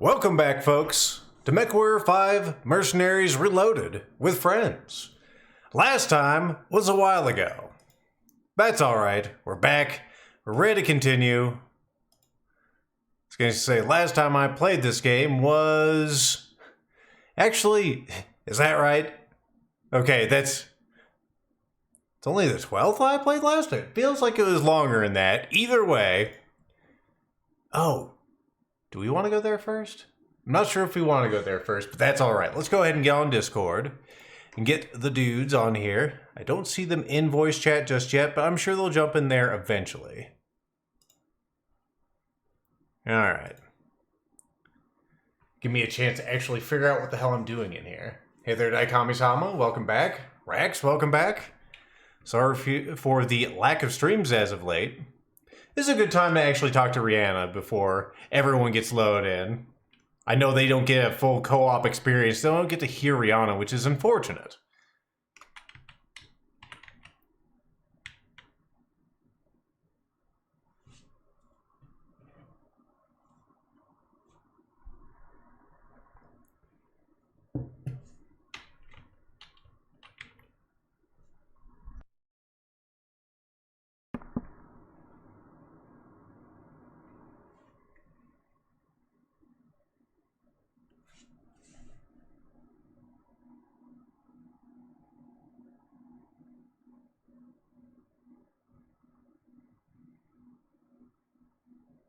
Welcome back, folks, to MW5 Mercenaries Reloaded with friends. Last time was a while ago. That's alright, we're back, we're ready to continue. I was going to say, last time I played this game was... Actually, is that right? Okay, it's only the 12th I played last time. It feels like it was longer than that. Either way... Oh, do we want to go there first? I'm not sure if we want to go there first, but that's alright. Let's go ahead and get on Discord and get the dudes on here. I don't see them in voice chat just yet, but I'm sure they'll jump in there eventually. Alright. Give me a chance to actually figure out what the hell I'm doing in here. Hey there, Daikami-sama. Welcome back. Rax, welcome back. Sorry for the lack of streams as of late. This is a good time to actually talk to Rihanna before everyone gets loaded in. I know they don't get a full co-op experience. They don't get to hear Rihanna, which is unfortunate.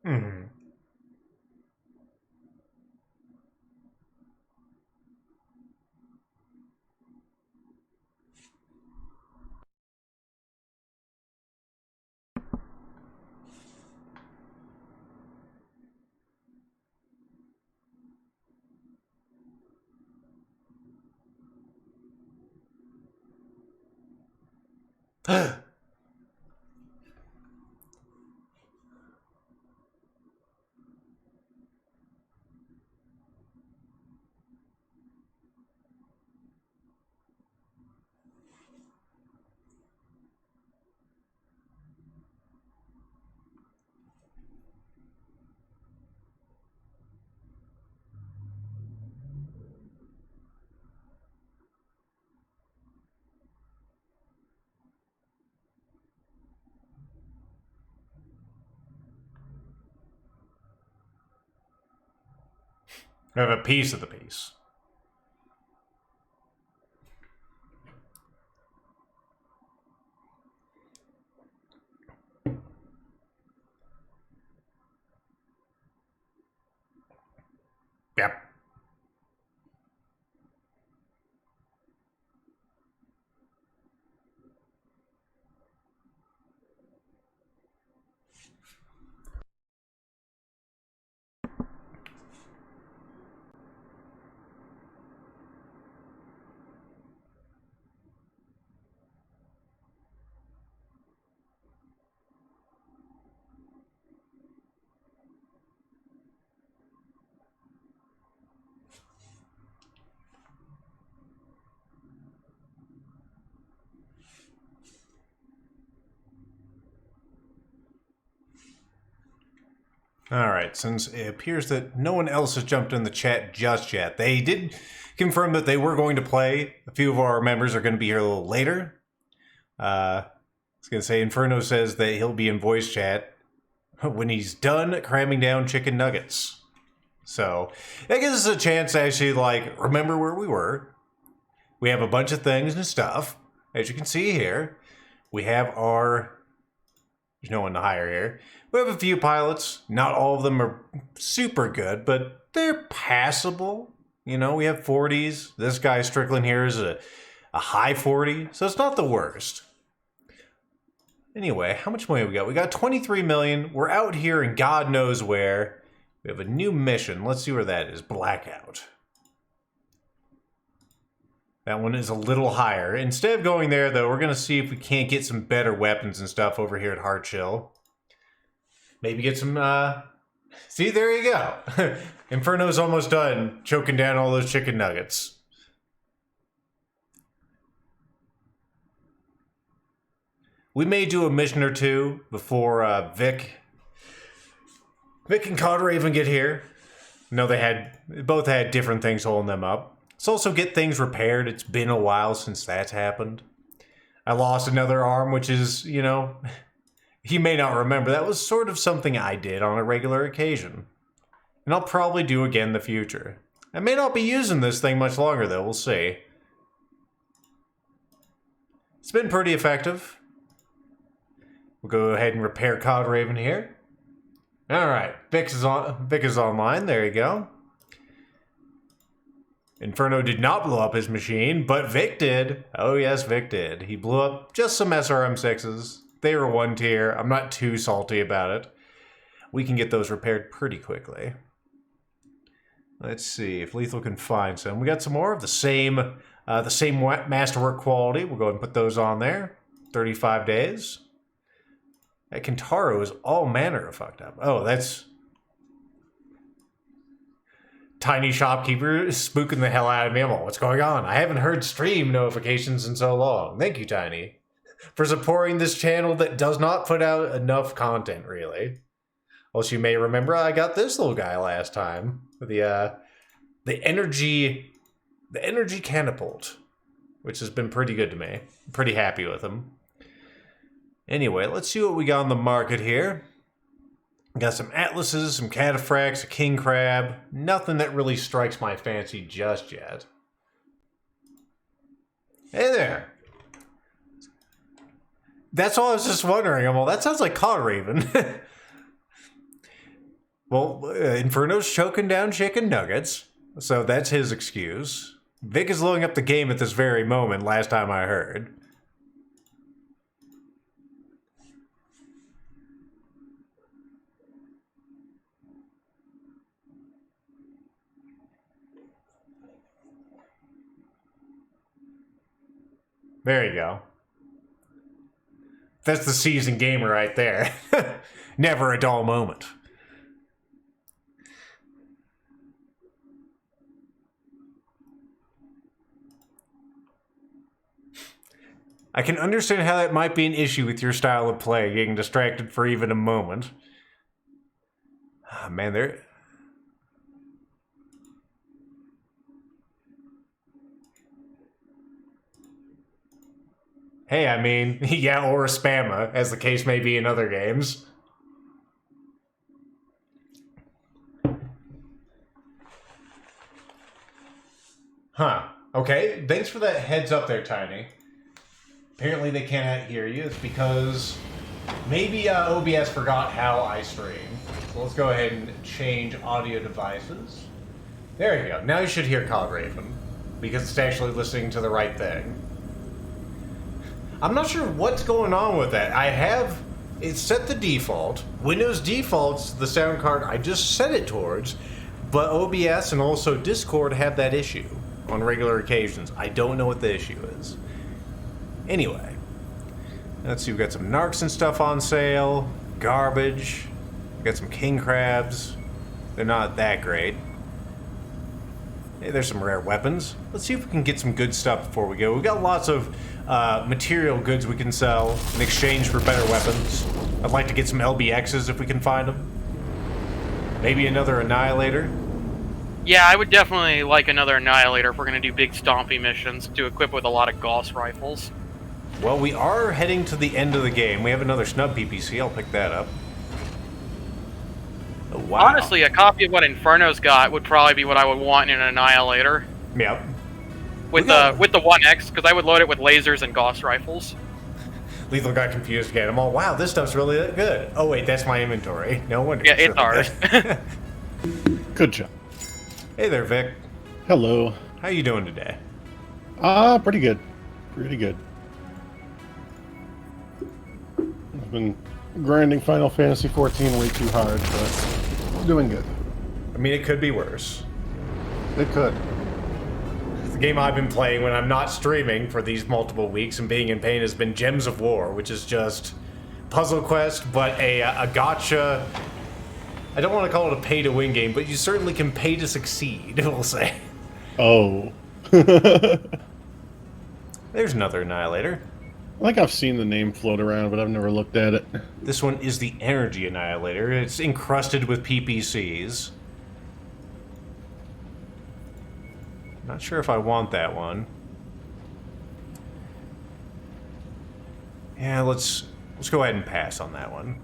Hmm. I have a piece of the piece. Yep. Alright, since it appears that no one else has jumped in the chat just yet, they did confirm that they were going to play. A few of our members are going to be here a little later. I was going to say, Inferno says that he'll be in voice chat when he's done cramming down chicken nuggets. So, that gives us a chance to actually, like, remember where we were. We have a bunch of things and stuff, as you can see here. We have our... There's no one to hire here. We have a few pilots. Not all of them are super good, but they're passable. You know, we have 40s. This guy Strickland here is a high 40, so it's not the worst. Anyway, how much money we got? We got 23 million. We're out here in God knows where. We have a new mission. Let's see where that is. Blackout. That one is a little higher. Instead of going there, though, we're going to see if we can't get some better weapons and stuff over here at Hardchill. Maybe get some, See, there you go. Inferno's almost done choking down all those chicken nuggets. We may do a mission or two before Vic and Conrad even get here. No, both had different things holding them up. Let's also get things repaired. It's been a while since that's happened. I lost another arm, which is, you know, he may not remember. That was sort of something I did on a regular occasion. And I'll probably do again in the future. I may not be using this thing much longer, though. We'll see. It's been pretty effective. We'll go ahead and repair Cod Raven here. Alright, Vic is online. There you go. Inferno did not blow up his machine, but Vic did. Oh yes, Vic did. He blew up just some SRM6s. They were 1 tier. I'm not too salty about it. We can get those repaired pretty quickly. Let's see if Lethal can find some. We got some more of the same masterwork quality. We'll go ahead and put those on there. 35 days. That Kintaro is all manner of fucked up. Oh, that's... Tiny Shopkeeper is spooking the hell out of me. I'm like, what's going on? I haven't heard stream notifications in so long. Thank you, Tiny, for supporting this channel that does not put out enough content, really. Also, you may remember I got this little guy last time. The energy catapult, which has been pretty good to me. I'm pretty happy with him. Anyway, let's see what we got on the market here. Got some Atlases, some Cataphracts, a King Crab. Nothing that really strikes my fancy just yet. Hey there. That's all I was just wondering. Well, that sounds like Cod Raven. Well, Inferno's choking down chicken nuggets, so that's his excuse. Vic is loading up the game at this very moment, last time I heard. There you go. That's the seasoned gamer right there. Never a dull moment. I can understand how that might be an issue with your style of play, getting distracted for even a moment. Oh, man, they're... Hey, I mean, yeah, or a spammer, as the case may be in other games. Huh. Okay, thanks for that heads up there, Tiny. Apparently they cannot hear you. It's because maybe OBS forgot how I stream. So let's go ahead and change audio devices. There you go. Now you should hear Cod Raven, because it's actually listening to the right thing. I'm not sure what's going on with that. It's set the default. Windows defaults the sound card I just set it towards, but OBS and also Discord have that issue on regular occasions. I don't know what the issue is. Anyway, let's see, we've got some narcs and stuff on sale, garbage, we've got some king crabs. They're not that great. Hey, there's some rare weapons. Let's see if we can get some good stuff before we go. We've got lots of material goods we can sell in exchange for better weapons. I'd like to get some LBXs if we can find them. Maybe another Annihilator. Yeah, I would definitely like another Annihilator if we're going to do big stompy missions to equip with a lot of Gauss rifles. Well, we are heading to the end of the game. We have another snub PPC. I'll pick that up. Oh, wow. Honestly, a copy of what Inferno's got would probably be what I would want in an Annihilator. Yep. With the 1X, because I would load it with lasers and Gauss rifles. Lethal got confused again. I'm all, wow, this stuff's really good. Oh wait, that's my inventory. No wonder. Yeah, it's ours. Good job. Hey there, Vic. Hello. How you doing today? Pretty good. Pretty good. I've been grinding Final Fantasy XIV way too hard, but doing good. I mean, it could be worse. It could. The game I've been playing when I'm not streaming for these multiple weeks and being in pain has been Gems of War, which is just Puzzle Quest, but a gotcha. I don't want to call it a pay-to-win game, but you certainly can pay to succeed, we'll say. Oh. There's another Annihilator. I think I've seen the name float around, but I've never looked at it. This one is the Energy Annihilator. It's encrusted with PPCs. Not sure if I want that one. Yeah, let's go ahead and pass on that one.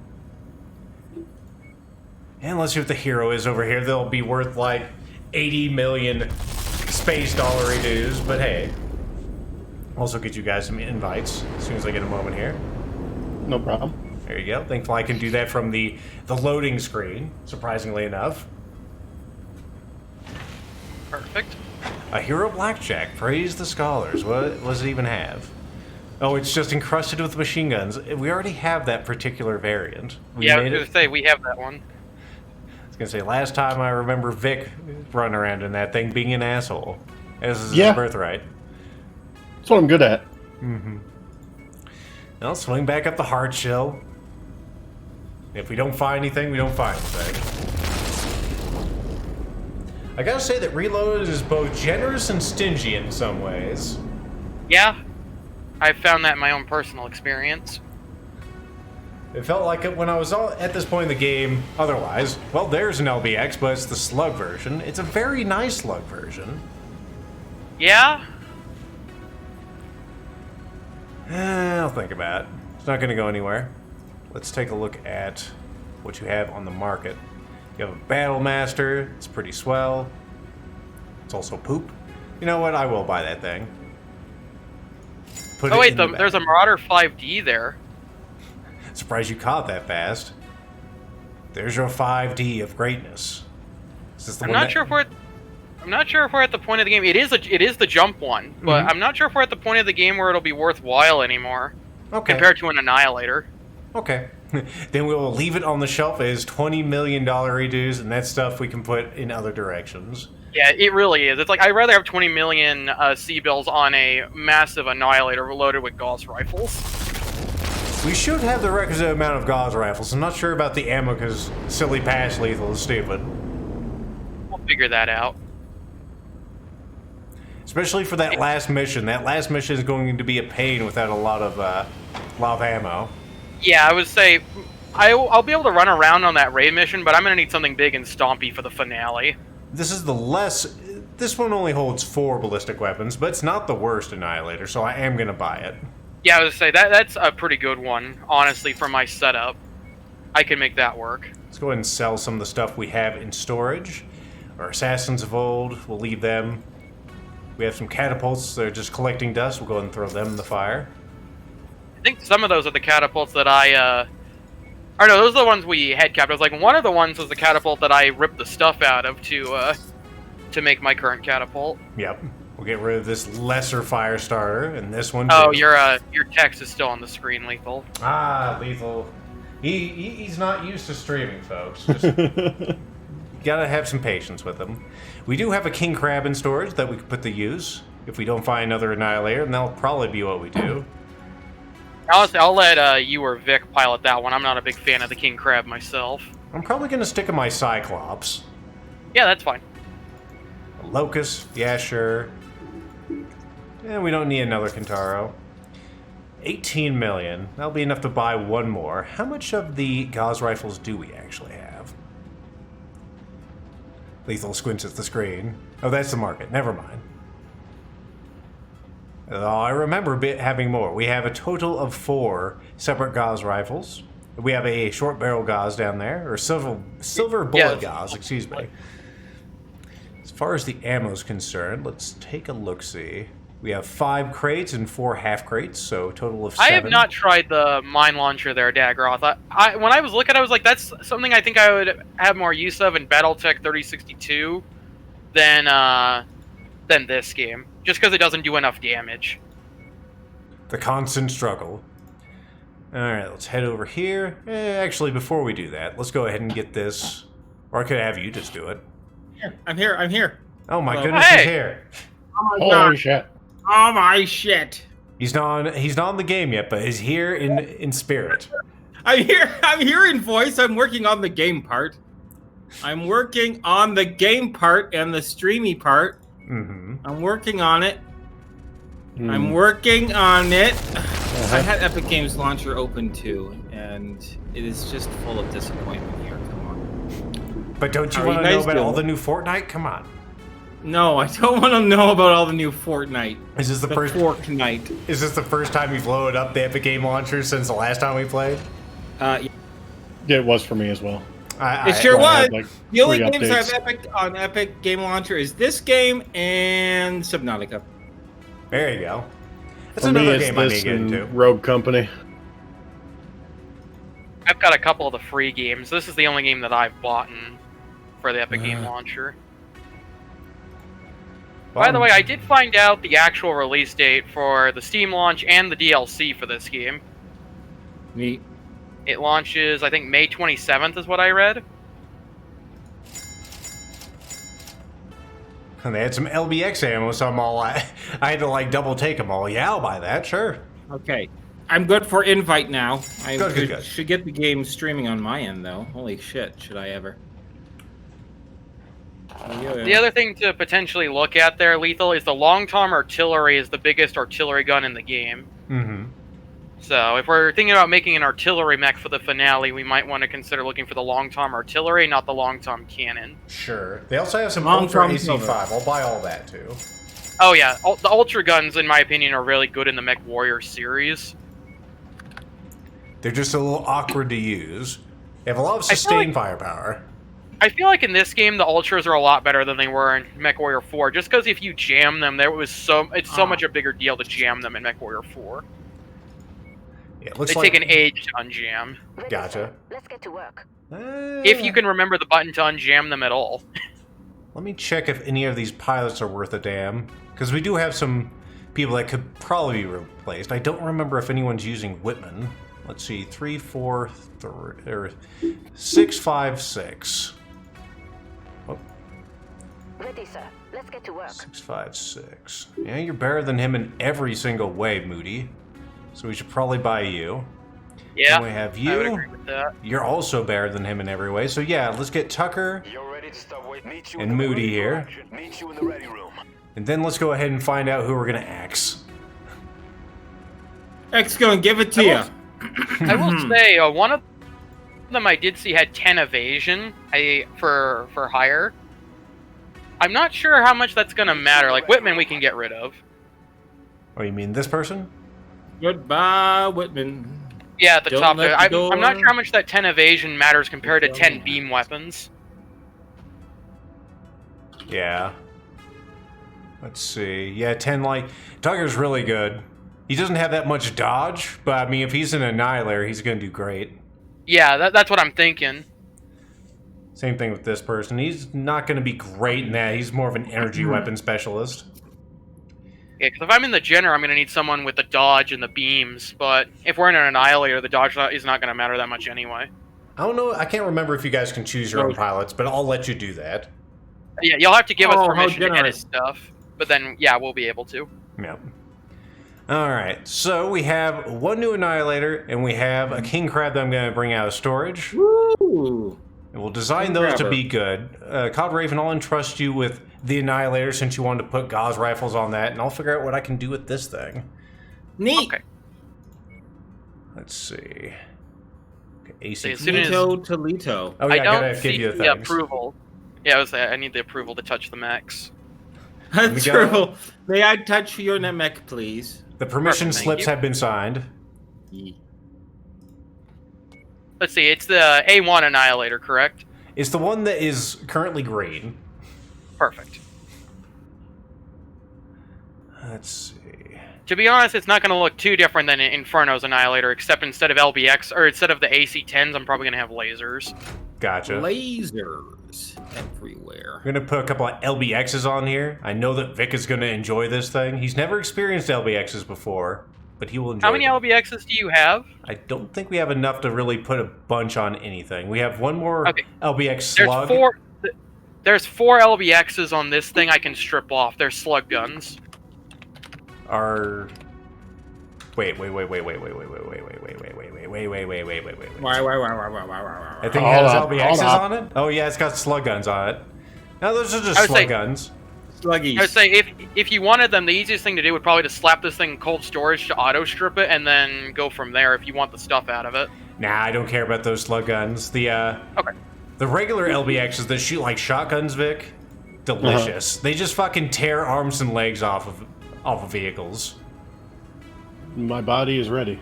And let's see what the hero is over here. They'll be worth like 80 million space dollary dues, but hey. Also get you guys some invites as soon as I get a moment here. No problem. There you go. Thankfully I can do that from the loading screen, surprisingly enough. Perfect. A hero blackjack. Praise the scholars. What does it even have? Oh, it's just encrusted with machine guns. We already have that particular variant. I was going to say, we have that one. I was going to say, last time I remember Vic running around in that thing being an asshole. As is his birthright. That's what I'm good at. Mm-hmm. I'll swing back up the hard shell. If we don't find anything, we don't find anything. I gotta say that Reloaded is both generous and stingy in some ways. Yeah. I've found that in my own personal experience. It felt like it when I was at this point in the game. Otherwise, well, there's an LBX, but it's the slug version. It's a very nice slug version. Yeah? I'll think about it. It's not going to go anywhere. Let's take a look at what you have on the market. You have a Battle Master. It's pretty swell. It's also poop. You know what? I will buy that thing. Oh wait, there's a Marauder 5D there. Surprised you caught that fast. There's your 5D of greatness. Is this the I'm not sure if we're at the point of the game. It is the jump one, but I'm not sure if we're at the point of the game where it'll be worthwhile anymore. Okay. Compared to an Annihilator. Okay. Then we'll leave it on the shelf as $20 million redos, and that stuff we can put in other directions. Yeah, it really is. It's like, I'd rather have 20 million C-bills on a massive Annihilator loaded with Gauss rifles. We should have the requisite amount of Gauss rifles. I'm not sure about the ammo because silly pass lethal is stupid. We'll figure that out. Especially for that last mission. That last mission is going to be a pain without a lot of ammo. Yeah, I would say I'll be able to run around on that raid mission, but I'm going to need something big and stompy for the finale. This one only holds 4 ballistic weapons, but it's not the worst Annihilator, so I am going to buy it. Yeah, I would say that's a pretty good one, honestly, for my setup. I can make that work. Let's go ahead and sell some of the stuff we have in storage. Our Assassins of Old, we'll leave them. We have some catapults, they're just collecting dust, we'll go ahead and throw them in the fire. I think some of those are the catapults that or no, those are the ones we had capped. I was like, one of the ones was the catapult that I ripped the stuff out of to make my current catapult. Yep. We'll get rid of this lesser fire starter, and this one Oh, too. your text is still on the screen, Lethal. Ah, Lethal. He's not used to streaming, folks. Just gotta have some patience with him. We do have a king crab in storage that we could put to use. If we don't find another Annihilator, and that'll probably be what we do. Honestly, I'll let you or Vic pilot that one. I'm not a big fan of the king crab myself. I'm probably gonna stick in my Cyclops. Yeah, that's fine. A Locust, yeah, sure. Yeah, we don't need another Kintaro. 18 million. That'll be enough to buy one more. How much of the Gauss rifles do we actually have? Lethal squints at the screen. Oh, that's the market. Never mind. Oh, I remember having more. We have a total of 4 separate Gauss rifles. We have a short barrel Gauss down there, or silver bullet Gauss, excuse me. As far as the ammo is concerned, let's take a look-see. We have 5 crates and 4 half crates, so a total of 7. I have not tried the mine launcher there, Dagroth. When I was looking, I was like, that's something I think I would have more use of in BattleTech 3062 than this game. Just because it doesn't do enough damage. The constant struggle. Alright, let's head over here. Actually, before we do that, let's go ahead and get this. Or I could have you just do it. I'm here. Oh my Hello. goodness, Hey! he's here. Oh my Holy god. shit. Oh my shit. He's not in the game yet, but he's here in spirit. I'm here in voice. I'm working on the game part. I'm working on the game part and the streamy part. Mm-hmm. I'm working on it. I'm working on it. I had Epic Games Launcher open too, and it is just full of disappointment here. Come on. But don't you How are want you to know guys about all doing? the new Fortnite? Come on. No, I don't want to know about all the new Fortnite. Is this the first? Fortnite. Is this the first time you've loaded up the Epic Game Launcher since the last time we played? Yeah. Yeah, it was for me as well. It sure was. had, like, The only 3 games I updates. have on Epic Game Launcher is this game and Subnautica. There you go. That's For me, another it's game I need this to get and into. Rogue Company. I've got a couple of the free games. This is the only game that I've bought for the Epic Game Launcher. By the way, I did find out the actual release date for the Steam launch and the DLC for this game. Neat. It launches, I think, May 27th is what I read. And they had some LBX ammo, so I had to like double take them all. Yeah, I'll buy that, sure. Okay. I'm good for invite now. I Good. should get the game streaming on my end, though. Holy shit, should I ever. The other thing to potentially look at there, Lethal, is the long-tom artillery is the biggest artillery gun in the game. Mm-hmm. So if we're thinking about making an artillery mech for the finale, we might want to consider looking for the long-tom artillery, not the long-tom cannon. Sure. They also have some Long-tom Ultra AC5. silver. I'll buy all that, too. Oh yeah, the Ultra guns, in my opinion, are really good in the Mech Warrior series. They're just a little awkward to use. They have a lot of sustained firepower. I feel like in this game, the Ultras are a lot better than they were in Mech Warrior 4, just because if you jam them, it's so much a bigger deal to jam them in Mech Warrior 4. Yeah, it looks They like... take an age to unjam. Gotcha. Let's get to work. If you can remember the button to unjam them at all. Let me check if any of these pilots are worth a damn. Because we do have some people that could probably be replaced. I don't remember if anyone's using Whitman. Let's see, 3, 4, 6, 5, 6. Oh, Ready, sir. Let's get to work. 6, 5, 6. Yeah, you're better than him in every single way, Moody. So we should probably buy you. Yeah, And we have I would you. agree with that. You're also better than him in every way. So yeah, let's get Tucker You're ready to start waiting. Meet you and in the Moody ready for here. action. Meet you in the ready room. And then let's go ahead and find out who we're going to axe. X gonna give it to you. I will say, one of them I did see had 10 evasion for hire. I'm not sure how much that's going to matter. Like, Whitman we can get rid of. Oh, you mean this person? Goodbye, Whitman. Yeah, at the Don't top let there. the I'm not door- sure how much that 10 evasion matters compared to Don't 10 let beam weapons. Yeah. Let's see. Yeah, 10 like... Tucker's really good. He doesn't have that much dodge, but I mean, if he's an Annihilator, he's going to do great. Yeah, that's what I'm thinking. Same thing with this person. He's not going to be great in that. He's more of an energy weapon specialist. Yeah, because if I'm in the Jenner, I'm going to need someone with the dodge and the beams. But if we're in an Annihilator, the dodge is not going to matter that much anyway. I don't know. I can't remember if you guys can choose your own pilots, but I'll let you do that. Yeah, you'll have to give us Oh, how permission to edit generous. stuff. But then, yeah, we'll be able to. Yep. Alright, so we have one new Annihilator, and we have a King Crab that I'm going to bring out of storage. Woo! And we'll design King those to Crabber. be good. Cod Raven, I'll entrust you with the Annihilator since you wanted to put Gauss rifles on that, and I'll figure out what I can do with this thing. Neat. Okay. Let's see. Okay, AC. So as soon as- Lito to Lito. Oh I yeah, I don't gotta see give you the the things. approval. Yeah, I need the approval to touch the mechs. That's we go. true. May I touch your mech, please? The permission Perfect, thank slips you. have been signed. Let's see, it's the A1 Annihilator, correct? It's the one that is currently green. Perfect. Let's see. To be honest, it's not going to look too different than Inferno's Annihilator, except instead of LBX, or instead of the AC-10s, I'm probably going to have lasers. Gotcha. Lasers everywhere. We're gonna put a couple of LBXs on here. I know that Vic is gonna enjoy this thing. He's never experienced LBXs before, but he will enjoy How many them. LBXs do you have? I don't think we have enough to really put a bunch on anything. We have one more Okay. LBX There's slug. There's four LBXs on this thing I can strip off. They're slug guns. Wait. Why? I think it Hold has up, LBXs hold up. on it? Oh yeah, it's got slug guns on it. No, those are I just would slug say- guns. Sluggies. I would say if you wanted them, the easiest thing to do would probably to slap this thing in cold storage to auto strip it, and then go from there if you want the stuff out of it. Nah, I don't care about those slug guns. The Okay. the regular LBXs that shoot like shotguns, Vic, delicious. They just fucking tear arms and legs off of vehicles. My body is ready.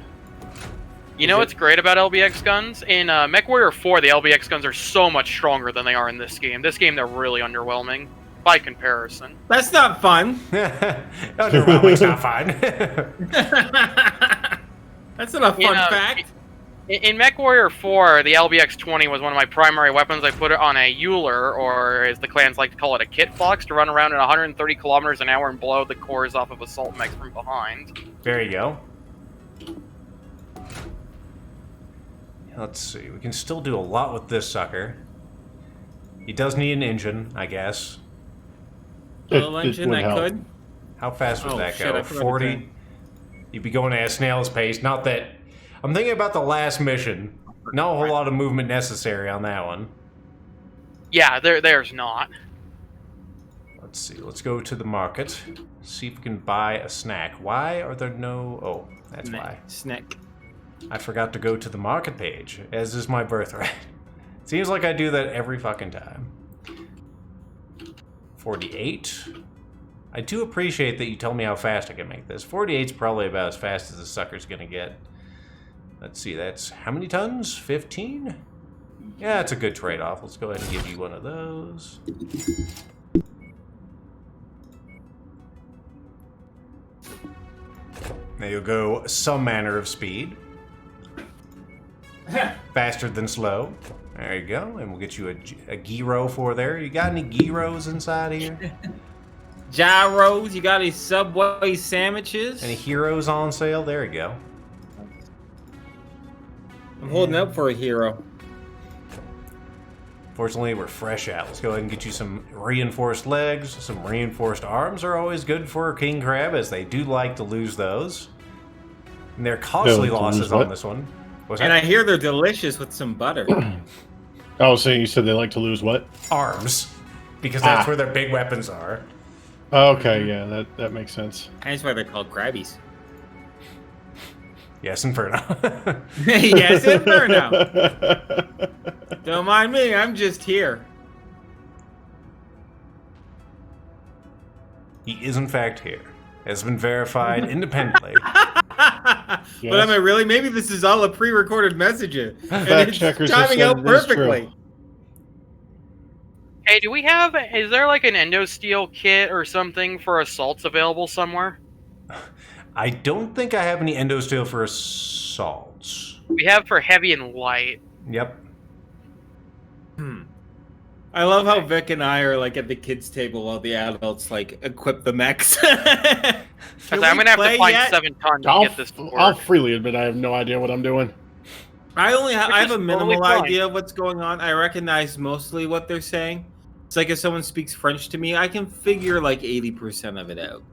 You know what's great about LBX guns? In MechWarrior 4, the LBX guns are so much stronger than they are in this game. This game, they're really underwhelming by comparison. That's not fun. Underwhelming's not fun. That's not a fun fact. In MechWarrior 4, the LBX-20 was one of my primary weapons. I put it on a Euler, or as the clans like to call it, a Kit Fox, to run around at 130 kilometers an hour and blow the cores off of assault mechs from behind. There you go. Let's see. We can still do a lot with this sucker. He does need an engine, I guess. Little engine would that help. could. How fast would that shit, go? I forgot 40? to turn. You'd be going at a snail's pace. Not that... I'm thinking about the last mission. Not a whole lot of movement necessary on that one. Yeah, there's not. Let's see. Let's go to the market. See if we can buy a snack. Why are there no... Oh, that's why. Snack. I forgot to go to the market page, as is my birthright. Seems like I do that every fucking time. 48. I do appreciate that you tell me how fast I can make this. 48's probably about as fast as the sucker's gonna get. Let's see, that's how many tons? 15? Yeah, it's a good trade-off. Let's go ahead and give you one of those. Now you'll go some manner of speed. Faster than slow. There you go, and we'll get you a gyro for there. You got any gyros inside here? Gyros, you got any Subway sandwiches? Any heroes on sale? There you go. I'm holding up for a hero. Fortunately, we're fresh out. Let's go ahead and get you some reinforced legs. Some reinforced arms are always good for a king crab, as they do like to lose those. And they're costly To lose losses what? on this one. What's And that? I hear they're delicious with some butter. Oh, so you said they like to lose what? Arms. Because that's Ah. where their big weapons are. Okay, yeah, that makes sense. That's why they're called crabbies. Yes, Inferno. Yes, Inferno. Don't mind me, I'm just here. He is in fact here. Has been verified independently. But am I really? Maybe this is all a pre-recorded message. And Fact it's checkers have timing said out it is true. perfectly. Hey, do we have... Is there like an endosteel kit or something for assaults available somewhere? I don't think I have any endosteel for assaults. We have for heavy and light. Yep. I love how Vic and I are like at the kids' table while the adults like equip the mechs. Because I'm going to have to find 7 tons to get this to work. I'll freely admit I have no idea what I'm doing. I have a is minimal totally fine. idea of what's going on. I recognize mostly what they're saying. It's like if someone speaks French to me, I can figure like 80% of it out.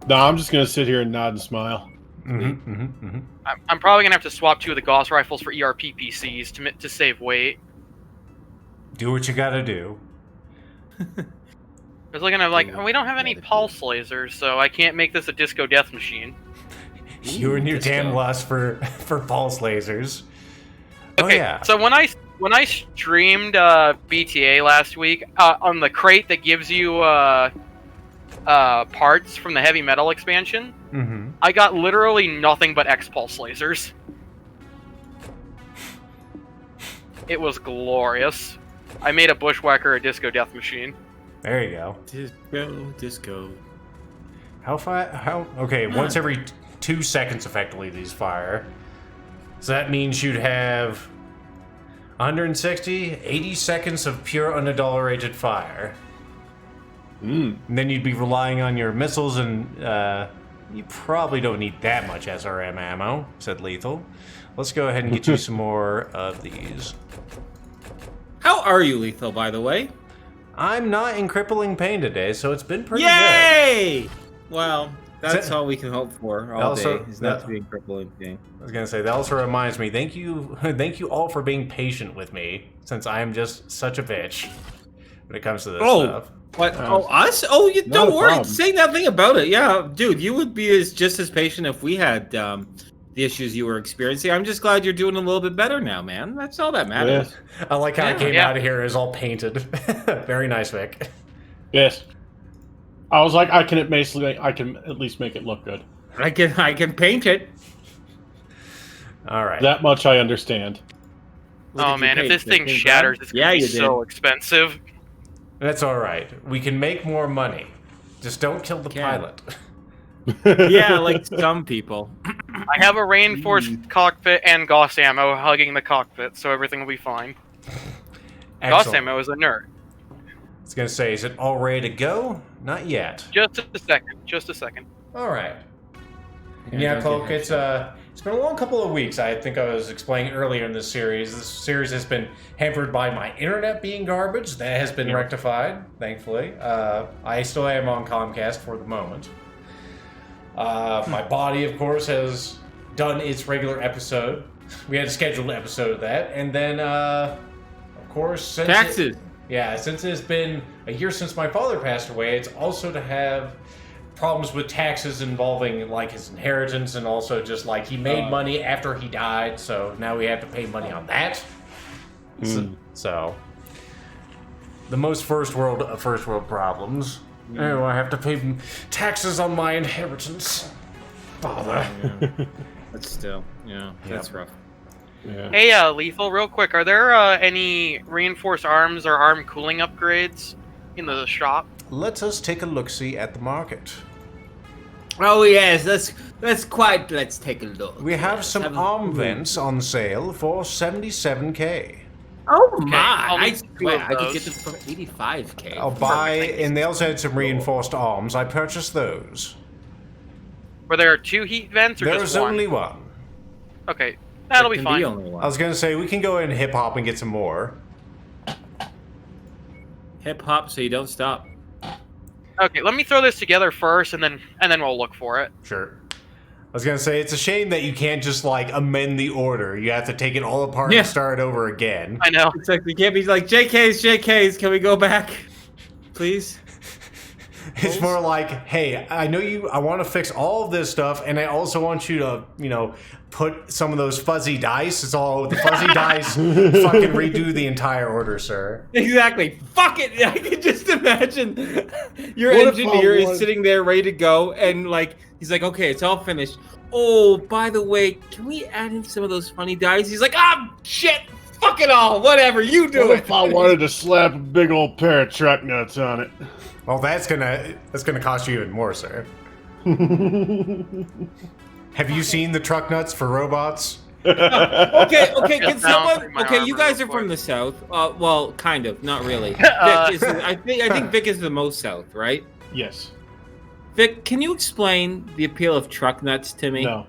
No, I'm just gonna sit here and nod and smile. I'm probably going to have to swap 2 of the Gauss rifles for ERP PCs to save weight. Do what you gotta do. I was looking at like, oh, we don't have any pulse lasers, so I can't make this a disco death machine. You and your damn lust for pulse lasers. Okay, Oh yeah. so when I streamed BTA last week, on the crate that gives you parts from the heavy metal expansion, I got literally nothing but X-pulse lasers. It was glorious. I made a bushwhacker a disco death machine. There you go. Disco. How far? How? Okay, once every 2 seconds, effectively, these fire. So that means you'd have 160, 80 seconds of pure unadulterated fire. And then you'd be relying on your missiles, and you probably don't need that much SRM ammo, said Lethal. Let's go ahead and get you some more of these. How are you, Lethal, by the way? I'm not in crippling pain today, so it's been pretty good. Yay! Well, that's that- all we can hope for all Also- day, is not to be in crippling pain. I was gonna say, that also reminds me, thank you all for being patient with me, since I am just such a bitch when it comes to this stuff. What? Us? Oh, you Not don't a worry. problem. Say nothing about it. Yeah, dude, you would be just as patient if we had the issues you were experiencing. I'm just glad you're doing a little bit better now, man. That's all that matters. I like how I came Yeah. out of here as all painted. Very nice, Vic. Yes. I was like, I can at least make it look good. I can paint it. All right. That much I understand. What Oh did you man, if paint? this thing Paint shatters, brown? it's gonna be you so expensive. That's all right. We can make more money. Just don't kill the Can. pilot. did. Yeah, like some people. I have a reinforced cockpit and Gauss ammo hugging the cockpit, so everything will be fine. Gauss Excellent. ammo is inert. I was gonna say, is it all ready to go? Not yet. Just a second. Just a second. All right. Yeah, Yeah, don't Cloak, get it's been a long couple of weeks. I think I was explaining earlier in this series. This series has been hampered by my internet being garbage. That has been rectified, thankfully. I still am on Comcast for the moment. My body, of course, has done its regular episode. We had a scheduled episode of that. And then, of course, since Taxes. since it's been a year since my father passed away, it's also to have problems with taxes involving like his inheritance, and also just like he made money after he died, so now we have to pay money on that. So the most first world problems. Oh, I have to pay taxes on my inheritance. Bother. But still, that's rough. Yeah. Hey, Lethal, real quick, are there any reinforced arms or arm cooling upgrades in the shop? Let us take a look-see at the market. Oh yes, let's take a look. We have Yes, some have a- arm vents on sale for 77k. Oh my! I'll I need two swear of I could those. get them for 85k. I'll buy, and they also had some reinforced arms. I purchased those. Were there 2 heat vents or There's just one? only one. Okay, that'll be Can fine. only one. I was gonna say we can go in hip hop and get some more. Hip hop, so you don't stop. Okay, let me throw this together first, and then we'll look for it. Sure. I was gonna say it's a shame that you can't just like amend the order. You have to take it all apart Yeah. and start over again. I know. It's like we can't be like JKs. Can we go back, please? It's more like, hey, I know you. I want to fix all of this stuff, and I also want you to, put some of those fuzzy dice. It's all the fuzzy dice. Fucking redo the entire order, sir. Exactly. Fuck it. I can just imagine your What if I engineer is was- sitting there ready to go, and like he's like, okay, it's all finished. Oh, by the way, can we add in some of those funny dice? He's like, shit. Fuck it all. Whatever. You do What it. if I wanted to slap a big old pair of truck nuts on it? Well, that's gonna cost you even more, sir. Have you seen the truck nuts for robots? Okay. Can Just someone? balancing my Okay, you armor guys real are from quick. the south. Well, kind of, not really. I think Vic is the most south, right? Yes. Vic, can you explain the appeal of truck nuts to me? No.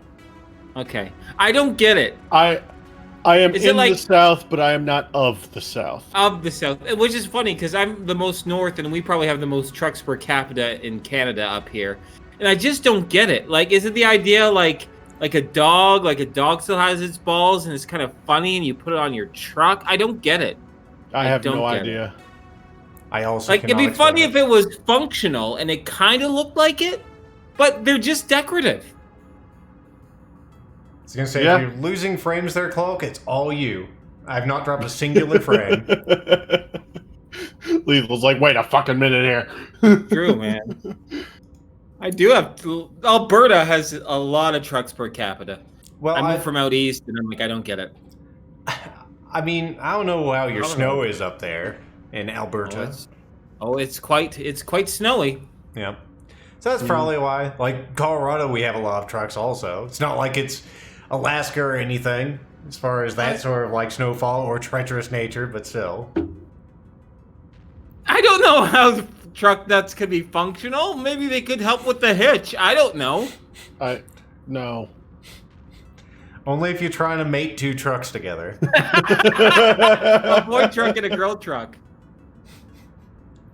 Okay, I don't get it. I am Is it in like- the South, but I am not of the South. Of the south, which is funny because I'm the most north, and we probably have the most trucks per capita in Canada up here, and I just don't get it. Like, is it the idea like a dog? Like a dog still has its balls, and it's kind of funny, and you put it on your truck? I don't get it. I have don't no get idea. I also Like, it'd be cannot funny explain if it was functional and it kind of looked like it, but they're just decorative. I was gonna say, Yeah. if you're losing frames there, Cloak, it's all you. I've not dropped a singular frame. Lethal's like, wait a fucking minute here. True, man. I do have. Alberta has a lot of trucks per capita. Well, I moved from out east, and I'm like, I don't get it. I mean, I don't know how your I don't snow know. is up there in Alberta. It's quite snowy. Yeah. So that's probably why. Like Colorado, we have a lot of trucks also. It's not like it's Alaska or anything as far as that sort of like snowfall or treacherous nature, but still. I don't know how truck nuts could be functional. Maybe they could help with the hitch. I don't know. No. Only if you're trying to mate two trucks together. A boy truck and a girl truck.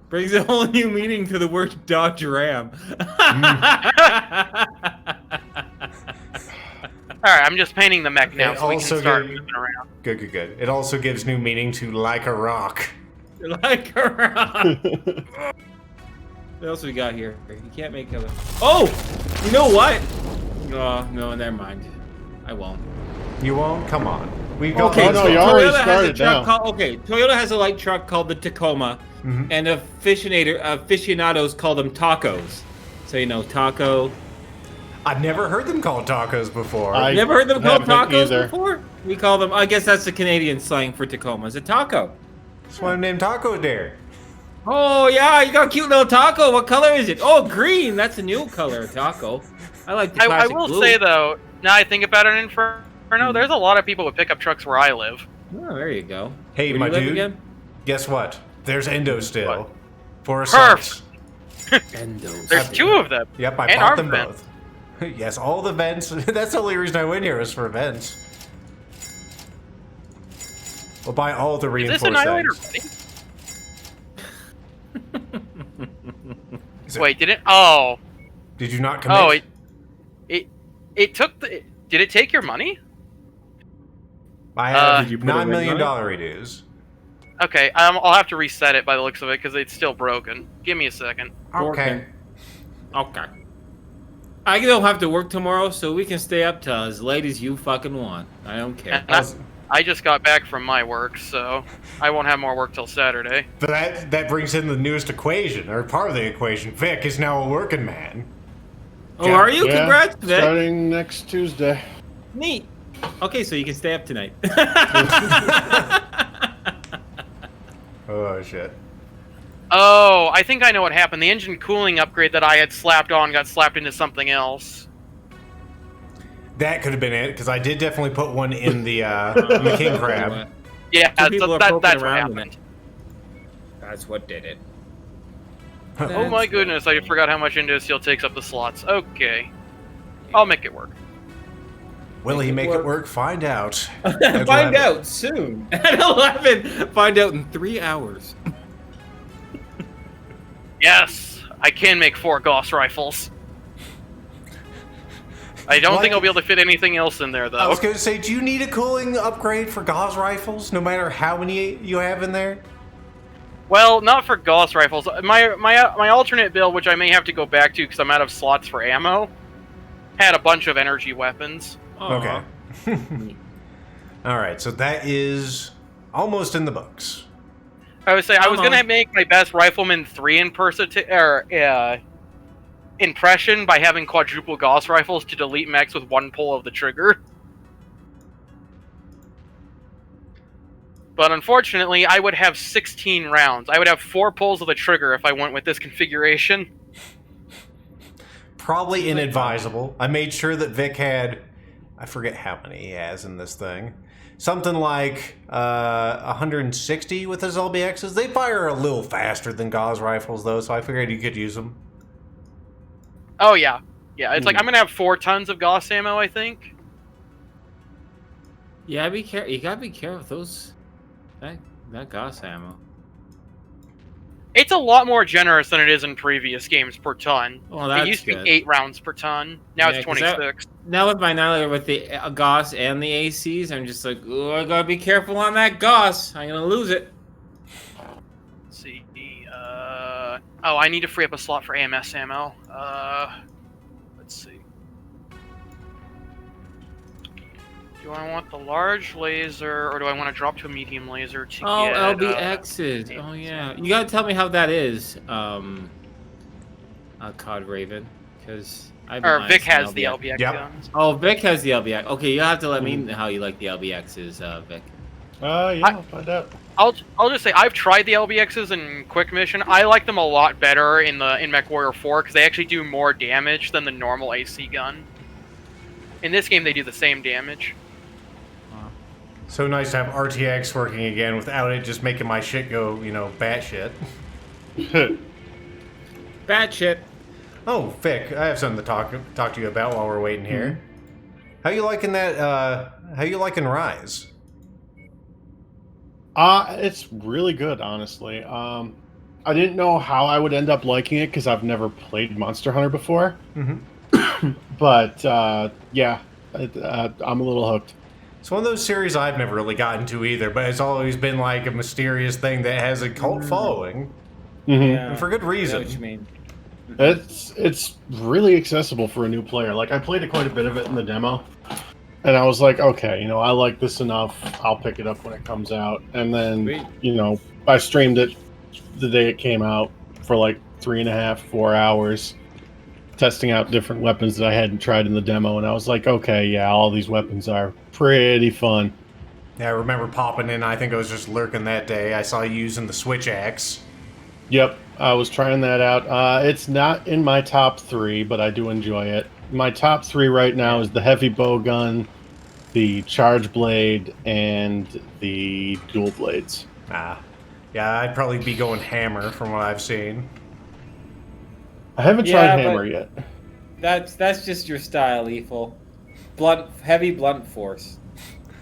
Brings a whole new meaning to the word Dodge Ram. Alright, I'm just painting the mech now It so we also can start gave- moving around. Good. It also gives new meaning to like a rock. Like around. What else we got here? You can't make a. Oh, you know what? Oh no, never mind. I won't. You won't? Come on. We've got Oh, no, you already Toyota has a started truck now. Toyota has a light truck called the Tacoma, and aficionados call them tacos. So you know, taco. I've never heard them called tacos before. I You never heard them called haven't tacos either. before? We call them. I guess that's the Canadian slang for Tacoma. It's a taco. That's why I'm named Taco Dare. Oh yeah, you got a cute little taco. What color is it? Oh, green. That's a new color taco. I like the I classic will blue. say though, now I think about it in Inferno, there's a lot of people with pickup trucks where I live. Oh, there you go. Hey, Where my do you live dude. again? Guess what? There's Endo still. What? For Perf. assaults. There's two of them. Yep, I And popped them armament. both. Yes, all the vents. That's the only reason I went here was for vents. We'll buy all the Is this reinforced Annihilator things. ready? Is it- Wait, did it? Oh, Did you not commit? oh, it took the. Did it take your money? I have Did you put it $9 in million money? redues. Okay, I'll have to reset it by the looks of it because it's still broken. Give me a second. Okay. Okay. I don't have to work tomorrow, so we can stay up till as late as you fucking want. I don't care. And I just got back from my work, so I won't have more work till Saturday. But that brings in the newest equation, or part of the equation. Vic is now a working man. Oh, are you? Yeah, Congrats, Vic. starting next Tuesday. Neat. Okay, so you can stay up tonight. Oh, shit. Oh, I think I know what happened. The engine cooling upgrade that I had slapped on got slapped into something else. That could have been it, because I did definitely put one in the king crab. Yeah, Two people are that's poking what around in happened. it. That's what did it. Oh my goodness, I forgot how much Endo Steel takes up the slots. Okay. I'll make it work. Will he make it work? Find out. Find out soon. At 11. Find out in 3 hours. Yes, I can make 4 Gauss rifles. I don't think I'll be able to fit anything else in there, I though. was going to say, do you need a cooling upgrade for Gauss rifles, no matter how many you have in there? Well, not for Gauss rifles. My alternate build, which I may have to go back to because I'm out of slots for ammo, had a bunch of energy weapons. Okay. All right, so that is almost in the books. I would say I was Come gonna on. make my best rifleman 3 impression by having quadruple Gauss rifles to delete mechs with 1 pull of the trigger. But unfortunately, I would have 16 rounds. I would have 4 pulls of the trigger if I went with this configuration. Probably inadvisable. I made sure that Vic had, I forget how many he has in this thing. Something like 160 with his LBXs. They fire a little faster than Gauss rifles, though, so I figured you could use them. Oh yeah, yeah. It's like I'm gonna have 4 tons of Gauss ammo, I think. Yeah, be careful. You gotta be careful with those. That Gauss ammo. It's a lot more generous than it is in previous games per ton. Oh, that's It used to good. be 8 rounds per ton. Now Yeah, it's 'cause that- 26. Now with my Annihilator with the Gauss and the ACs, I'm just like, oh, I gotta be careful on that Gauss. I'm gonna lose it. Let's see. Oh, I need to free up a slot for AMS ammo. Let's see. Do I want the large laser, or do I want to drop to a medium laser to Oh, get... LBXs. Oh yeah. You gotta tell me how that is. COD Raven, because Or Vic has the LBX Yep. guns. Oh, Vic has the LBX. Okay, you have to let me know how you like the LBXs, Vic. Yeah, I'll find out. I'll just say I've tried the LBXs in Quick Mission. I like them a lot better in MechWarrior 4 because they actually do more damage than the normal AC gun. In this game, they do the same damage. So nice to have RTX working again without it just making my shit go, batshit. Bad shit. Oh, Vic, I have something to talk to you about while we're waiting here. How you liking that? How you liking Rise? It's really good, honestly. I didn't know how I would end up liking it because I've never played Monster Hunter before. But yeah, I'm a little hooked. It's one of those series I've never really gotten to either, but it's always been like a mysterious thing that has a cult following, and for good I know reason. what you mean. It's really accessible for a new player. Like I played quite a bit of it in the demo, And I was like, okay, I like this enough. I'll pick it up when it comes out. And then, Sweet. I streamed it the day it came out for like 3.5, 4 hours, testing out different weapons that I hadn't tried in the demo. And I was like, okay, yeah, all these weapons are pretty fun. Yeah, I remember popping in. I think I was just lurking that day. I saw you using the switch axe. Yep, I was trying that out. It's not in my top 3, but I do enjoy it. My top 3 right now is the heavy bow gun, the charge blade, and the dual blades. Yeah, I'd probably be going hammer from what I've seen. I haven't tried hammer yet. That's just your style, Ethel. Heavy blunt force.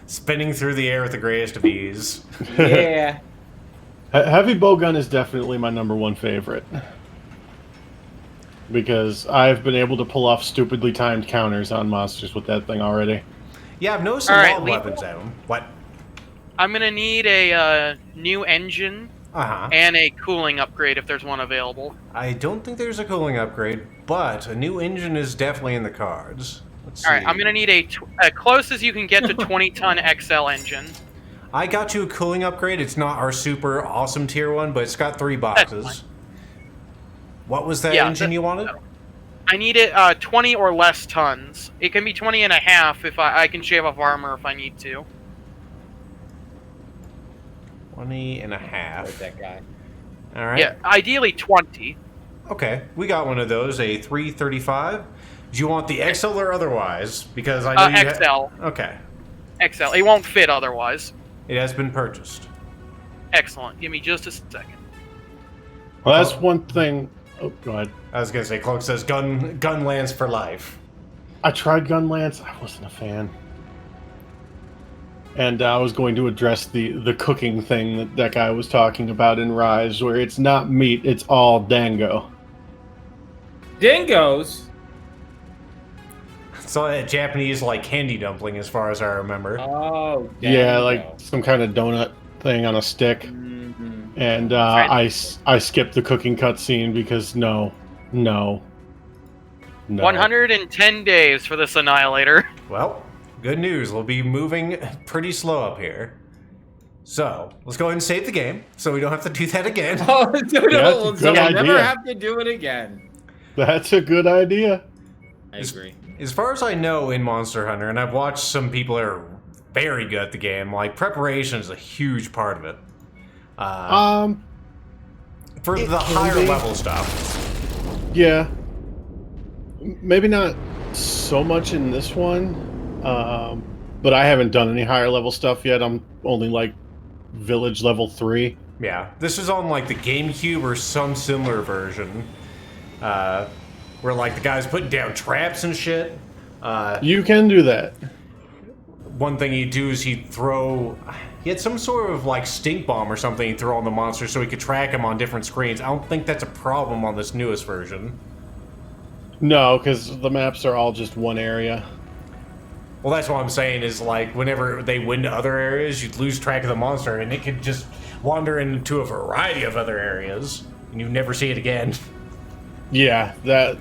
Spinning through the air with the greatest of ease. Yeah. Heavy bow gun is definitely my number 1 favorite. Because I've been able to pull off stupidly timed counters on monsters with that thing already. Yeah, I've noticed a All lot right, of weapons out. What? I'm gonna need a new engine and a cooling upgrade if there's one available. I don't think there's a cooling upgrade, but a new engine is definitely in the cards. Let's see. All right, I'm gonna need a close as you can get to 20-ton XL engine. I got you a cooling upgrade. It's not our super awesome tier one, but it's got 3 boxes. What was that engine you wanted? I need it 20 or less tons. It can be 20 and a half if I can shave off armor if I need to. 20 and a half. Like that guy. All right. Yeah, ideally 20. Okay, we got one of those, a 335. Do you want the XL or otherwise? Because I know you XL. Okay. XL. It won't fit otherwise. It has been purchased. Excellent. Give me just a second. Well, that's one thing. Oh, go ahead. I was gonna say, Cloak says gun lance for life. I tried gun lance. I wasn't a fan. And I was going to address the cooking thing that guy was talking about in Rise, where it's not meat, it's all dango. Dingoes? It's a Japanese, like, candy dumpling, as far as I remember. Oh, yeah, like some kind of donut thing on a stick. Mm-hmm. And I skipped the cooking cutscene because no. 110 days for this Annihilator. Well, good news. We'll be moving pretty slow up here. So, let's go ahead and save the game, so we don't have to do that again. Oh, no, That's a good I'll idea. never have to do it again. That's a good idea. I agree. As far as I know in Monster Hunter, and I've watched some people that are very good at the game, like, preparation is a huge part of it. For the higher level stuff. Yeah. Maybe not so much in this one, but I haven't done any higher level stuff yet. I'm only like village level 3. Yeah, this is on like the GameCube or some similar version, where like the guy's putting down traps and shit. You can do that. One thing he'd do is he had some sort of like stink bomb or something he'd throw on the monster so he could track him on different screens. I don't think that's a problem on this newest version. No, because the maps are all just one area. Well, that's what I'm saying is, like, whenever they went to other areas, you'd lose track of the monster, and it could just wander into a variety of other areas, and you never see it again. Yeah, they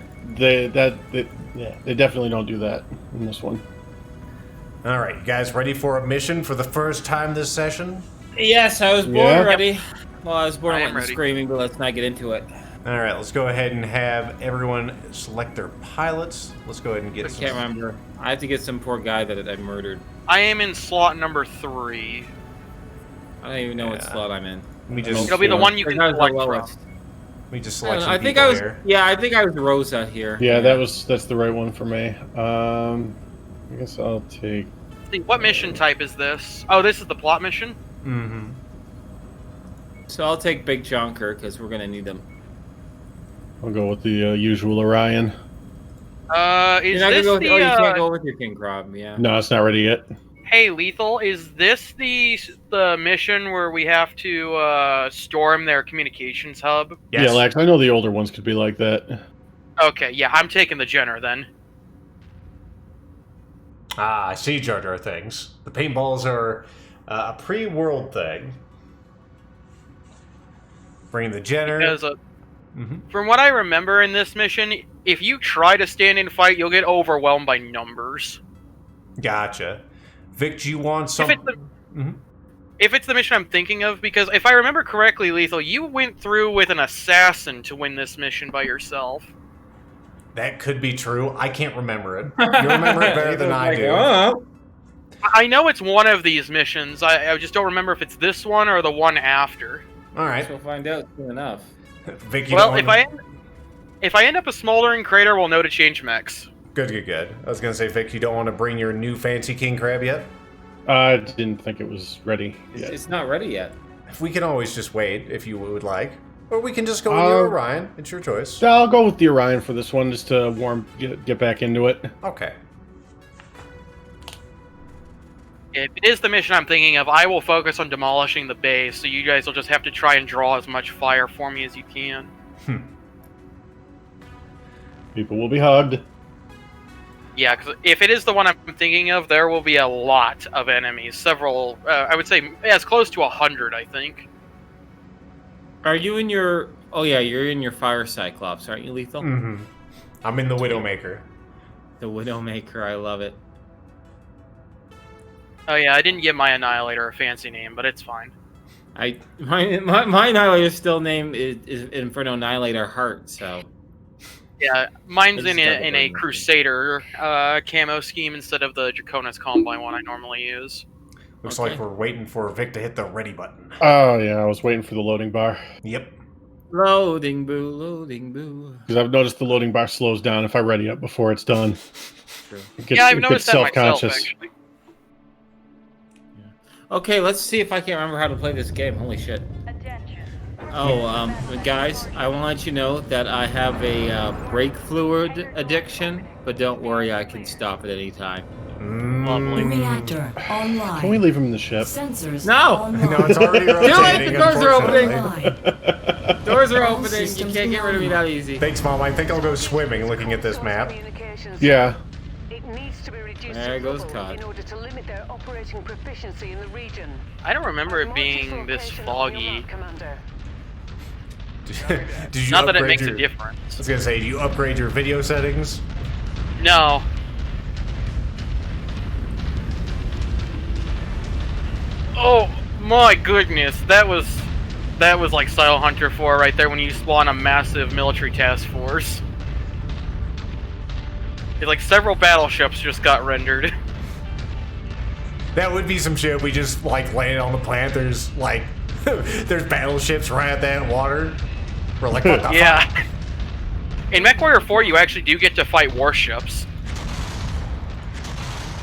definitely don't do that in this one. All right, you guys ready for a mission for the first time this session? Yes, I was born ready. Well, I was born I am ready. Screaming, but let's not get into it. All right, let's go ahead and have everyone select their pilots. Let's go ahead and get I can't remember. I have to get some poor guy that I murdered. I am in slot number 3. I don't even know what slot I'm in. It'll be the one you can select from. Let me just select some I think people I was. here. Yeah, I think I was Rosa here. Yeah, that's the right one for me. I guess I'll take. See, what mission type is this? Oh, this is the plot mission? Mm-hmm. So I'll take Big Jonker because we're gonna need them. I'll go with the usual Orion. Is this the... you can't go with your King Crab, yeah. No, it's not ready yet. Hey, Lethal, is this the mission where we have to storm their communications hub? Yes. Yeah, Lex, I know the older ones could be like that. Okay, yeah, I'm taking the Jenner then. Ah, I see Jar Jar things. The paintballs are a pre-world thing. Bring the Jenner. Because, from what I remember in this mission, if you try to stand and fight, you'll get overwhelmed by numbers. Gotcha. Vic, do you want some? If it's the mission I'm thinking of, because if I remember correctly, Lethal, you went through with an assassin to win this mission by yourself. That could be true. I can't remember it. You remember it better than I do. Oh. I know it's one of these missions. I just don't remember if it's this one or the one after. All right. We'll find out soon enough. Vic, you Well, don't if I end up a smoldering crater, we'll know to change mechs. Good. I was gonna say, Vic, you don't want to bring your new fancy king crab yet? I didn't think it was ready yet. It's not ready yet. If we can always just wait, if you would like. Or we can just go with your Orion. It's your choice. I'll go with the Orion for this one, just to get back into it. Okay. If it is the mission I'm thinking of, I will focus on demolishing the base, so you guys will just have to try and draw as much fire for me as you can. People will be hugged. Yeah, because if it is the one I'm thinking of, there will be a lot of enemies. Several, I would say, as close to 100, I think. Are you in your... Oh, yeah, you're in your Fire Cyclops, aren't you, Lethal? Mm-hmm. I'm in the Widowmaker. The Widowmaker, I love it. Oh yeah, I didn't give my Annihilator a fancy name, but it's fine. My Annihilator's still name is Inferno Annihilator Heart, so... Yeah, mine's in It's a Crusader camo scheme instead of the Draconis Combine one I normally use. Looks Okay. like we're waiting for Vic to hit the ready button. Oh, yeah, I was waiting for the loading bar. Yep. Loading boo. Because I've noticed the loading bar slows down if I ready up before it's done. True. I've noticed that myself, actually. Okay, let's see if I can remember how to play this game. Holy shit. Oh, guys, I want to let you know that I have a brake fluid addiction, but don't worry, I can stop at any time. Lovely. Reactor online. Can we leave him in the ship? Sensors No! online. No, it's already rotating, The doors are opening. unfortunately. Doors are All opening. You systems can't get rid of me that easy. Thanks, Mom. I think I'll go swimming looking at this map. Yeah. It needs to be reduced There to goes rubble Cod. in order to limit their operating proficiency in the region. I don't remember it being this foggy. Commander. Did you Not that it upgrade makes a your- difference. I was gonna say, do you upgrade your video settings? No. Oh my goodness, that was like Style Hunter 4 right there when you spawn a massive military task force. It's like several battleships just got rendered. That would be some shit. We just like landed on the planet. There's like there's battleships right at that water. We're like, what the Yeah. fuck? In MechWarrior 4, you actually do get to fight warships.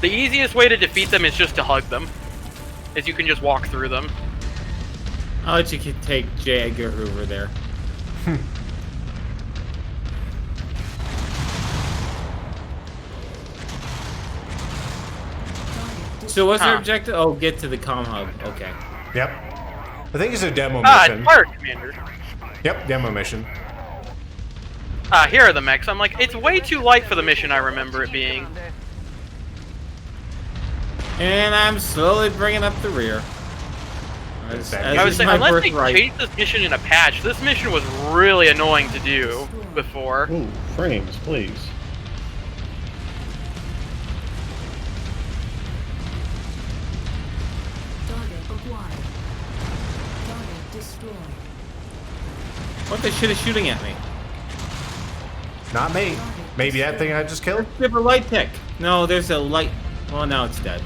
The easiest way to defeat them is just to hug them. Is you can just walk through them. I'll let you take Jagger over there. So what's our Huh. objective? Oh, get to the comm hub. Okay. Yep. I think it's a demo Ah, mission. it's Fire Commander. Yep, demo mission. Ah, here are the mechs. I'm like, it's way too light for the mission I remember it being. And I'm slowly bringing up the rear. As I was is saying, my unless they birthright. changed this mission in a patch, this mission was really annoying to do before. Ooh, frames, please. Target acquired. Target destroyed. What the shit is shooting at me? Not me. Maybe that thing I just killed? There's a light tick. No, there's a light. Well, now it's dead.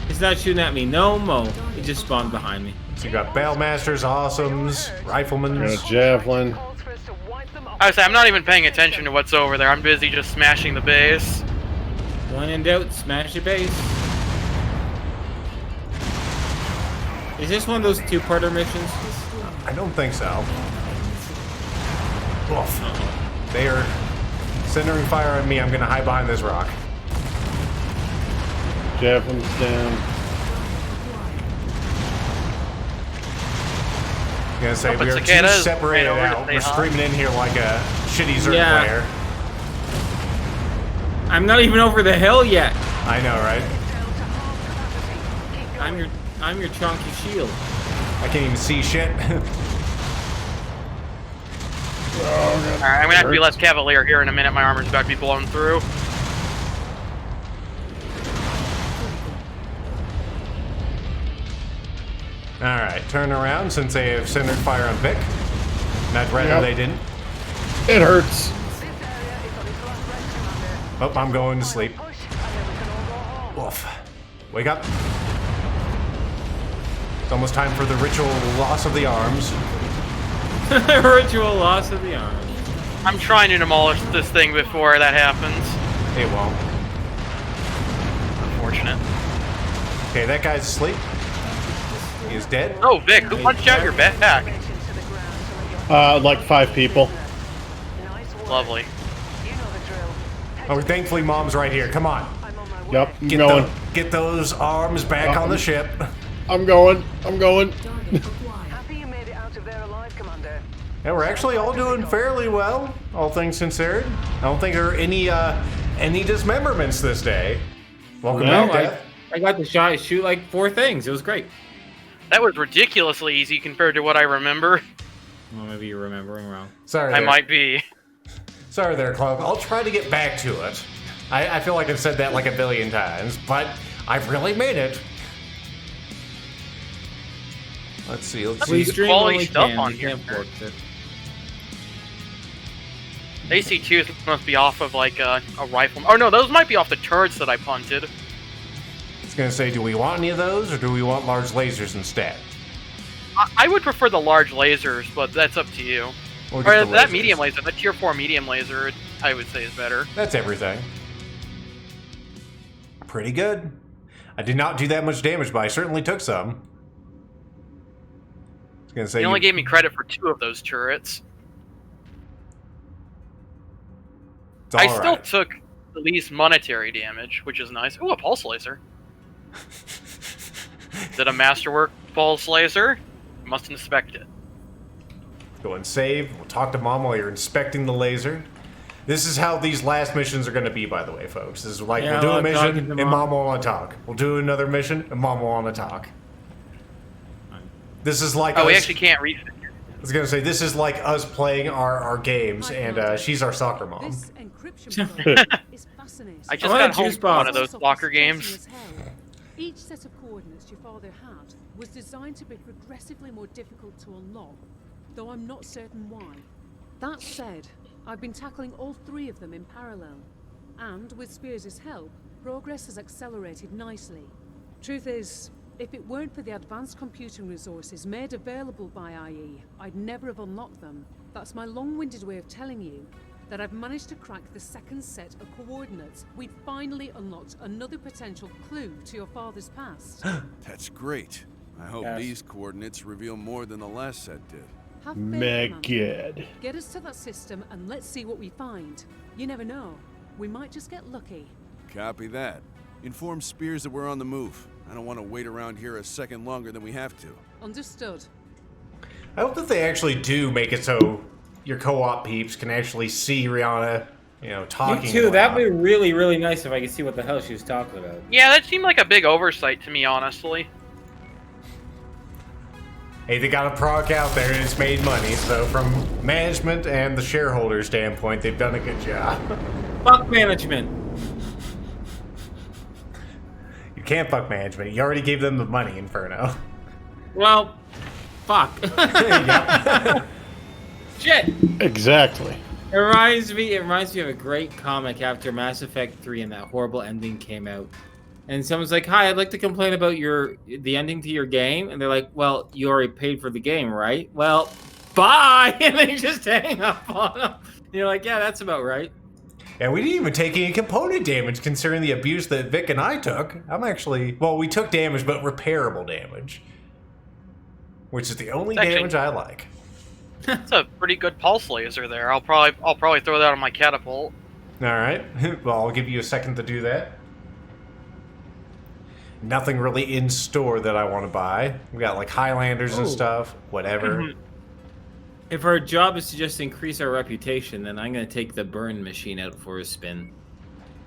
It's not shooting at me. No mo. It just spawned behind me. So you got Battlemasters, Awesomes, Riflemen. Got a javelin. Calls for us to wipe them off. I was saying, I'm not even paying attention to what's over there. I'm busy just smashing the base. When in doubt, smash your base. Is this one of those two-parter missions? I don't think so. Oof. They are centering fire on me. I'm gonna hide behind this rock. Javelin's down. I'm gonna say Oh, but we are too cicadas separated ran over to out. say We're hi. streaming in here like a shitty Zerg Yeah. player. I'm not even over the hill yet. I know, right? I'm your chunky shield. I can't even see shit. Alright, I'm gonna have to be less cavalier here in a minute. My armor's about to be blown through. Alright, turn around since they have centered fire on Vic. Not rather Yep. they didn't. It hurts. This area is on its last rest, Commander. Oh, I'm going to sleep. Push, and then we can all go home. Wolf. Wake up. It's almost time for the ritual loss of the arms. Ritual loss of the arm. I'm trying to demolish this thing before that happens. It won't. Unfortunate. Okay, that guy's asleep. He is dead. Oh, Vic, who punched out your back? Mention to the ground so that you're Like 5 people. nice work. Lovely. You know the drill. Oh, thankfully Mom's right here. Come on. I'm on my way. Yep, I'm going. Get those arms back on the ship. I'm going. I'm going. Target acquired. Happy you made it out of there alive, Commander. Yeah, we're actually all doing fairly well, all things considered. I don't think there are any dismemberments this day. Welcome No, back, Death. I got to shoot like 4 things. It was great. That was ridiculously easy compared to what I remember. Well, maybe you're remembering wrong. Sorry I there. might be. Sorry there, Club. I'll try to get back to it. I feel like I've said that like a billion times, but I've really made it. Let's see. Let's Please see. stream quality stuff can, on we here. can't force it. AC2s must be off of like a rifle. Oh no, those might be off the turrets that I punted. I was gonna say, do we want any of those, or do we want large lasers instead? I would prefer the large lasers, but that's up to you. Or Or just the that lasers? medium laser, that tier 4 medium laser, I would say is better. That's everything. Pretty good. I did not do that much damage, but I certainly took some. I was gonna say They only gave me credit for 2 of those turrets. it's all I still right. took the least monetary damage, which is nice. Ooh, a pulse laser. Is it a masterwork pulse laser? Must inspect it. Go and save. We'll talk to Mom while you're inspecting the laser. This is how these last missions are going to be, by the way, folks. This is like, Yeah, we'll do I a love talking mission, to and Mom. Mom will want to talk. We'll do another mission, and Mom will want to talk. This is like Oh, we us- actually can't read. I was going to say, this is like us playing our games, and she's our soccer mom. This encryption program is fascinating. I just I want got a home juice from one of box. those soccer games. Each set of coordinates your father had was designed to be progressively more difficult to unlock, though I'm not certain why. That said, I've been tackling all 3 of them in parallel, and with Spears' help, progress has accelerated nicely. Truth is, if it weren't for the advanced computing resources made available by IE, I'd never have unlocked them. That's my long-winded way of telling you that I've managed to crack the second set of coordinates. We've finally unlocked another potential clue to your father's past. That's great. I hope Yes. these coordinates reveal more than the last set did. Have faith, Commander. Megid. Get us to that system and let's see what we find. You never know. We might just get lucky. Copy that. Inform Spears that we're on the move. I don't want to wait around here a second longer than we have to. Understood. I hope that they actually do make it so your co-op peeps can actually see Rihanna, talking. Me too. aloud. That'd be really, really nice if I could see what the hell she was talking about. Yeah, that seemed like a big oversight to me, honestly. Hey, they got a proc out there and it's made money, so from management and the shareholder standpoint, they've done a good job. Fuck management. You can't fuck management. You already gave them the money, Inferno. Well, fuck. Yep. Shit. Exactly. It reminds me of a great comic after Mass Effect 3 and that horrible ending came out. And someone's like, "Hi, I'd like to complain about the ending to your game." And they're like, "Well, you already paid for the game, right?" "Well, bye." And they just hang up on them. And you're like, "Yeah, that's about right." And we didn't even take any component damage considering the abuse that Vic and I took. We took damage, but repairable damage. Which is the only Actually- damage I like. That's a pretty good pulse laser there. I'll probably throw that on my catapult. Alright, well, I'll give you a second to do that. Nothing really in store that I want to buy. We got like Highlanders and Oh. stuff, whatever. If our job is to just increase our reputation, then I'm going to take the burn machine out for a spin.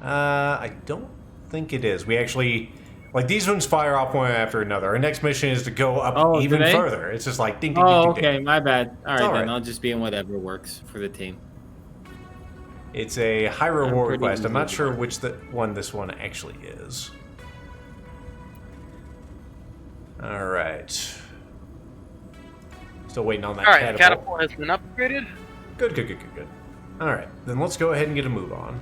I don't think it is. We actually, like, these ones fire off one after another. Our next mission is to go up Oh, even do they? further. It's just like ding, ding, Oh, ding, ding, okay, ding. my bad. All right, all then right. I'll just be in whatever works for the team. It's a high reward pretty quest. I'm not easy sure to which this one actually is. All right. Still waiting on that All right, the catapult. catapult has been upgraded. Good. All right, then let's go ahead and get a move on.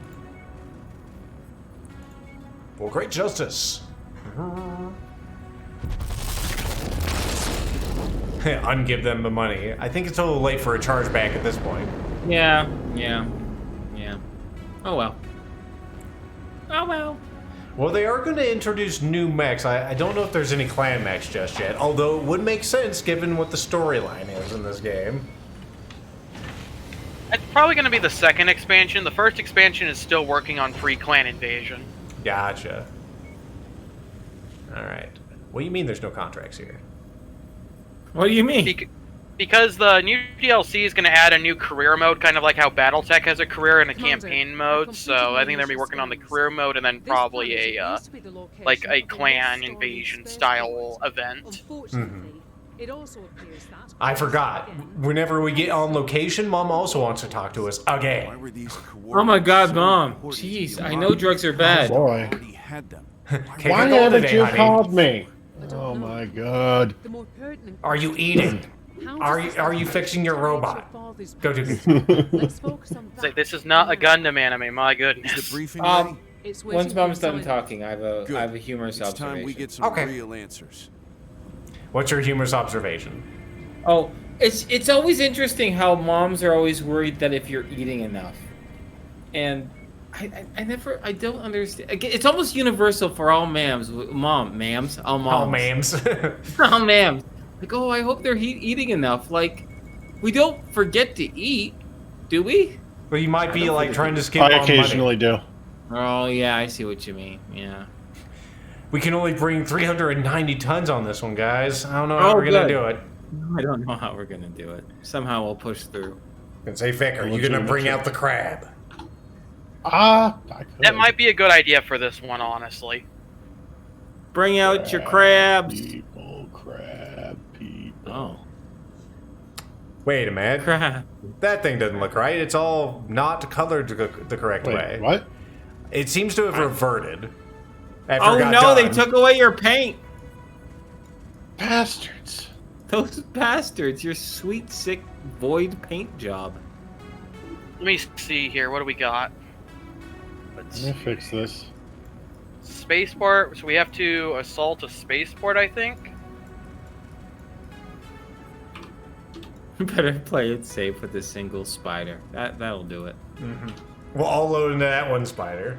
For great justice. Ungive them the money. I think it's a little late for a chargeback at this point. Yeah. Oh well. Well, they are going to introduce new mechs. I don't know if there's any clan mechs just yet, although it would make sense given what the storyline is in this game. It's probably going to be the second expansion. The first expansion is still working on pre-clan invasion. Gotcha. All right. What do you mean there's no contracts here? What do you mean? Because the new DLC is going to add a new career mode, kind of like how BattleTech has a career and a Commander, campaign mode. I So completed I think they're going to be my working on the mission career mode and then This probably planet a used to be the location like a of the clan Lost invasion Stories style spaceport. event. Unfortunately, it also appears that I forgot. Whenever we get on location, Mom also wants to talk to us again. Why were these Oh my God, so Mom! important to Jeez, you, I Mom? know drugs are bad. Boy. I already had them. Can't Why go haven't today, you honey. called me? I don't Oh know. my god. The more pertinent Are you question eating? is, how Are does you- this are you relate fixing your to robot? father's Go to- past? Let's focus on It's like, that. this is not a Remember, Gundam anime, my Is goodness. the briefing ready? it's waiting Once for Mom's the done time. talking, I have Good. a humorous It's observation. time we get some Okay. real answers. What's your humorous observation? Oh, it's always interesting how moms are always worried that if you're eating enough, and I don't understand. It's almost universal for all mams, all moms, Oh, memes. all mams. Like, oh, I hope they're eating enough. Like, we don't forget to eat, do we? Well, you might be like trying to skip I on occasionally money. do. Oh yeah, I see what you mean. Yeah. We can only bring 390 tons on this one, guys. I don't know how we're gonna good. do it. I don't know how we're gonna do it. Somehow we'll push through. And say, Vic, are you gonna bring out the crab? I could. That might be a good idea for this one, honestly. Bring out your crabs. Crab people. Oh, Wait a minute. crab. That thing doesn't look right. It's all not colored the correct Wait, way. what? It seems to have reverted. After Oh it got no, they done. took away your paint. Bastards. Those bastards, your sweet, sick, void paint job. Let me see here. What do we got? Let's Let me fix this. spaceport. So we have to assault a spaceport, I think. Better play it safe with a single spider. That'll do it. We'll all load into that one spider.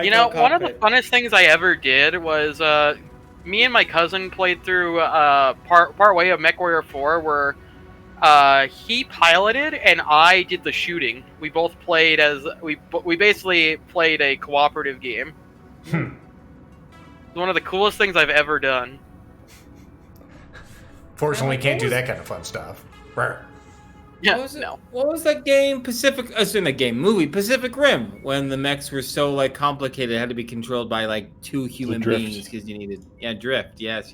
You know, one of the funnest things I ever did was me and my cousin played through part way of MechWarrior 4 where he piloted and I did the shooting. We both played as we basically played a cooperative game. It's one of the coolest things I've ever done. Fortunately, can't do that kind of fun stuff. Brr. Yeah, What was, no. what was that game? Movie Pacific Rim, when the mechs were so like complicated, it had to be controlled by like two human drift. beings because you needed drift. Yes.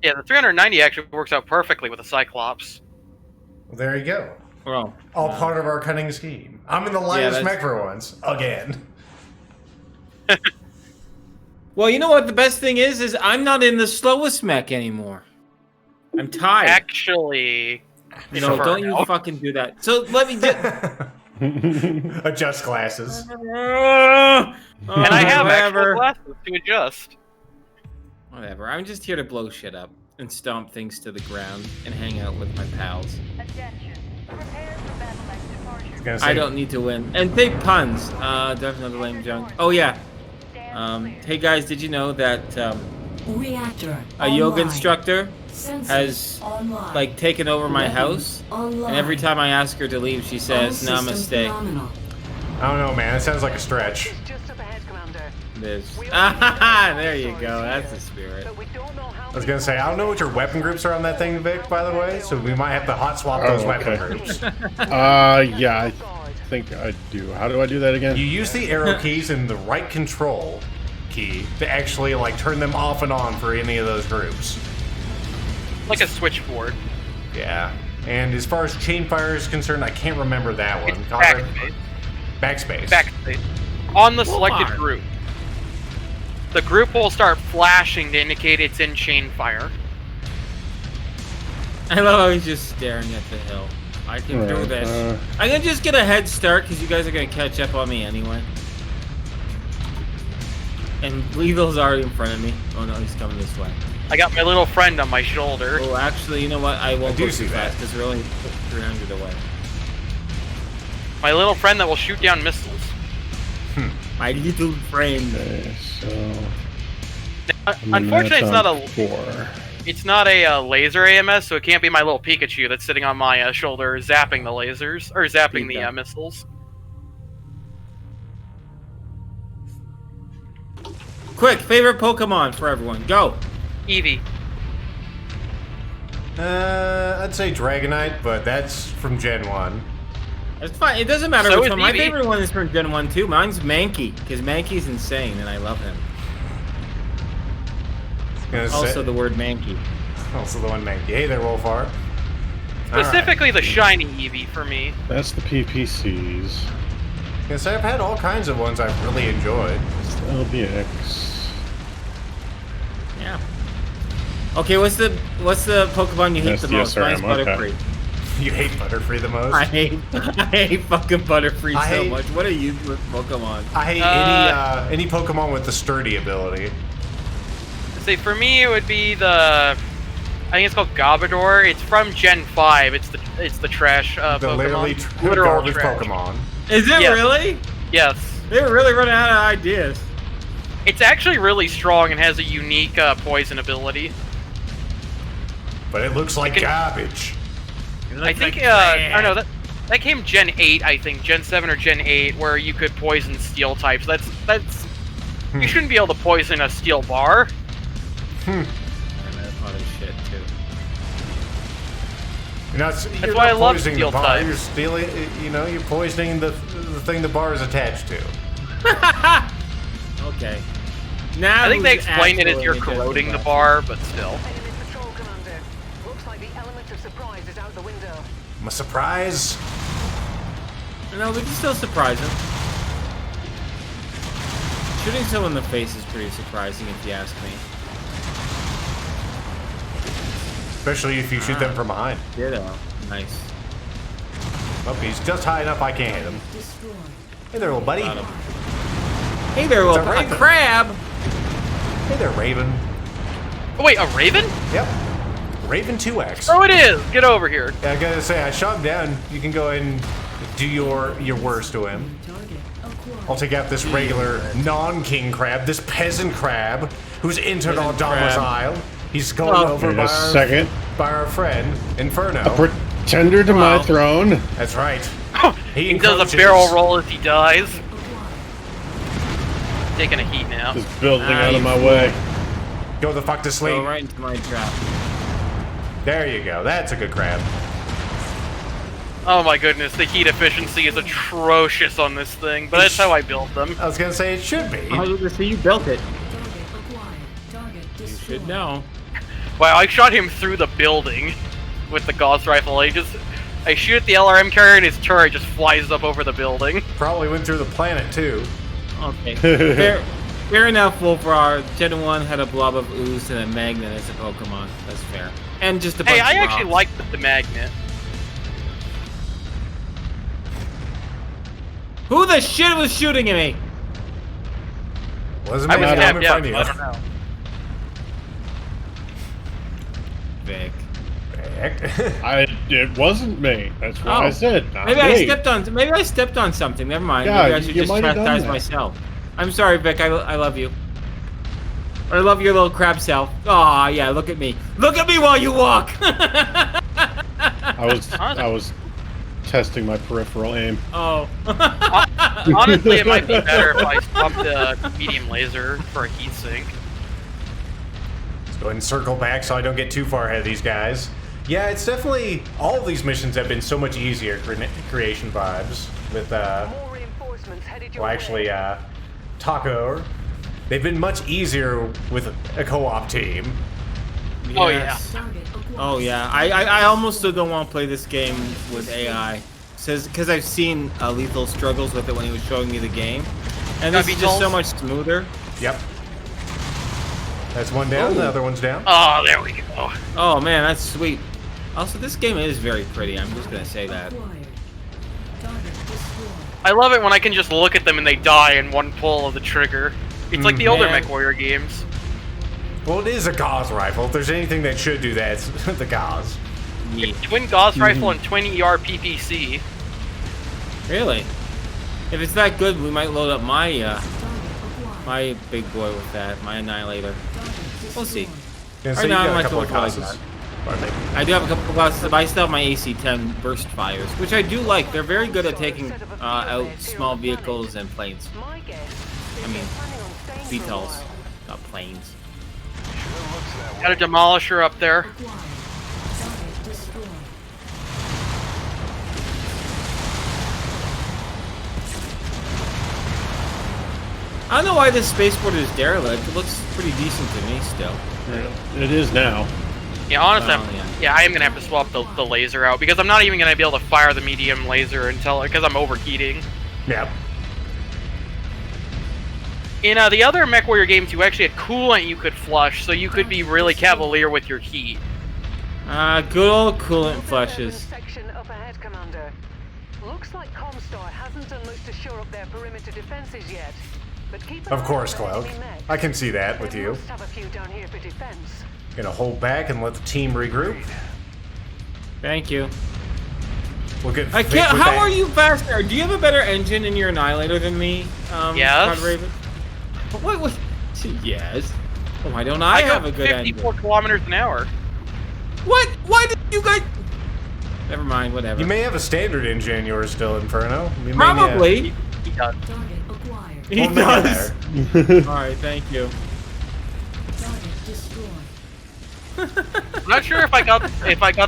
Yeah, the 390 actually works out perfectly with a Cyclops. Well, there you go. Well, All part of our cunning scheme. I'm in the lightest that's- mech for once. Again. well, you know what? The best thing is I'm not in the slowest mech anymore. I'm tired. Actually, No, don't you fucking do that. So let me get. Adjust glasses. And I have whatever. actual glasses to adjust. Whatever. I'm just here to blow shit up and stomp things to the ground and hang out with my pals. Attention. Prepare for battle next departure. Gonna say, I don't need to win. And big puns. There's another lame junk. Oh yeah. Hey guys, did you know that Reactor. a yoga online. instructor Sensors has online. like taken over my Weapons house? online. And every time I ask her to leave, she says All systems namaste. phenomenal. I don't know, man. It sounds like a stretch. It's just up ahead, Commander. This. We Ah, all there you know go. the That's the stories spirit. but we don't know how I was gonna say, I don't know what your weapon groups are on that thing, Vic, by the way, so we might have to hot swap those Oh, weapon okay. groups. Yeah, I think I do. How do I do that again? You use the arrow keys and the right control key to actually like turn them off and on for any of those groups. Like a switchboard. Yeah. And as far as chain fire is concerned, I can't remember that one. It's Conrad? backspace. Backspace. Backspace. On the selected Lord. group. the group will start flashing to indicate it's in chain fire. I love how he's just staring at the hill. I can do this. I'm gonna just get a head start because you guys are gonna catch up on me anyway. And Lethal's already in front of me. Oh no, he's coming this way. I got my little friend on my shoulder. Oh, actually, you know what? I won't go too fast because we're only 300 away. My little friend that will shoot down missiles. My little friend. Okay, so Unfortunately, it's not a 4. it's not a laser AMS, so it can't be my little Pikachu that's sitting on my shoulder zapping the lasers or zapping the missiles. Quick, favorite Pokemon for everyone. Go. Eevee. I'd say Dragonite, but that's from Gen 1. It's fine. It doesn't matter So which is one. My Eevee. favorite one is from Gen 1 too. Mine's Mankey, because Mankey's insane and I love him. Also the word Mankey. Also the one Mankey. Hey there, Wolfar. Specifically the shiny Eevee for me. That's the PPCs. Yes, I've had all kinds of ones I've really enjoyed. It's the LBX. Yeah. Okay, what's the Pokemon you hate That's the the most? Mine's SRM, okay. Butterfree. You hate Butterfree the most? I hate fucking Butterfree so much. What are you with Pokemon? I hate any Pokemon with the sturdy ability. See, for me it would be the, I think it's called Gabador. It's from Gen 5. It's the trash The Pokemon. literally Literal garbage trash. Pokemon. Is it Yes. really? Yes. They're really running out of ideas. It's actually really strong and has a unique poison ability. But it looks like garbage. I think, I don't know, that came Gen 8, I think, Gen 7 or Gen 8, where you could poison steel types. That's you shouldn't be able to poison a steel bar. And that's probably shit too. You're why not I love poisoning steel the bar, types. you're stealing, you're poisoning the thing the bar is attached to. Okay. Now I think they who's explain it as actually you're interested corroding the about bar, but still. Enemy patrol, Commander. Looks like the element of surprise is out the window. I'm a surprise. it? No, we can still surprise him. Shooting someone in the face is pretty surprising if you ask me. Especially if you shoot them from behind. Ditto. Nice. Okay, he's just high enough I can't hit him. Hey there, little buddy. Got him. Hey there, little It's a crab. Hey there, Raven. Oh, wait, a Raven? Yep. Raven 2X. Oh, it is! Get over here. Yeah, I gotta say, I shot him down. You can go ahead and do your worst to him. I'll take out this regular non-king crab, this peasant crab, who's entered our domicile. He's going over In by a second. our friend, Inferno. A pretender to my throne. That's right. He does encroaches. a barrel roll as he dies. Taking a heat now. Just building out of my way. Go the fuck to sleep. Go right into my trap. There you go. That's a good crab. Oh my goodness, the heat efficiency is atrocious on this thing, but that's how I built them. I was gonna say it should be. I was gonna say you built it. Target acquired. Target You destroyed. should know. Wow, I shot him through the building with the Gauss rifle. I shoot at the LRM carrier and his turret just flies up over the building. Probably went through the planet too. Okay. Fair enough, Wolfrar. Gen 1 had a blob of ooze and a magnet as a Pokemon. That's fair. And just a bunch Hey, I of actually rocks. like the magnet. Who the shit was shooting at me? Wasn't I me. was I'm tapped in out, front of so I don't know. Vic. It wasn't me. That's what I said. Not Maybe me. I stepped on something. Never mind. Yeah, Maybe I should you just might have done chastise that. myself. I'm sorry, Vic. I love you. I love your little crab self. Aw, yeah. Look at me. Look at me while you walk. I was testing my peripheral aim. Oh. Honestly, it might be better if I swapped the medium laser for a heat sink. Let's go ahead and circle back so I don't get too far ahead of these guys. Yeah, it's definitely, all of these missions have been so much easier creation vibes with, More reinforcements headed your well, way. actually, Taco. They've been much easier with a co-op team. Oh, Yes. Target acquired. Oh yeah. I almost still don't want to play this game with AI. Says because I've seen Lethal struggles with it when he was showing me the game, and this is just so Beatles. much smoother. Yep. That's one down. The other one's down. Oh, there we go. Oh man, that's sweet. Also, this game is very pretty. I'm just gonna say that. Acquired. Target destroyed. I love it when I can just look at them and they die in one pull of the trigger. It's like the older Man. MechWarrior games. Well, it is a Gauss rifle. If there's anything that should do that, it's the Gauss. Yeah. Twin Gauss rifle and twin ER PPC. Really? If it's that good, we might load up my Target acquired. my big boy with that, my Annihilator. Target We'll see. Yeah, so Right you now, got I a like couple to of look like classes. I do have a couple of classes, but I still have my AC-10 burst fires, which I do like. They're very good at taking out small vehicles and planes. My guess is I mean, they're planning on staying for a VTOLs, while. not planes. Got a demolisher up there. Acquired. Target destroyed. I don't know why this spaceport is derelict. It looks pretty decent to me still. It is now. Yeah, honestly, Well, yeah, I am gonna have to swap the laser out because I'm not even gonna be able to fire the medium laser until because I'm overheating. Yep. In the other MechWarrior games, you actually had coolant you could flush, so you could be really cavalier with your heat. Good old coolant Over there in the flushes. section up ahead, Commander. Looks like Comstar hasn't done much to shore up their perimeter defenses yet. But keep an Of eye course, on the Cloak. enemy mechs. I can see that with They you. must have a few down here for defense. Gonna hold back and let the team regroup. Thank you. We'll get. I Vic can't. with How that. are you faster? Do you have a better engine in your Annihilator than me? Yes. Todd Raven? What? Yes. Why don't I go have a good 54 engine? kilometers an hour. What? Why did you guys? Never mind. Whatever. You may have a standard engine in yours still, Inferno. You may Probably. He does. Target acquired. He We'll make it does. there. All right. Thank you. Target destroyed. I'm not sure if I got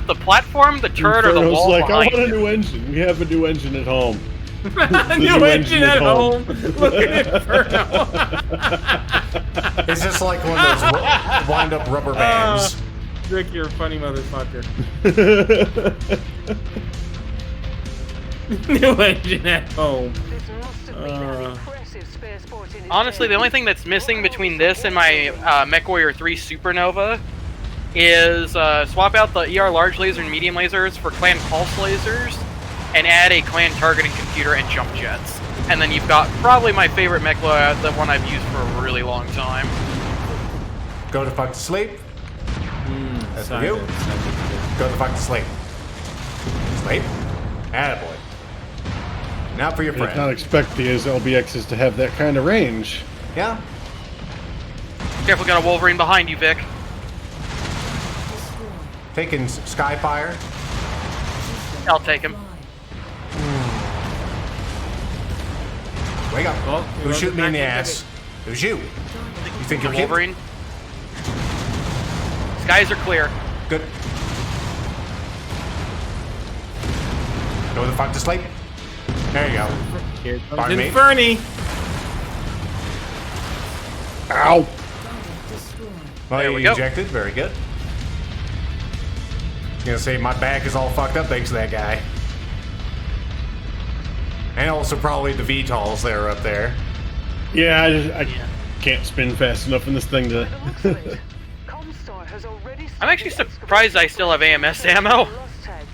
the platform, the turret, or the Inferno's wall like, I behind want a it. new engine. We have a new engine at home. New engine at home. Look at Inferno. It's just like one of those wind-up rubber bands. Rick, you're a funny motherfucker. New engine at home. This must have been an impressive spaceport in its Honestly, the day. only thing that's missing between this and my MechWarrior 3 Supernova is swap out the ER large laser and medium lasers for clan pulse lasers and add a clan targeting computer and jump jets. And then you've got probably my favorite mech, the one I've used for a really long time. Go to fuck to sleep. That's for Simon, you. Go to fuck to sleep. Sleep. Attaboy. Now for your I did not friend. expect these LBXs to have that kind of range. Yeah. Careful, got a Wolverine behind you, Vic. Destroyed. Taking Skyfire. I'll take him. Wake up. Well, Who's shooting me in the ass? It was you. You think you're cute? Wolverine. Skies are clear. Good. Go the fuck to sleep. There you go. Here comes Pardon me? Inferni. Ow! Target destroyed. Well, There you we go. ejected. Very good. I was gonna say my back is all fucked up thanks to that guy. And also probably the VTOLs that are up there. Yeah, I can't spin fast enough in this thing to. By the looks of it, Comstar has already I'm actually started surprised I still have AMS ammo. Lost tech.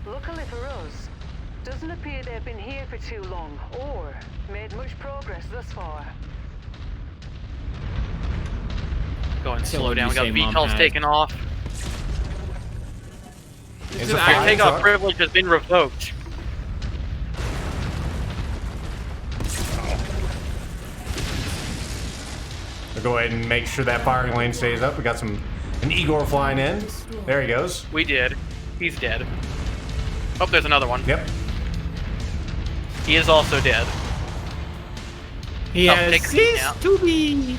Luckily for us, doesn't appear they've been here for too long or made much progress thus far. Go and So slow what do down. you We got say, Mom VTOLs Pat? taking off. Is it a I Your flying takeoff truck? privilege has been revoked. We'll go ahead and make sure that firing lane stays up. We got an Igor flying in. There he goes. We did. He's dead. Oh, there's another one. Yep. He is also dead. He Oh, has take a seat now. ceased to be.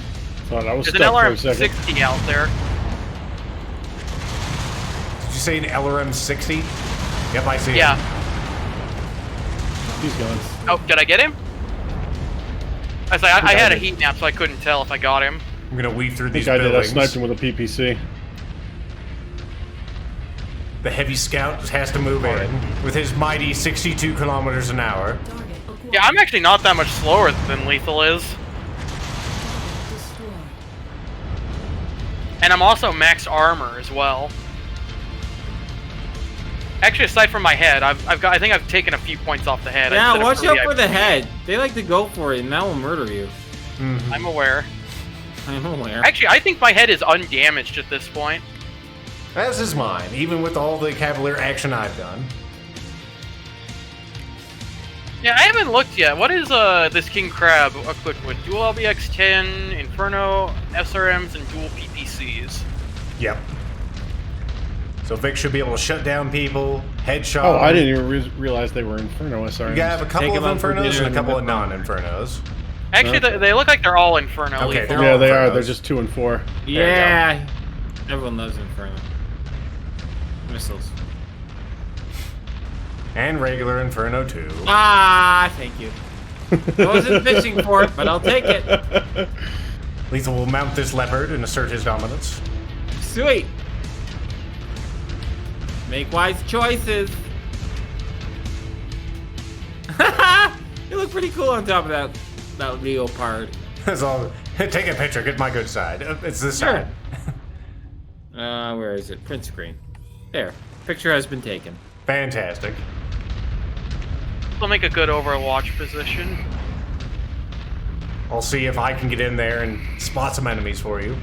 Thought I was There's an stuck for a second. LRM-60 out there. Did you say an LRM-60? Yep, I see Yeah. it. He's gone. Oh, did I get him? I say I I had a did. heat nap, so I couldn't tell if I got him. I'm gonna weave through I think these I did. I buildings. sniped him with a PPC. The heavy scout has to move in with his mighty 62 kilometers an hour. Target acquired. Yeah, I'm actually not that much slower than Lethal is. Destroyed. And I'm also max armor as well. Actually, aside from my head, I think I've taken a few points off the head. Yeah, instead of watch out for the VIP. head. They like to go for it, and that will murder you. I'm aware. I'm aware. Actually, I think my head is undamaged at this point. As is mine, even with all the Cavalier action I've done. Yeah, I haven't looked yet. What is this King Crab equipped with? Dual LBX-10, Inferno, SRMs, and dual PPCs. Yep. So Vic should be able to shut down people, headshot. Oh, I didn't even realize they were Inferno SRMs. You gotta have a couple Take of them out for Infernos dinner and a couple of and non-Infernos. Actually, they look like they're all Inferno. Okay, lethal. they're Yeah, all they are. Infernos. They're just 2 and 4. Yeah. Everyone loves Inferno. Missiles. And regular Inferno too. Ah, thank you. I wasn't fishing for it, but I'll take it. Lethal will mount this leopard and assert his dominance. Sweet. Make wise choices. You look pretty cool on top of that leopard. That's all. Take a picture. Get my good side. It's this Sure. side. Where is it? Print screen. There. Picture has been taken. Fantastic. Will make a good Overwatch position. I'll see if I can get in there and spot some enemies for you.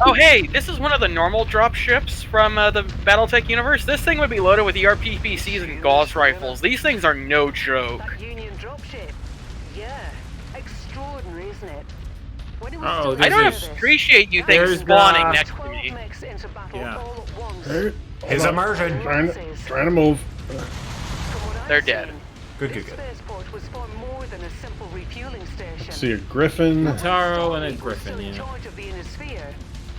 Oh, hey, this is one of the normal drop ships from the BattleTech universe. This thing would be loaded with ERPPCs and Gauss rifles. These things are no joke. That Union dropship. Yeah. Extraordinary, isn't it? When it was Oh, still there's I don't this- appreciate you things There's spawning the- next to 12 me. mechs into battle Yeah. all at once. Alright, His hold on. immersion. Trying to move. From what I've They're dead. seen, Good, this good, good. spaceport was far more than a simple refueling station. See a Griffin. Taro and a If we're still Griffin, in yeah. charge of the inner sphere,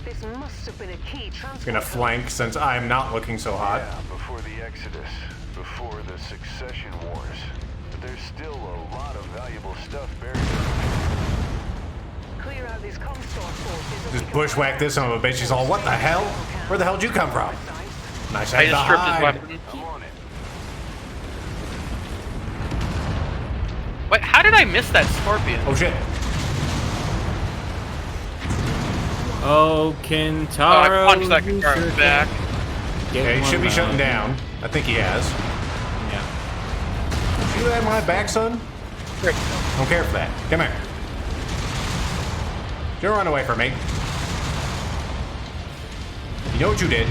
this must have been a key transport. Gonna flank since I'm not looking so hot. Yeah, before the Exodus, before the Succession Wars. But there's still a lot of valuable stuff buried. Clear out these Comstar forces. and Just we can bushwhack this son of a bitch. He's all, what the hell? Where the hell did you come from? Nice I head just stripped his behind. weapon. I'm on it. Wait, how did I miss that Scorpion? Oh shit. Oh, Oh, I Kintaro. punched that Kintaro back. Yeah, he should be shutting down. I think he has. Yeah. You have my back, son? Frick. Don't care for that. Come here. Don't run away from me. You know what you did?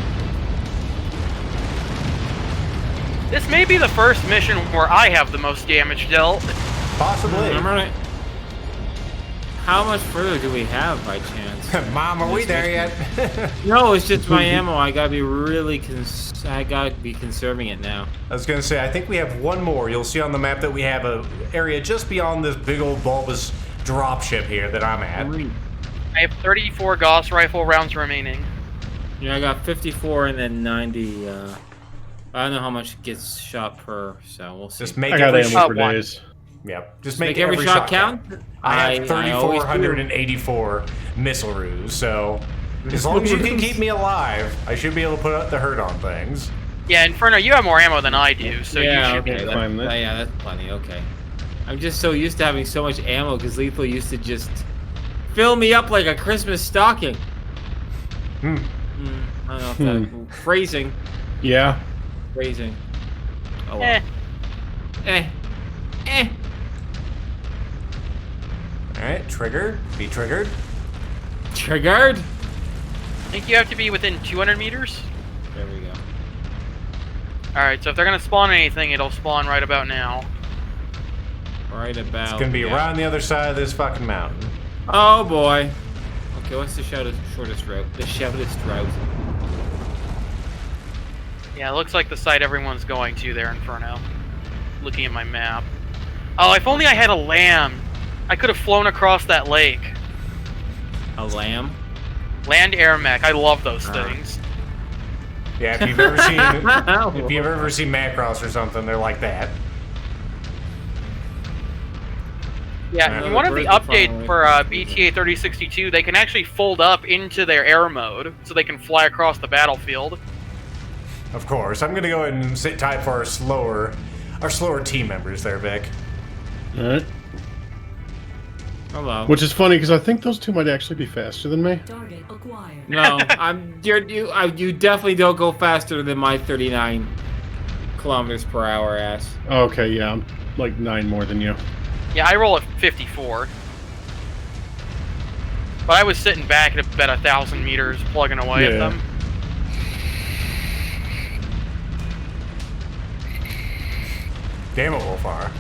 This may be the first mission where I have the most damage dealt. Possibly. Remember it? How much further do we have by chance? Mom, are we there yet? No, it's just my ammo. I gotta be really I gotta be conserving it now. I was gonna say, I think we have one more. You'll see on the map that we have a area just beyond this big old bulbous dropship here that I'm at. I have 34 Gauss rifle rounds remaining. Yeah, I got 54 and then 90. I don't know how much gets shot per, so we'll see. Just make I got every ammo shot. for one. days. Yep. Just Make every shot count? I have I always do. 3,484 missile roos, so as long as you can keep me alive, I should be able to put up the hurt on things. Yeah, Inferno, you have more ammo than I do, so yeah, you should okay. be. Climb this. Yeah, that's plenty. Okay. I'm just so used to having so much ammo because Lethal used to just fill me up like a Christmas stocking. Hmm. I don't know if that phrasing. Yeah. Phrasing. Oh well. Eh. Eh. Alright, trigger. Be triggered. Triggered. I think you have to be within 200 meters. There we go. Alright, so if they're gonna spawn anything, it'll spawn right about now. Right about. It's gonna be yeah. right on the other side of this fucking mountain. Oh boy. Okay, what's the shortest route? The shortest route. Yeah, it looks like the site everyone's going to there, Inferno. Looking at my map. Oh, if only I had a lamb. I could have flown across that lake. A lamb. Land air mech. I love those things. Yeah, if you've ever seen Macross or something, they're like that. Yeah, Yeah. in one of the Birds are far updates away for from BTA 3062, they can actually fold up into their air mode, so they can fly across the battlefield. Of course. I'm gonna go ahead and sit tight for our slower team members there, Vic. Alright. Hello. Which is funny because I think those two might actually be faster than me. Target acquired. No, you definitely don't go faster than my 39 kilometers per hour ass. Okay, yeah, I'm like 9 more than you. Yeah, I roll at 54. But I was sitting back at about 1,000 meters plugging away at Yeah. them. Damn it, Wolfar.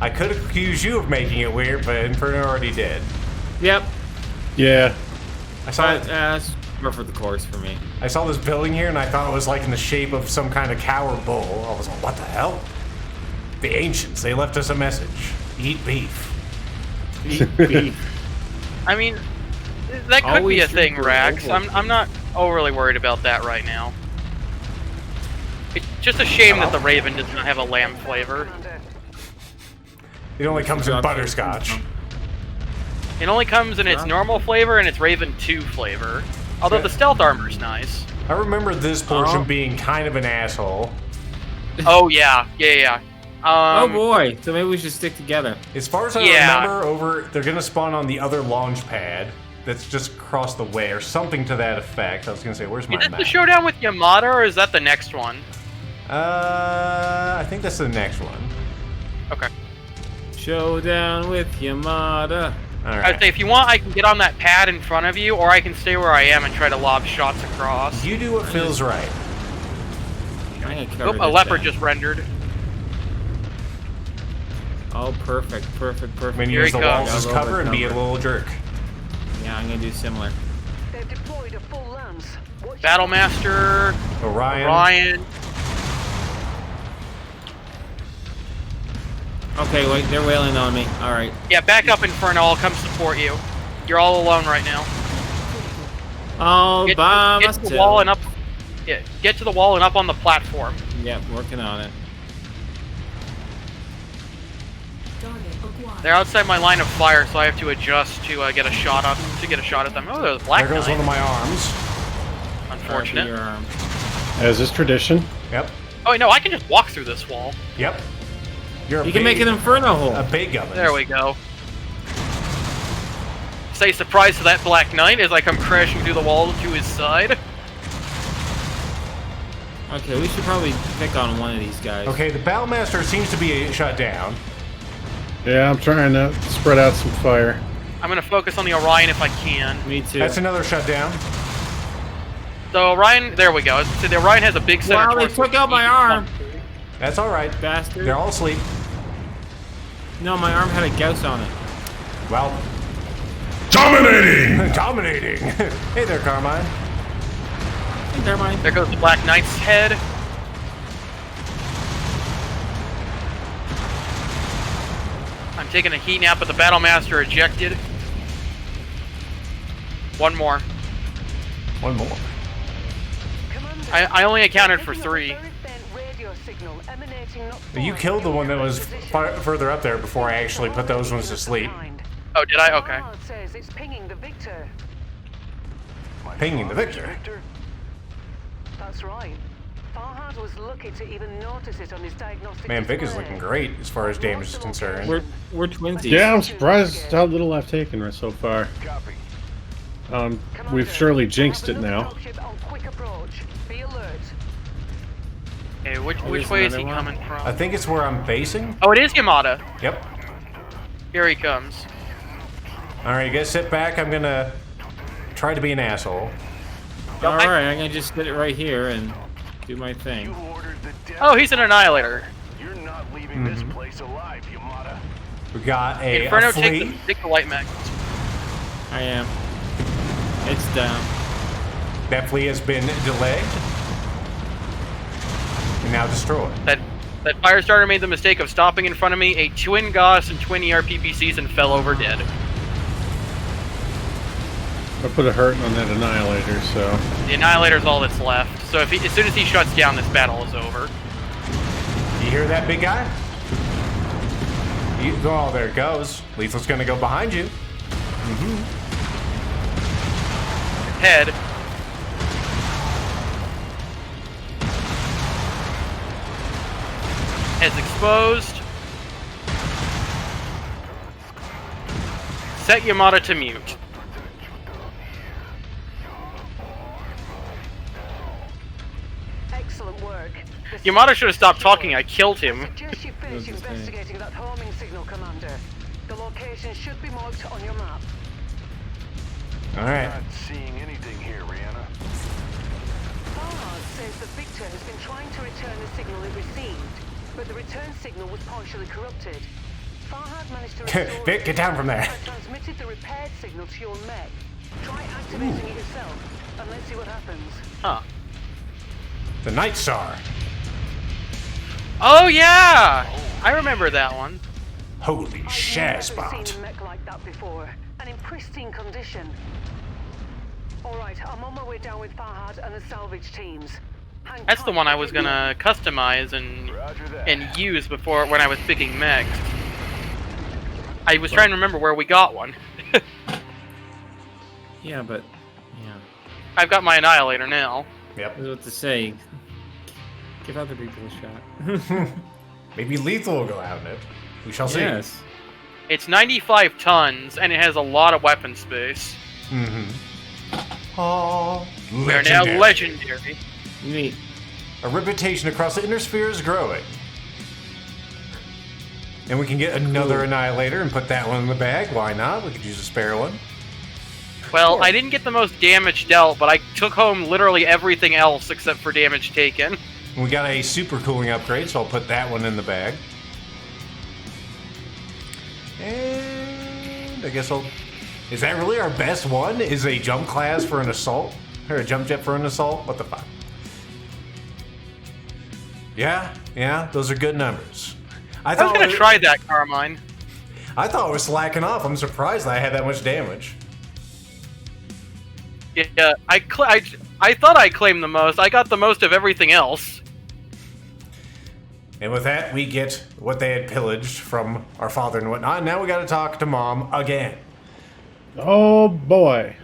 I could accuse you of making it weird, but Inferno already did. Yep. Yeah. I saw That's for the course for me. I saw this building here, and I thought it was like in the shape of some kind of cow or bull. I was like, what the hell? The ancients, they left us a message. Eat beef. Eat beef. I mean, that could Always be a thing, super Rax. over. I'm not overly worried about that right now. It's just a shame that the Raven does not have a lamb flavor. Commander. It only comes in butterscotch. It only comes in its normal flavor and its Raven 2 flavor. Although the stealth armor's nice. I remember this portion Oh. being kind of an asshole. Oh yeah. Oh boy, so maybe we should stick together. As far as I Yeah. remember, they're gonna spawn on the other launch pad that's just across the way, or something to that effect. I was gonna say, where's my Is this map? the showdown with Yamada, or is that the next one? I think that's the next one. Okay. Showdown with Yamada. All I'd right. say if you want, I can get on that pad in front of you, or I can stay where I am and try to lob shots across. You do what feels right. I'm gonna cover Nope, a this leopard down. just rendered. Oh, perfect. I mean, Here use he the walls comes. as cover and be a little jerk. Yeah, I'm gonna do similar. They've deployed a full lance. Watch Battlemaster, Orion. Ryan. Okay, wait, they're wailing on me. All right. Yeah, back up, Inferno. I'll come support you. You're all alone right now. All by Get myself. to the wall and up. Yeah, get to the wall and up on the platform. Yep, working on it. Target acquired. They're outside my line of fire, so I have to adjust to get a shot at them. Oh, there's a black There goes knight. one of my arms. Unfortunate. Your arm. As is tradition. Yep. Oh wait, no, I can just walk through this wall. Yep. You're a You can make big- an inferno hole. a big oven. There we go. Say surprise to that black knight as I come crashing through the wall to his side. Okay, we should probably pick on one of these guys. Okay, the Battlemaster seems to be shut down. Yeah, I'm trying to spread out some fire. I'm gonna focus on the Orion if I can. Me too. That's another shutdown. So Orion, there we go. So the Orion has a big center. Wow, they torso. took out my arm. That's all right. Bastard. They're all asleep. No, my arm had a gauss on it. Well, Dominating! dominating. Hey there, Carmine. Never mind. There goes the Black Knight's head. I'm taking a heat nap, but the Battlemaster ejected. One more. One more. Commander, I only accounted we're for picking up a 3. very faint radio signal emanating not You far killed the from one that your was position. further up there before I actually put those ones to sleep. Oh, did I? Okay. Farhad says it's pinging the Victor. Pinging the Victor. That's right. Farhad was lucky to even notice it on his diagnostic Man, Vic is display. looking great as far as damage is concerned. We're twinsies. Yeah, I'm surprised how little I've taken so far. Copy. Commander, We've surely I have jinxed it another now. dropship on quick approach. Be alert. Okay, which there's way is he another one. coming from? I think it's where I'm facing. Oh, it is Yamada. Yep. Here he comes. All right, you guys sit back. I'm gonna try to be an asshole. All right, I'm gonna just sit it right here and do my You thing. ordered the death. Oh, he's an Annihilator. You're not leaving this place alive, Yamada. We got a Inferno, fleet. take the light mech. I am. It's down. That fleet has been delayed and now destroyed. That Firestarter made the mistake of stopping in front of me, a twin Gauss and twin ERPPCs, and fell over dead. I put a hurt on that Annihilator, so... The Annihilator's all that's left. So as soon as he shuts down, this battle is over. You hear that, big guy? Oh, there it goes. Lethal's gonna go behind you. Head. Heads exposed. Set Yamada to mute. Excellent work. Yamada should have stopped talking. I killed him. I suggest you finish investigating that homing signal, Commander. The location should be marked on your map. Alright. Not seeing anything here, Rihanna. Farhad says that Victor has been trying to return the signal it received, but the return signal was partially corrupted. Farhad managed to restore Vic, get down from there. and transmitted the repaired signal to your mech. Try activating it yourself, and let's see what happens. Huh. The Night Star. Oh yeah! I remember that one. Holy I've never shazbot. seen a mech like that before, and in pristine condition. Alright, I'm on my way down with Farhad and the salvage teams. Hang That's the tight, one I was I'll get gonna customize Roger that. and use before when I was picking mechs. I was trying to remember where we got one. Yeah, but yeah, I've got my Annihilator now. Yep. I was about to say, give other people a shot. Maybe Lethal will go out in it. We shall see. Yes. It's 95 tons, and it has a lot of weapon space. Oh, We are now legendary. Neat. A reputation across the inner sphere is growing. And we can get another Annihilator and put that one in the bag. Why not? We could use a spare one. Well, I didn't get the most damage dealt, but I took home literally everything else except for damage taken. We got a super cooling upgrade, so I'll put that one in the bag. And I guess I'll... Is that really our best one? Is a jump class for an assault? Or a jump jet for an assault? What the fuck? Yeah, those are good numbers. I was gonna try that, Carmine. I thought it was slacking off. I'm surprised I had that much damage. Yeah, I thought I claimed the most. I got the most of everything else. And with that, we get what they had pillaged from our father and whatnot. Now we gotta talk to Mom again. Oh boy.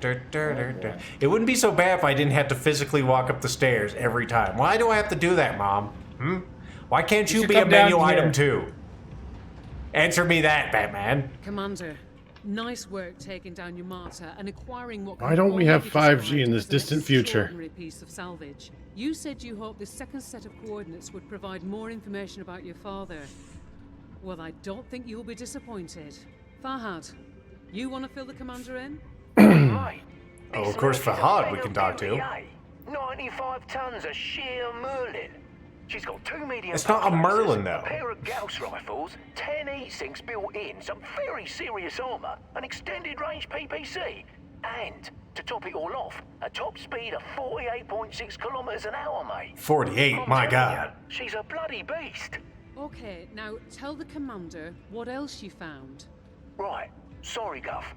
It wouldn't be so bad if I didn't have to physically walk up the stairs every time. Why do I have to do that, Mom? Why can't you should be a come down menu item here. too? Answer me that, Batman. Commander, nice work taking down Yamata and acquiring what. Why don't we have 5G in this distant future? Extraordinary piece of salvage. You said you hoped the second set of coordinates would provide more information about your father. Well, I don't think you'll be disappointed. Farhad, you want to fill the commander in? Right. Oh, of course, Fahad we can talk to. 95 tons of sheer Merlin. She's got 2 medium. It's not a Merlin, though. A pair of Gauss rifles, 10 heat-sinks built in, some very serious armor, an extended range PPC, and to top it all off, a top speed of 48.6 kilometers an hour, mate. 48, I'm my telling God. you, she's a bloody beast. Okay, now tell the commander what else you found. Right. Sorry, Guff.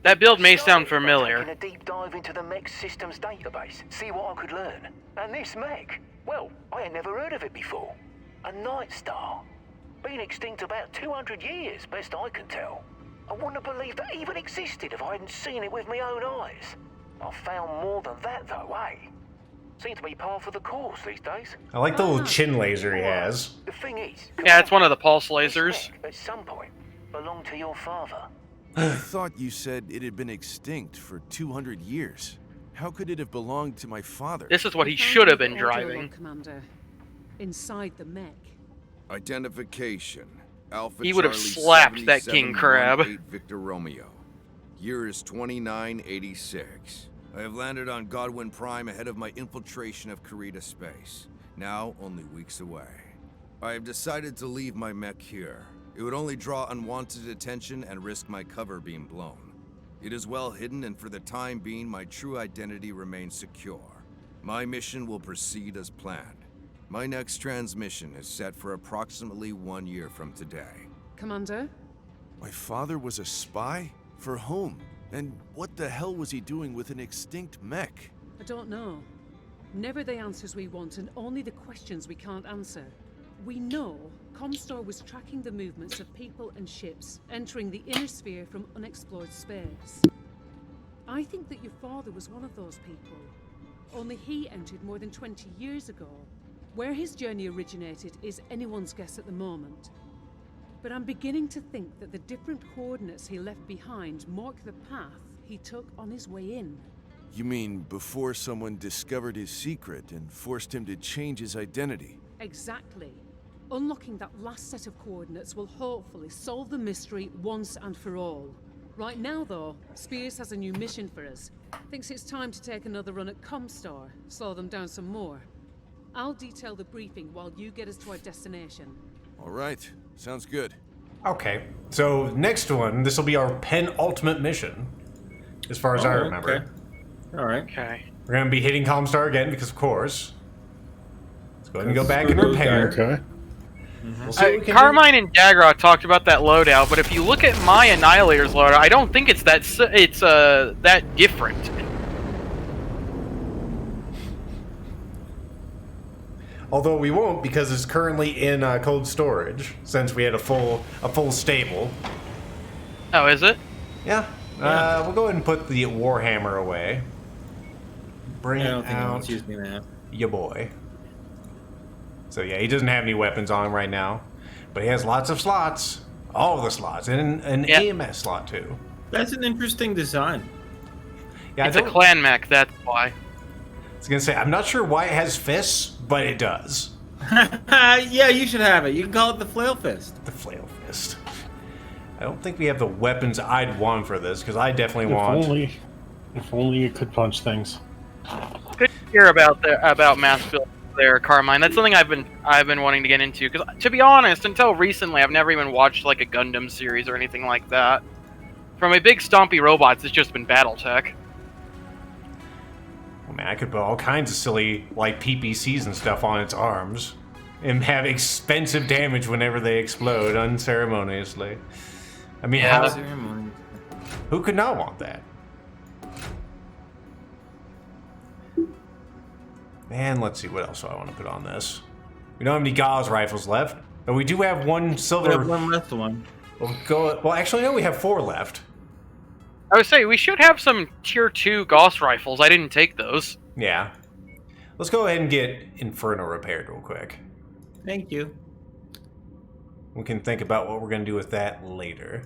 That build may Started sound by familiar. taking a deep dive into the mech systems database, see what I could learn. And this mech, well, I had never heard of it before. A Night Star. Been extinct about 200 years, best I can tell. I wouldn't have believed that even existed if I hadn't seen it with my own eyes. I found more than that though, eh? Seems to be par for the course these days. I like the little chin laser he has. The thing is, Yeah, it's one of the pulse this lasers. mech, at some point, belonged to your father. I thought you said it had been extinct for 200 years. How could it have belonged to my father? This is what he We found should have the been audio log, driving. Commander. Inside the mech. Identification. Alpha He would have Charlie slapped that king 7718 crab. Victor Romeo. Year is 2986. I have landed on Godwin Prime ahead of my infiltration of Karita space. Now only weeks away. I have decided to leave my mech here. It would only draw unwanted attention and risk my cover being blown. It is well hidden, and for the time being, my true identity remains secure. My mission will proceed as planned. My next transmission is set for approximately 1 year from today. Commander? My father was a spy? For whom? And what the hell was he doing with an extinct mech? I don't know. Never the answers we want and only the questions we can't answer. We know Comstar was tracking the movements of people and ships entering the inner sphere from unexplored space. I think that your father was one of those people. Only he entered more than 20 years ago. Where his journey originated is anyone's guess at the moment. But I'm beginning to think that the different coordinates he left behind mark the path he took on his way in. You mean before someone discovered his secret and forced him to change his identity? Exactly. Unlocking that last set of coordinates will hopefully solve the mystery once and for all. Right now, though, Spears has a new mission for us. Thinks it's time to take another run at Comstar, slow them down some more. I'll detail the briefing while you get us to our destination. All right, sounds good. Okay, so next one, this will be our penultimate mission, as far as I remember. Okay. All right. Okay. We're going to be hitting Comstar again, because of course. Let's go ahead and go back and repair. Okay. We'll see what we can do. Carmine and Dagra talked about that loadout, but if you look at my Annihilator's loadout, I don't think it's that different. Although we won't, because it's currently in cold storage, since we had a full stable. Oh, is it? Yeah. We'll go ahead and put the Warhammer away. Bring I don't think out anyone's using that. your boy. So yeah, he doesn't have any weapons on him right now, but he has lots of slots. All of the slots, and an EMS slot too. That's an interesting design. Yeah, It's a clan mech, that's why. I was gonna say, I'm not sure why it has fists, but it does. Yeah, you should have it. You can call it the Flail Fist. The flail fist. I don't think we have the weapons I'd want for this, because I definitely want. If only you could punch things. Good to hear about mass build there, Carmine. That's something I've been wanting to get into. Because to be honest, until recently, I've never even watched like a Gundam series or anything like that. For my big stompy robots, it's just been BattleTech. Oh man, I could put all kinds of silly like PPCs and stuff on its arms, and have expensive damage whenever they explode unceremoniously. I mean, Yeah, who could not want that? And let's see, what else do I want to put on this? We don't have any Gauss rifles left, but we do have one silver. We have one left one. Well, actually, no, we have 4 left. I would say we should have some tier 2 Gauss rifles. I didn't take those. Yeah. Let's go ahead and get Inferno repaired real quick. Thank you. We can think about what we're going to do with that later.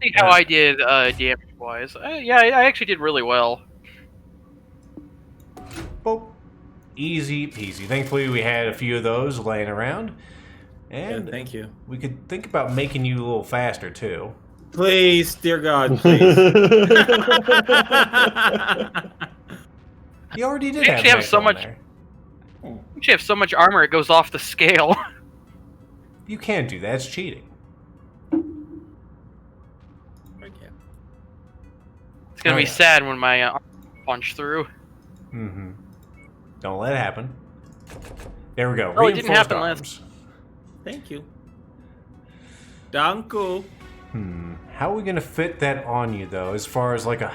See how I did damage-wise. Yeah, I actually did really well. Boop. Easy peasy. Thankfully, we had a few of those laying around. And Yeah, thank you. we could think about making you a little faster, too. Please, dear God, please. You already did You actually have Mech so on much- there. You actually have so much armor it goes off the scale. You can't do that. It's cheating. Okay. It's gonna Oh, be yeah. sad when my armor punch through. Mm-hmm. Don't let it happen. There we go. Oh, it didn't Reinforced happen arms. Thank you. Danko. How are we gonna fit that on you, though, as far as like a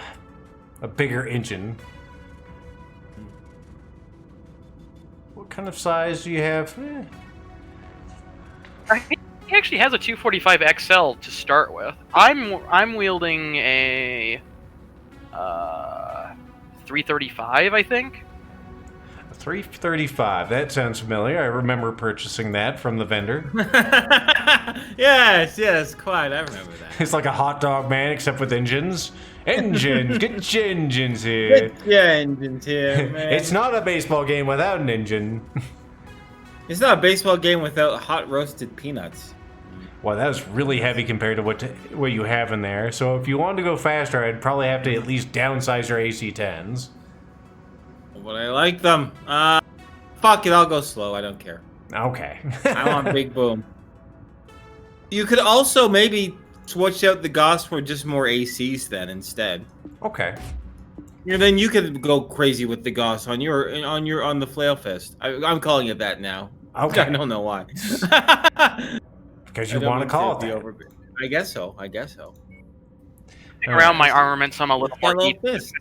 bigger engine? What kind of size do you have? He actually has a 245 XL to start with. I'm wielding a 335, I think. A 335. That sounds familiar. I remember purchasing that from the vendor. Yes, quite. I remember that. It's like a hot dog man, except with engines. Engines, get your engines here. Get your engines here, man. It's not a baseball game without an engine. It's not a baseball game without hot roasted peanuts. Well, that was really heavy compared to what you have in there. So if you wanted to go faster, I'd probably have to at least downsize your AC-10s. But I like them. Fuck it, I'll go slow. I don't care. Okay. I want big boom. You could also maybe switch out the Gauss for just more ACs then instead. Okay. And then you could go crazy with the Gauss on the Flail Fist. I'm calling it that now. Okay. I don't know why. Because you want to call it that. I guess so. Around my armaments, I'm a little more Hello, deep. Fist.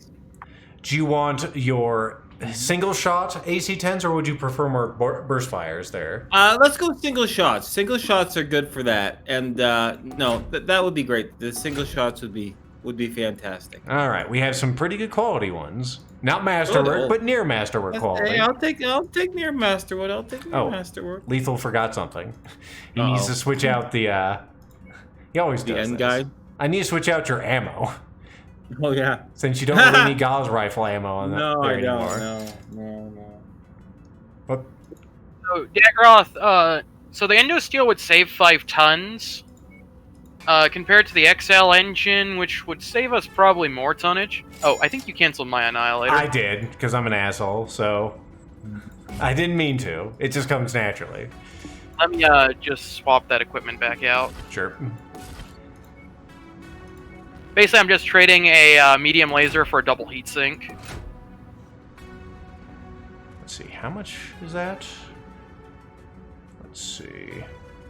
Do you want your single shot AC-10s, or would you prefer more burst fires there? Let's go single shots. Single shots are good for that. And no, that would be great. The single shots would be would be fantastic. All right, we have some pretty good quality ones. Not masterwork, but near masterwork quality. Hey, I'll take near masterwood. I'll take near masterwork. Lethal forgot something. He needs to switch out the. He always does. The end this. guy. I need to switch out your ammo. Oh yeah. Since you don't really need Gauss rifle ammo on No, there I don't. anymore. No. What? So, Dagroth, so the Endo Steel would save 5 tons, compared to the XL engine, which would save us probably more tonnage. Oh, I think you canceled my Annihilator. I did, because I'm an asshole, so... I didn't mean to. It just comes naturally. Let me, just swap that equipment back out. Sure. Basically, I'm just trading a medium laser for a double heatsink. Let's see, how much is that? Let's see.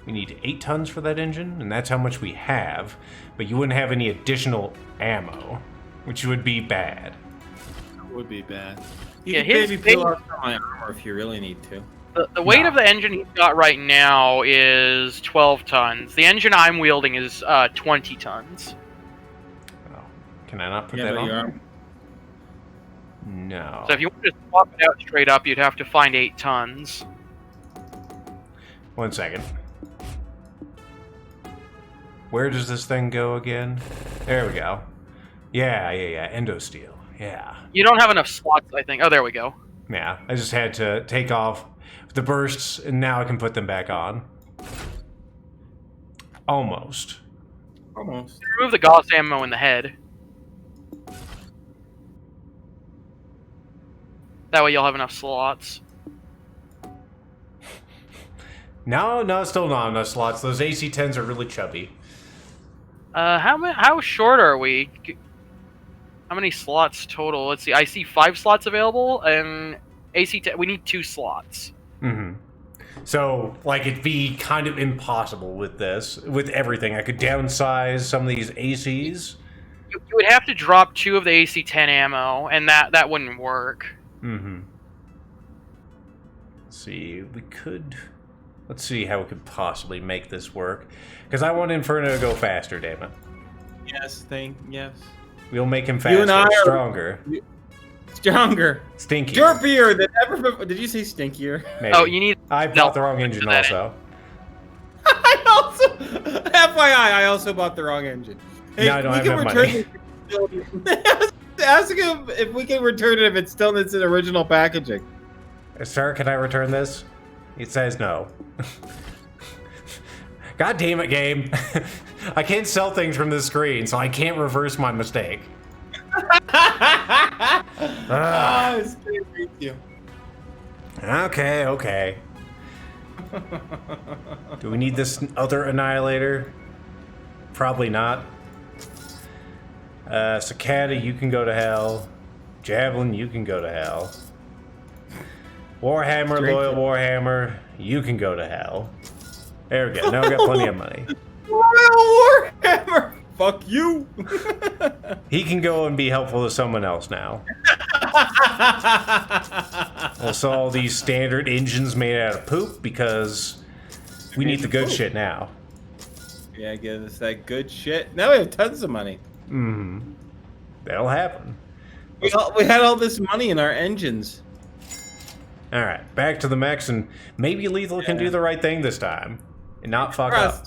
We need 8 tons for that engine, and that's how much we have. But you wouldn't have any additional ammo, which would be bad. It would be bad. You Yeah, can his maybe big- peel off my armor if you really need to. The weight of the engine he's got right now is 12 tons. The engine I'm wielding is 20 tons. Oh, can I not put Yeah, that but on? your arm. No. So if you want to swap it out straight up, you'd have to find 8 tons. 1 second. Where does this thing go again? There we go. Yeah, Endo Steel. Yeah. You don't have enough slots, I think. Oh, there we go. Yeah, I just had to take off the bursts, and now I can put them back on. Almost. Almost. Remove the Gauss ammo in the head. That way you'll have enough slots. No, still not enough slots. Those AC-10s are really chubby. How short are we? How many slots total? Let's see. I see 5 slots available, and AC-10. We need 2 slots. Mm-hmm. So, like, it'd be kind of impossible with this, with everything. I could downsize some of these ACs. You would have to drop 2 of the AC-10 ammo, and that wouldn't work. Mm-hmm. Let's see, let's see how we could possibly make this work. Because I want Inferno to go faster, damn it. Yes. We'll make him You and I faster, are- stronger, Stronger. stinkier. Derpier than ever before. Did you say stinkier? Maybe. Oh, you need... I bought the wrong engine that also. I also, FYI, I also bought the wrong engine. Hey, No, I don't we have can enough return it. Ask him if we can return it if it's still in its original packaging. Sir, can I return this? It says no. God damn it, game. I can't sell things from this screen, so I can't reverse my mistake. Ah, it's great to meet you. Okay. Do we need this other Annihilator? Probably not. Cicada, you can go to hell. Javelin, you can go to hell. Warhammer, Loyal Warhammer, you can go to hell. There we go. Now we got plenty of money. Royal Warhammer! Fuck you! He can go and be helpful to someone else now. We'll sell all these standard engines made out of poop because we need the good shit now. Yeah, give us that good shit. Now we have tons of money. Mm-hmm. That'll happen. We had all this money in our engines. Alright, back to the mechs, and maybe Lethal can do the right thing this time. And not fuck up.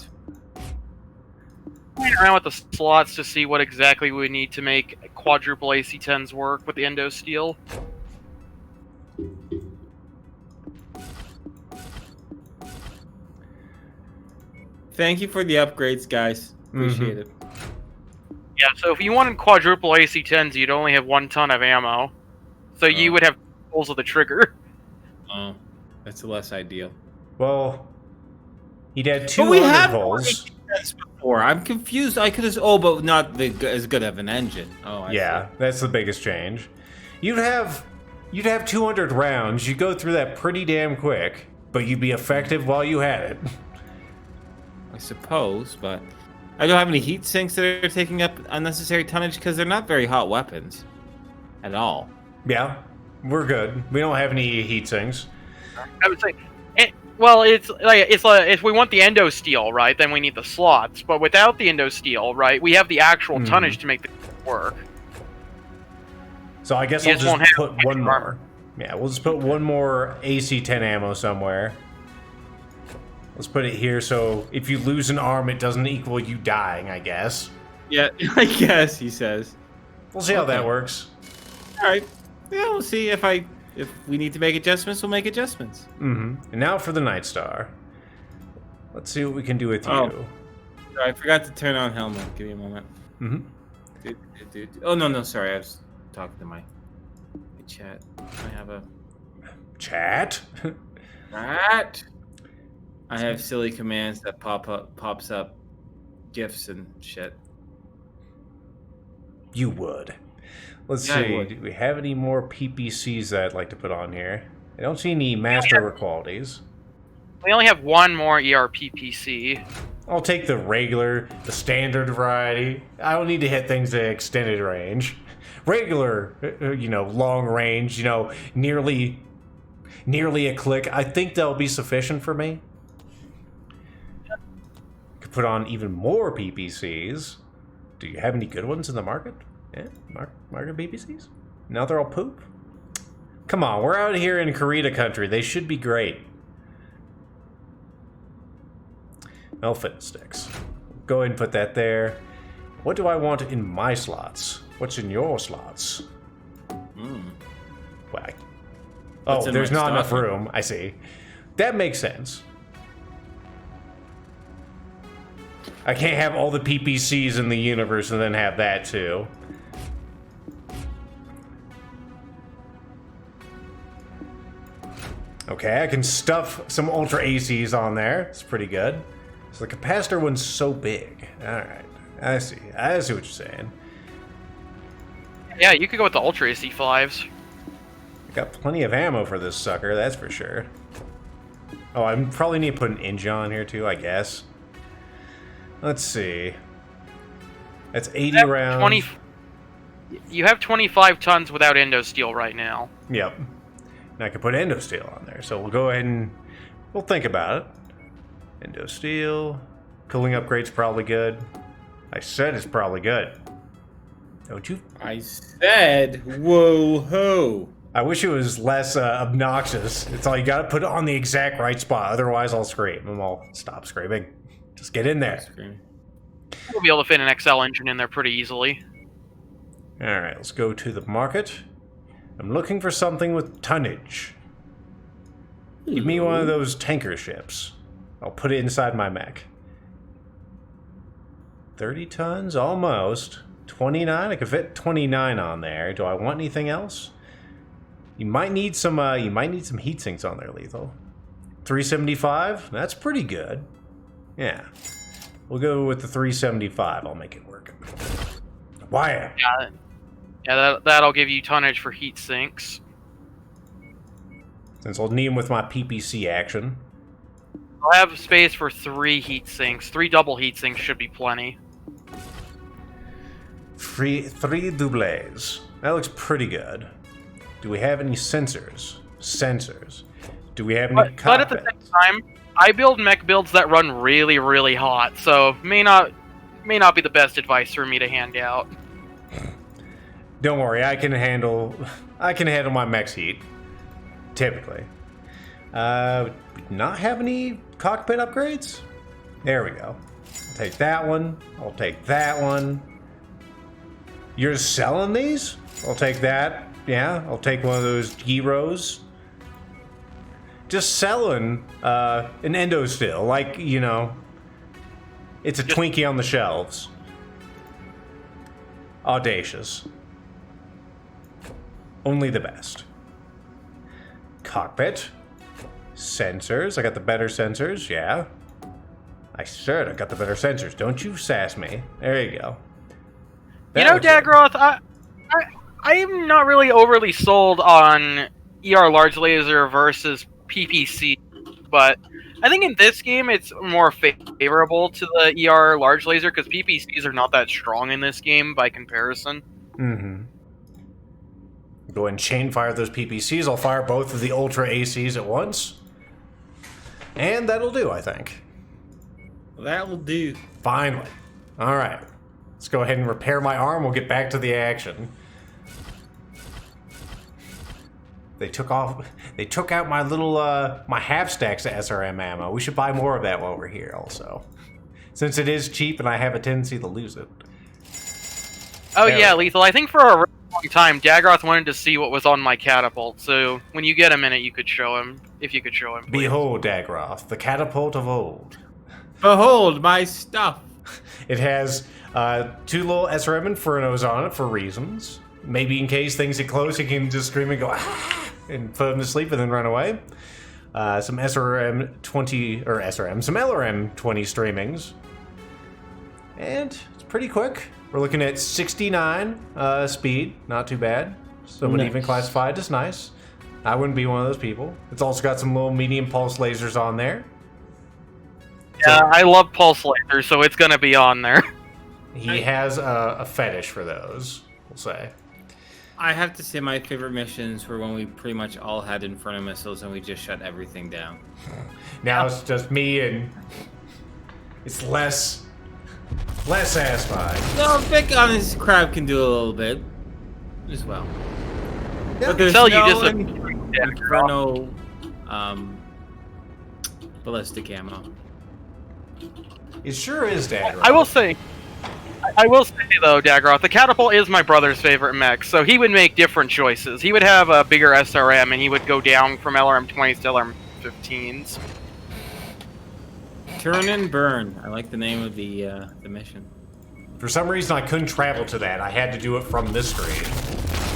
Playing around with the slots to see what exactly we need to make quadruple AC-10s work with the Endo Steel. Thank you for the upgrades, guys. Appreciate it. Yeah, so if you wanted quadruple AC-10s, you'd only have 1 ton of ammo. So you would have pulls of the trigger. Oh, that's less ideal. Well, he'd had But 200 we had volts. before. I'm confused. I could have. Oh, but not as good of an engine. Oh, I Yeah, that's the biggest change. You'd have 200 rounds. You'd go through that pretty damn quick, but you'd be effective while you had it. I suppose, but I don't have any heat sinks that are taking up unnecessary tonnage because they're not very hot weapons at all. Yeah, we're good. We don't have any heat sinks. I would say, well, it's like if we want the Endo Steel, right, then we need the slots. But without the Endo Steel, right, we have the actual tonnage to make the work. So I guess You I'll just won't just have put one extra more. armor. Yeah, we'll just put one more AC-10 ammo somewhere. Let's put it here so if you lose an arm, it doesn't equal you dying, I guess. Yeah, I guess he says. We'll see how that Okay. works. All right. Yeah, we'll see if we need to make adjustments. We'll make adjustments. And now for the Night Star. Let's see what we can do with Oh. you. I forgot to turn on helmet. Give me a moment. Oh no, sorry. I was talking to my chat. I have a Chat? chat. I have silly commands that pops up gifs and shit. You would. Let's Yeah, I see. would. Do we have any more PPCs that I'd like to put on here? I don't see any master qualities. We only have one more ERPPC. I'll take the regular, the standard variety. I don't need to hit things at extended range. Regular, long range, nearly a click. I think that'll be sufficient for me. Could put on even more PPCs. Do you have any good ones in the market? Yeah, market PPCs? Now they're all poop? Come on, we're out here in Karita country. They should be great. No fitness sticks. Go ahead and put that there. What do I want in my slots? What's in your slots? Whack. What's Oh, in there's my not enough stocking? room. I see. That makes sense. I can't have all the PPCs in the universe and then have that too. Okay, I can stuff some Ultra ACs on there. It's pretty good. So the capacitor one's so big. Alright, I see what you're saying. Yeah, you could go with the Ultra AC5s. I got plenty of ammo for this sucker, that's for sure. Oh, I probably need to put an engine on here too, I guess. Let's see. That's 80 rounds. You have 25 tons without endo steel right now. Yep. And I can put endo steel on there. So we'll go ahead and we'll think about it. Endo steel. Cooling upgrade's probably good. I said it's probably good. Don't you? I said, whoa ho. I wish it was less obnoxious. It's all you gotta put it on the exact right spot. Otherwise, I'll scream. And I'll stop screaming. Just get in there. We'll be able to fit an XL engine in there pretty easily. Alright, let's go to the market. I'm looking for something with tonnage. Give me one of those tanker ships. I'll put it inside my mech. 30 tons? Almost. 29? I could fit 29 on there. Do I want anything else? You might need some heat sinks on there, Lethal. 375? That's pretty good. Yeah. We'll go with the 375. I'll make it work. Why? Yeah, that'll give you tonnage for heat sinks. Since I'll need them with my PPC action. I'll have space for 3 heat sinks. 3 double heat sinks should be plenty. Three doubles. That looks pretty good. Do we have any sensors? Do we have any But at the same time, I build mech builds that run really, really hot, so may not be the best advice for me to hand out. Don't worry, I can handle my mech's heat. Typically. Not have any cockpit upgrades? There we go. I'll take that one. I'll take that one. You're selling these? I'll take that. Yeah, I'll take one of those gyros. Just selling an endo still, like, it's a Twinkie on the shelves. Audacious. Only the best. Cockpit. Sensors. I got the better sensors, yeah. I said I got the better sensors. Don't you sass me. There you go. Dagroth, I'm not really overly sold on ER large laser versus PPC, but I think in this game it's more favorable to the ER large laser because PPCs are not that strong in this game by comparison. Mm-hmm. Go ahead and chain fire those PPCs. I'll fire both of the Ultra ACs at once. And that'll do, I think. That will do. Finally. Alright. Let's go ahead and repair my arm. We'll get back to the action. They took out my little, my half stacks of SRM ammo. We should buy more of that while we're here also. Since it is cheap and I have a tendency to lose it. Oh yeah, Lethal. I think for a really long time, Dagroth wanted to see what was on my catapult. So when you get a minute, you could show him. If you could show him. Please. Behold, Dagroth, the catapult of old. Behold my stuff. It has 2 little SRM Infernos on it for reasons. Maybe in case things get close, you can just scream and go, ah, and put them to sleep and then run away. Some SRM 20, or SRM, some LRM 20 streamings. And it's pretty quick. We're looking at 69 speed, not too bad. Someone even classified as nice. I wouldn't be one of those people. It's also got some little medium pulse lasers on there. Yeah, I love pulse lasers, so it's gonna be on there. He has a fetish for those, we'll say. I have to say my favorite missions were when we pretty much all had Inferno missiles and we just shut everything down. Now it's just me and it's less satisfying. No, Vic on his crab can do a little bit as well. Yeah. But there's Tell no you just Inferno ballistic ammo. It sure is, Dagroth. I will say though, Dagroth, the catapult is my brother's favorite mech, so he would make different choices. He would have a bigger SRM, and he would go down from LRM-20s to LRM-15s. Turn and burn. I like the name of the mission. For some reason, I couldn't travel to that. I had to do it from this screen.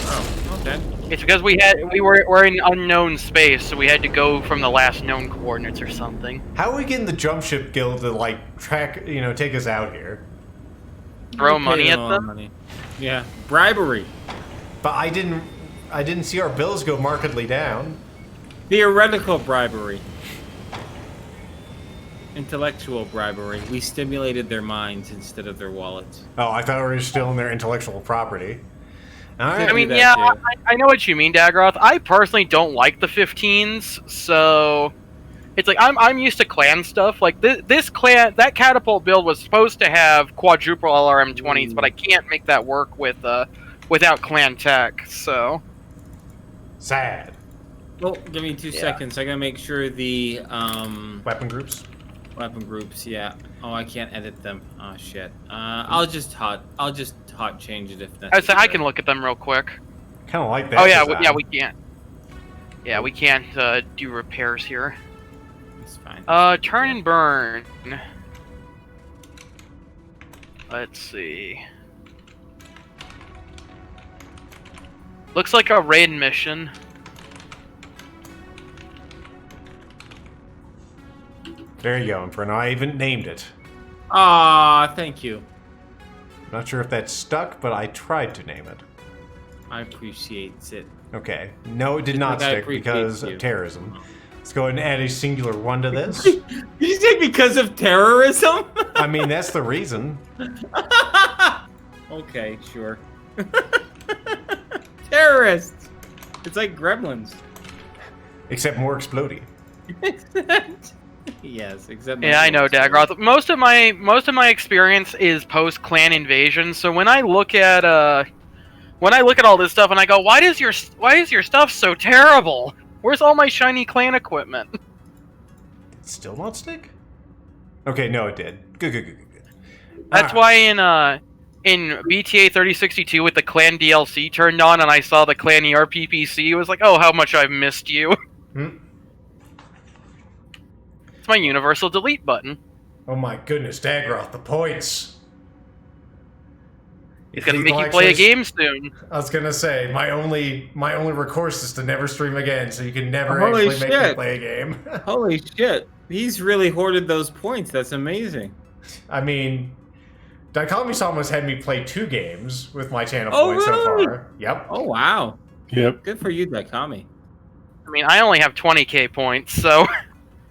Oh, okay. It's because we're in unknown space, so we had to go from the last known coordinates or something. How are we getting the Jump Ship Guild to like track, take us out here? Throw money at them? Money. Yeah, bribery. But I didn't see our bills go markedly down. Theoretical bribery. Intellectual bribery. We stimulated their minds instead of their wallets. Oh, I thought we were still in their intellectual property. All right. I mean, yeah, I know what you mean, Dagroth. I personally don't like the 15s, so it's like I'm used to clan stuff. Like that catapult build was supposed to have quadruple LRM 20s, but I can't make that work with without clan tech. So sad. Well, give me 2 seconds. I gotta make sure the weapon groups. Weapon groups, yeah. Oh, I can't edit them. Oh shit. I'll just hot change it if necessary. I can look at them real quick. Kind of like that. Oh yeah, design. we can't. Yeah, we can't do repairs here. It's fine. Turn and burn. Let's see. Looks like a raid mission. There you go, Inferno. I even named it. Ah, thank you. Not sure if that's stuck, but I tried to name it. I appreciate it. Okay. No, it did not stick because of terrorism. Let's go ahead and add a singular 1 to this. Did you say because of terrorism? I mean, that's the reason. Okay, sure. Terrorists! It's like gremlins. Except more exploding. Yes, except yeah, I know, Dagroth. Most of my experience is post clan invasion. So when I look at all this stuff and I go, why is your stuff so terrible? Where's all my shiny clan equipment? Still not stick? Okay, no, it did. Good. That's why in BTA 3062 with the clan DLC turned on and I saw the clan ERPPC, it was like, oh, how much I've missed you. It's my universal delete button. Oh my goodness, Dagroth, the points. He's gonna make you play a game soon. I was gonna say, my only recourse is to never stream again, so you can never Holy actually make me play a game. Holy shit. He's really hoarded those points. That's amazing. I mean, Daikami-sama has had me play 2 games with my channel points so far. Yep. Oh, wow. Yep. Good for you, Daikami. I mean, I only have 20k points, so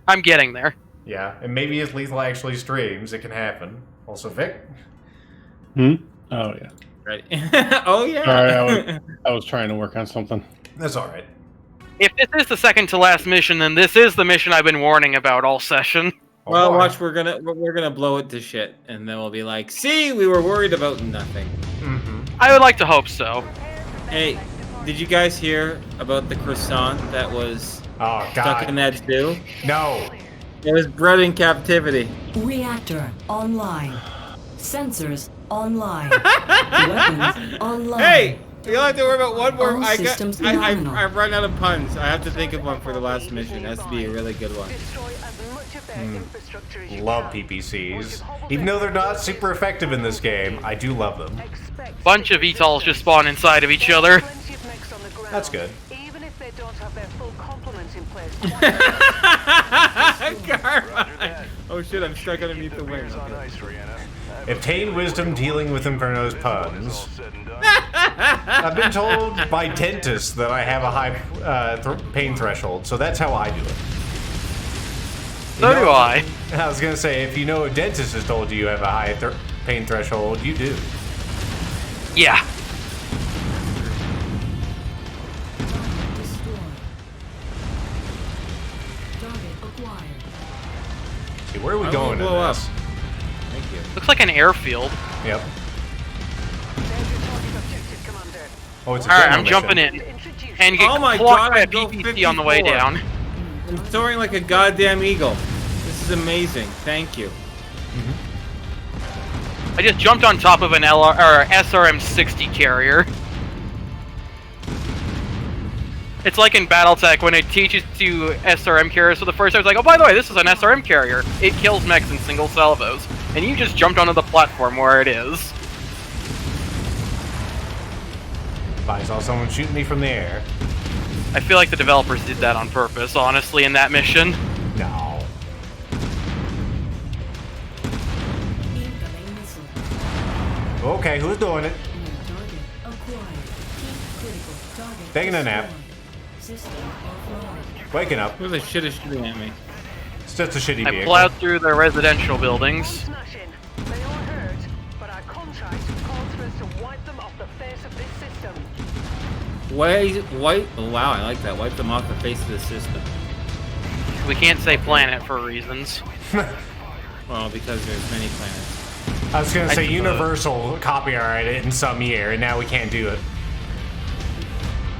I'm getting there. Yeah, and maybe if Lethal actually streams, it can happen. Also, Vic? Oh, yeah. Right. Oh, yeah. Sorry, I was trying to work on something. That's all right. If this is the second to last mission, then this is the mission I've been warning about all session. Oh, Well, boy. watch, we're gonna blow it to shit, and then we'll be like, "See, we were worried about nothing." I would like to hope so. Hey, did you guys hear about the croissant that was Oh, stuck in God. that stew? No. It was bred in captivity. Reactor online. Sensors online. Weapons online. Hey, you don't have to worry about one more. All systems nominal. I've run out of puns. I have to think of one for the last mission. It has to be a really good one. Destroy as much of their infrastructure as you Love can. PPCs. Even though they're not super effective in this game, I do love them. Expect Bunch of VTOLs just spawn inside of each other. plenty of mechs on the ground, That's good. even if they don't have their full complement in place. Carmine. Oh shit, I'm stuck underneath the wing. Okay. Obtain wisdom dealing with Inferno's puns. I've been told by dentists that I have a high pain threshold, so that's how I do it. So do I. I was gonna say, if you know a dentist has told you have a high pain threshold, you do. Yeah. Destroy. Target acquired. See, where are we I going in will blow this? up. Thank you. Looks like an airfield. Yep. There's your target objective, Commander. Oh, it's a Alright, demo I'm jumping mission. in. Introduce And get Oh my clocked God, by I a go PPC on the way 54. down. I'm soaring like a goddamn eagle. This is amazing. Thank you. I just jumped on top of an SRM-60 carrier. It's like in BattleTech when it teaches you SRM carriers for the first time. It's like, oh, by the way, this is an SRM carrier. It kills mechs in single salvos. And you just jumped onto the platform where it is. If I saw someone shooting me from the air. I feel like the developers did that on purpose, honestly, in that mission. No. Incoming missile. Okay, who's doing it? Target acquired. Keep critical. Target Taking a nap. destroyed. System offline. Waking up. Who the shit is shooting at me? It's just a shitty I vehicle. plowed through the residential buildings. smashing. They all hurt, but our contract calls for us to wipe them off the face of this system. Wipe. Oh, wow, I like that. Wipe them off the face of the system. We can't say planet for reasons. Well, because there's many planets. I was gonna I say suppose. Universal copyrighted it in some year, and now we can't do it.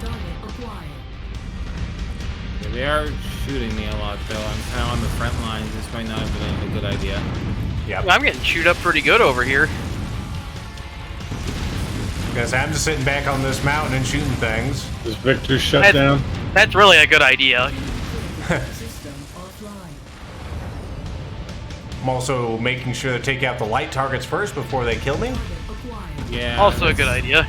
Target acquired. Yeah, they are shooting me a lot, though. I'm kind of on the front lines. This might not have been a good idea. Yep. I'm getting chewed up pretty good over here. Because I'm just sitting back on this mountain and shooting things. Is Victor shut That's- down? That's really a good idea. System offline. I'm also making sure to take out the light targets first before they kill me. Target acquired. Yeah. Also a good idea.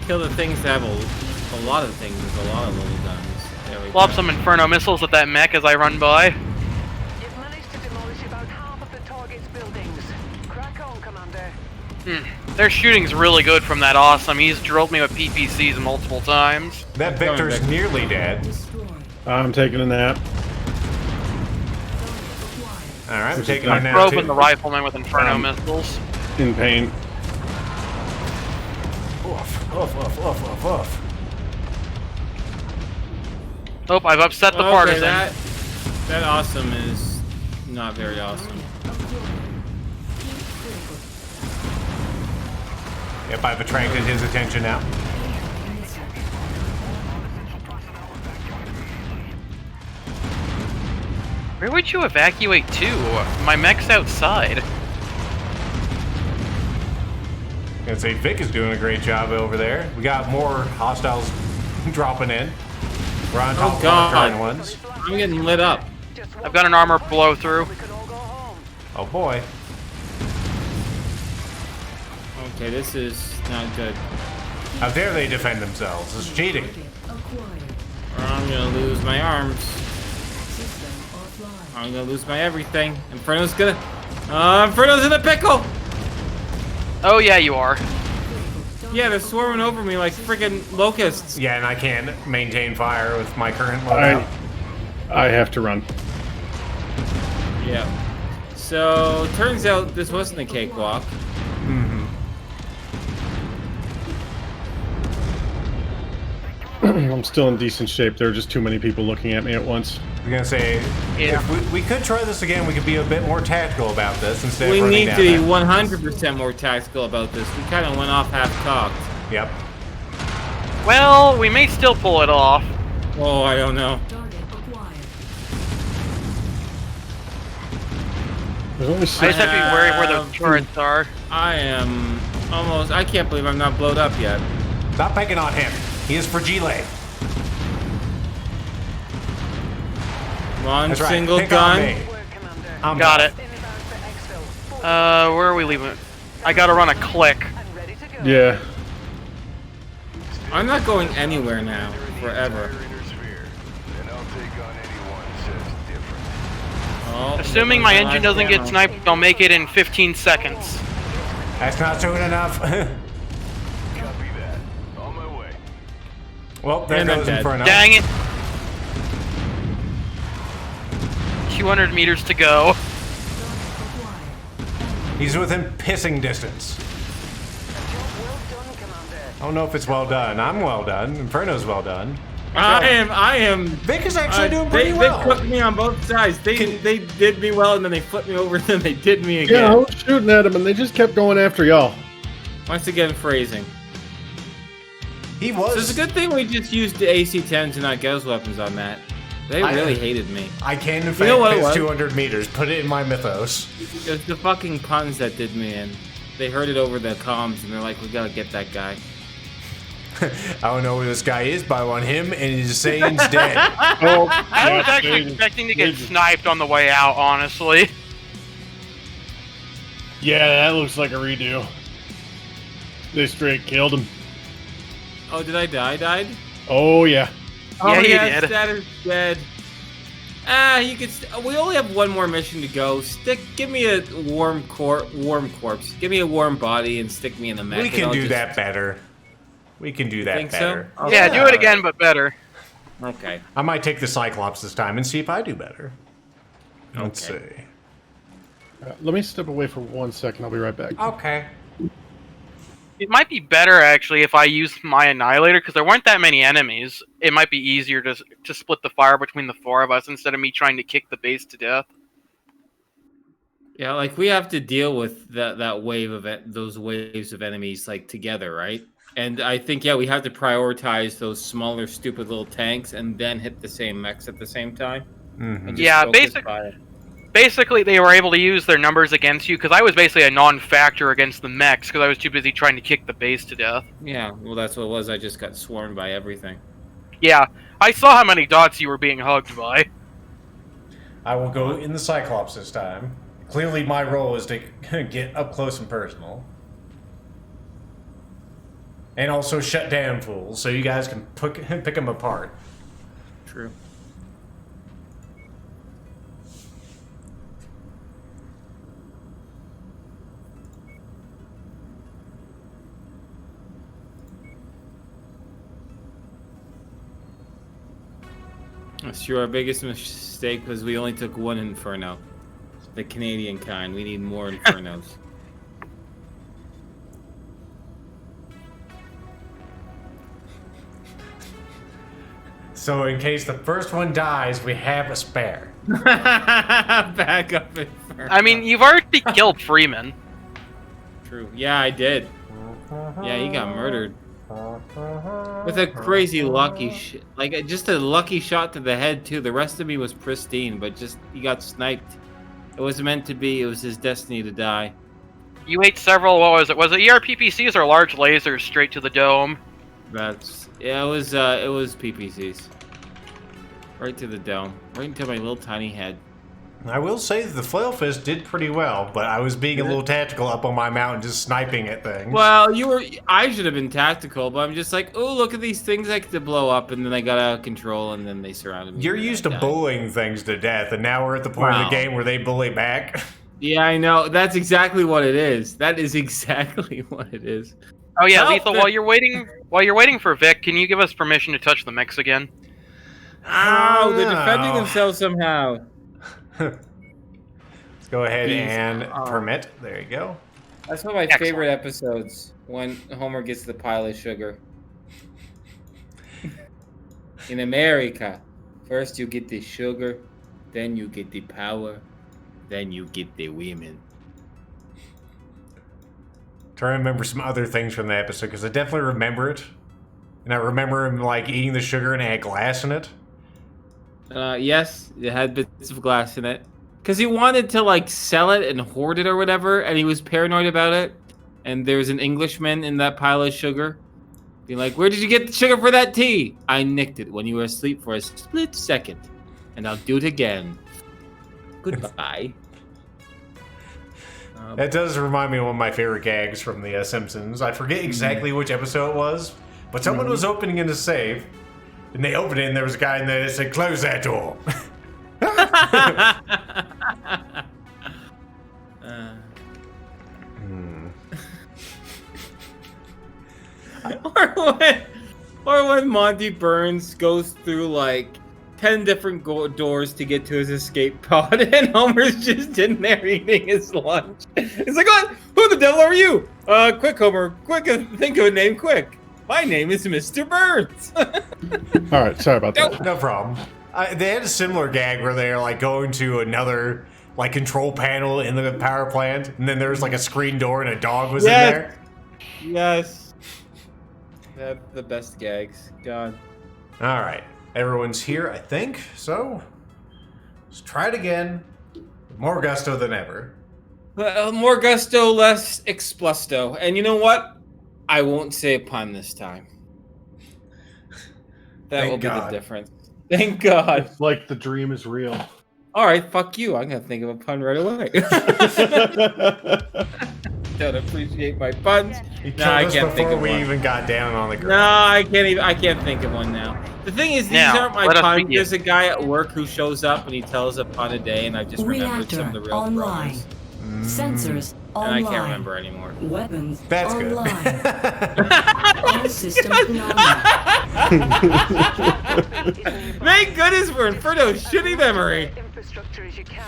Kill the things that have a lot of things with a lot of little guns. There we Lob go. some Inferno missiles at that mech as I run by. You've managed to demolish about half of the target's buildings. Crack on, Commander. Their shooting's really good from that awesome. He's drilled me with PPCs multiple times. That Coming, Victor's Victor. nearly dead. Destroyed. I'm taking a nap. Target acquired. Alright, I'm This is taking fine. it now Probing too. the rifleman with Inferno Um, missiles. In pain. Oof, oof, oof, oof, oof, oof. Oh, I've upset the Okay, partisan. that awesome is not very awesome. Acquired. Keep critical. Yep, I've attracted his attention now. Incoming missile. Where would you evacuate to? My mech's outside. I'd say Vic is doing a great job over there. We got more hostiles dropping in. We're on top of God. our current ones. I'm getting lit up. Just I've got an armor blow through. we can all go home. Oh boy. Okay, this is not good. How dare they defend themselves? It's cheating. Target acquired. I'm gonna lose my arms. System offline. I'm gonna lose my everything. Inferno's in a pickle! Oh yeah, you are. Yeah, they're swarming over me like friggin' locusts. Yeah, and I can't maintain fire with my current loadout. I have to run. Yeah. So, turns out this wasn't a cakewalk. I'm still in decent shape. There are just too many people looking at me at once. I was gonna say, if we could try this again, we could be a bit more tactical about this instead of We running need down to be that. 100% more tactical about this. We kind of went off half-cocked. Yep. Well, we may still pull it off. Oh, I don't know. Target acquired. There's only I six. just have to be worried where those turrets are. I am almost... I can't believe I'm not blowed up yet. Stop picking on him. He is fragile. One That's right. single Pick on gun. me. Work, Commander. I'm Got done. it. Inbound for exfil. Where are we leaving? I gotta run a click. And ready to go. Yeah. I'm not going anywhere now. Forever. Oh, Assuming my engine doesn't get sniped, I'll make it in 15 seconds. That's not soon enough. Well, there And I'm goes dead. Inferno. Dang it. 200 meters to go. He's within pissing distance. Well done, Commander. I don't know if it's well done. I'm well done. Inferno's well done. I am. Vic is actually doing they, pretty well. They cooked me on both sides. They did me well, and then they flipped me over, and then they did me Yeah, I again. was shooting at them, and they just kept going after y'all. Once again, phrasing. He was. So it's a good thing we just used the AC-10s and not ghost weapons on that. They really hated me. I can in fact know what it piss was? 200 meters. Put it in my mythos. It was the fucking puns that did me in. They heard it over the comms, and they're like, we gotta get that guy. I don't know who this guy is, but I want him, and he's saying he's dead. Oh, I was actually expecting to get sniped on the way out, honestly. Yeah, that looks like a redo. They straight killed him. Oh, did I die? Died? Oh, yeah. Yeah, you yes, did. that is dead. You could. We only have one more mission to go. Give me a warm corpse. Give me a warm body and stick me in the mech. We and can I'll do just- that better. We can do that Think so? better. Oh, Yeah, do it again, but better. Okay. I might take the Cyclops this time and see if I do better. Let's see. Okay. Let me step away for 1 second. I'll be right back. Okay. It might be better, actually, if I use my Annihilator, because there weren't that many enemies. It might be easier to split the fire between the four of us instead of me trying to kick the base to death. Yeah, like we have to deal with that wave of those waves of enemies like together, right? And I think we have to prioritize those smaller, stupid little tanks and then hit the same mechs at the same time. Mhm. And just Yeah, focus fire. Basically, they were able to use their numbers against you, because I was basically a non-factor against the mechs, because I was too busy trying to kick the base to death. Yeah, well, that's what it was. I just got swarmed by everything. Yeah, I saw how many dots you were being hugged by. I will go in the Cyclops this time. Clearly, my role is to get up close and personal. And also shut down fools, so you guys can pick them apart. True. That's true. Our biggest mistake was we only took one Inferno. The Canadian kind. We need more Infernos. So in case the first one dies, we have a spare. Back up Inferno. I mean, you've already killed Freeman. True. Yeah, I did. Yeah, he got murdered. With a crazy lucky like just a lucky shot to the head too. The rest of me was pristine, but just he got sniped. It was meant to be. It was his destiny to die. You ate several, what was it? Was it ERPPCs or large lasers straight to the dome? It was PPCs. Right to the dome. Right into my little tiny head. I will say that the Flail Fist did pretty well, but I was being a little tactical up on my mountain, just sniping at things. Well, I should have been tactical, but I'm just like, oh, look at these things I could blow up, and then I got out of control, and then they surrounded me. You're used to bullying things to death, and now we're at the point of the game where they bully back. Yeah, I know. That's exactly what it is. That is exactly what it is. Oh yeah, Help Lethal. the- While you're waiting for Vic, can you give us permission to touch the mechs again? Ow, they're defending themselves somehow. Let's go ahead and permit. There you go. That's one of my Excellent. favorite episodes, when Homer gets the pile of sugar. In America, first you get the sugar, then you get the power, then you get the women. Trying to remember some other things from the episode because I definitely remember it, and I remember him like eating the sugar and it had glass in it. Yes, it had bits of glass in it. Because he wanted to, like, sell it and hoard it or whatever, and he was paranoid about it. And there's an Englishman in that pile of sugar. Being like, where did you get the sugar for that tea? I nicked it when you were asleep for a split second. And I'll do it again. Goodbye. That does remind me of one of my favorite gags from the Simpsons. I forget exactly which episode it was, but someone was opening in a safe, and they opened it, and there was a guy in there that said, close that door. Or when Monty Burns goes through like 10 different doors to get to his escape pod, and Homer's just in there eating his lunch. He's like, "What? Who the devil are you? Quick, Homer! Quick, think of a name, quick! My name is Mr. Burns." All right, sorry about that. No problem. They had a similar gag where they're like going to another like control panel in the power plant, and then there's like a screen door and a dog was in there. Yes. That's the best gags. God. All right, everyone's here, I think. So let's try it again. With more gusto than ever. More gusto, less explusto. And you know what? I won't say a pun this time. That Thank will God. be the difference. Thank God. It's like the dream is real. All right, fuck you. I'm gonna think of a pun right away. Don't appreciate my puns. You killed No, I us can't think before of we one. even got down on the ground. No, I can't even. I can't think of one now. The thing is, these Now, aren't my let us puns. begin. There's a guy at work who shows up and he tells a pun a day, and I just remembered some of the Reactor real online. problems. Sensors And online. I can't remember anymore. Weapons That's good. online. All systems phenomenal. Thank goodness for Inferno's shitty memory. Infrastructure as you can.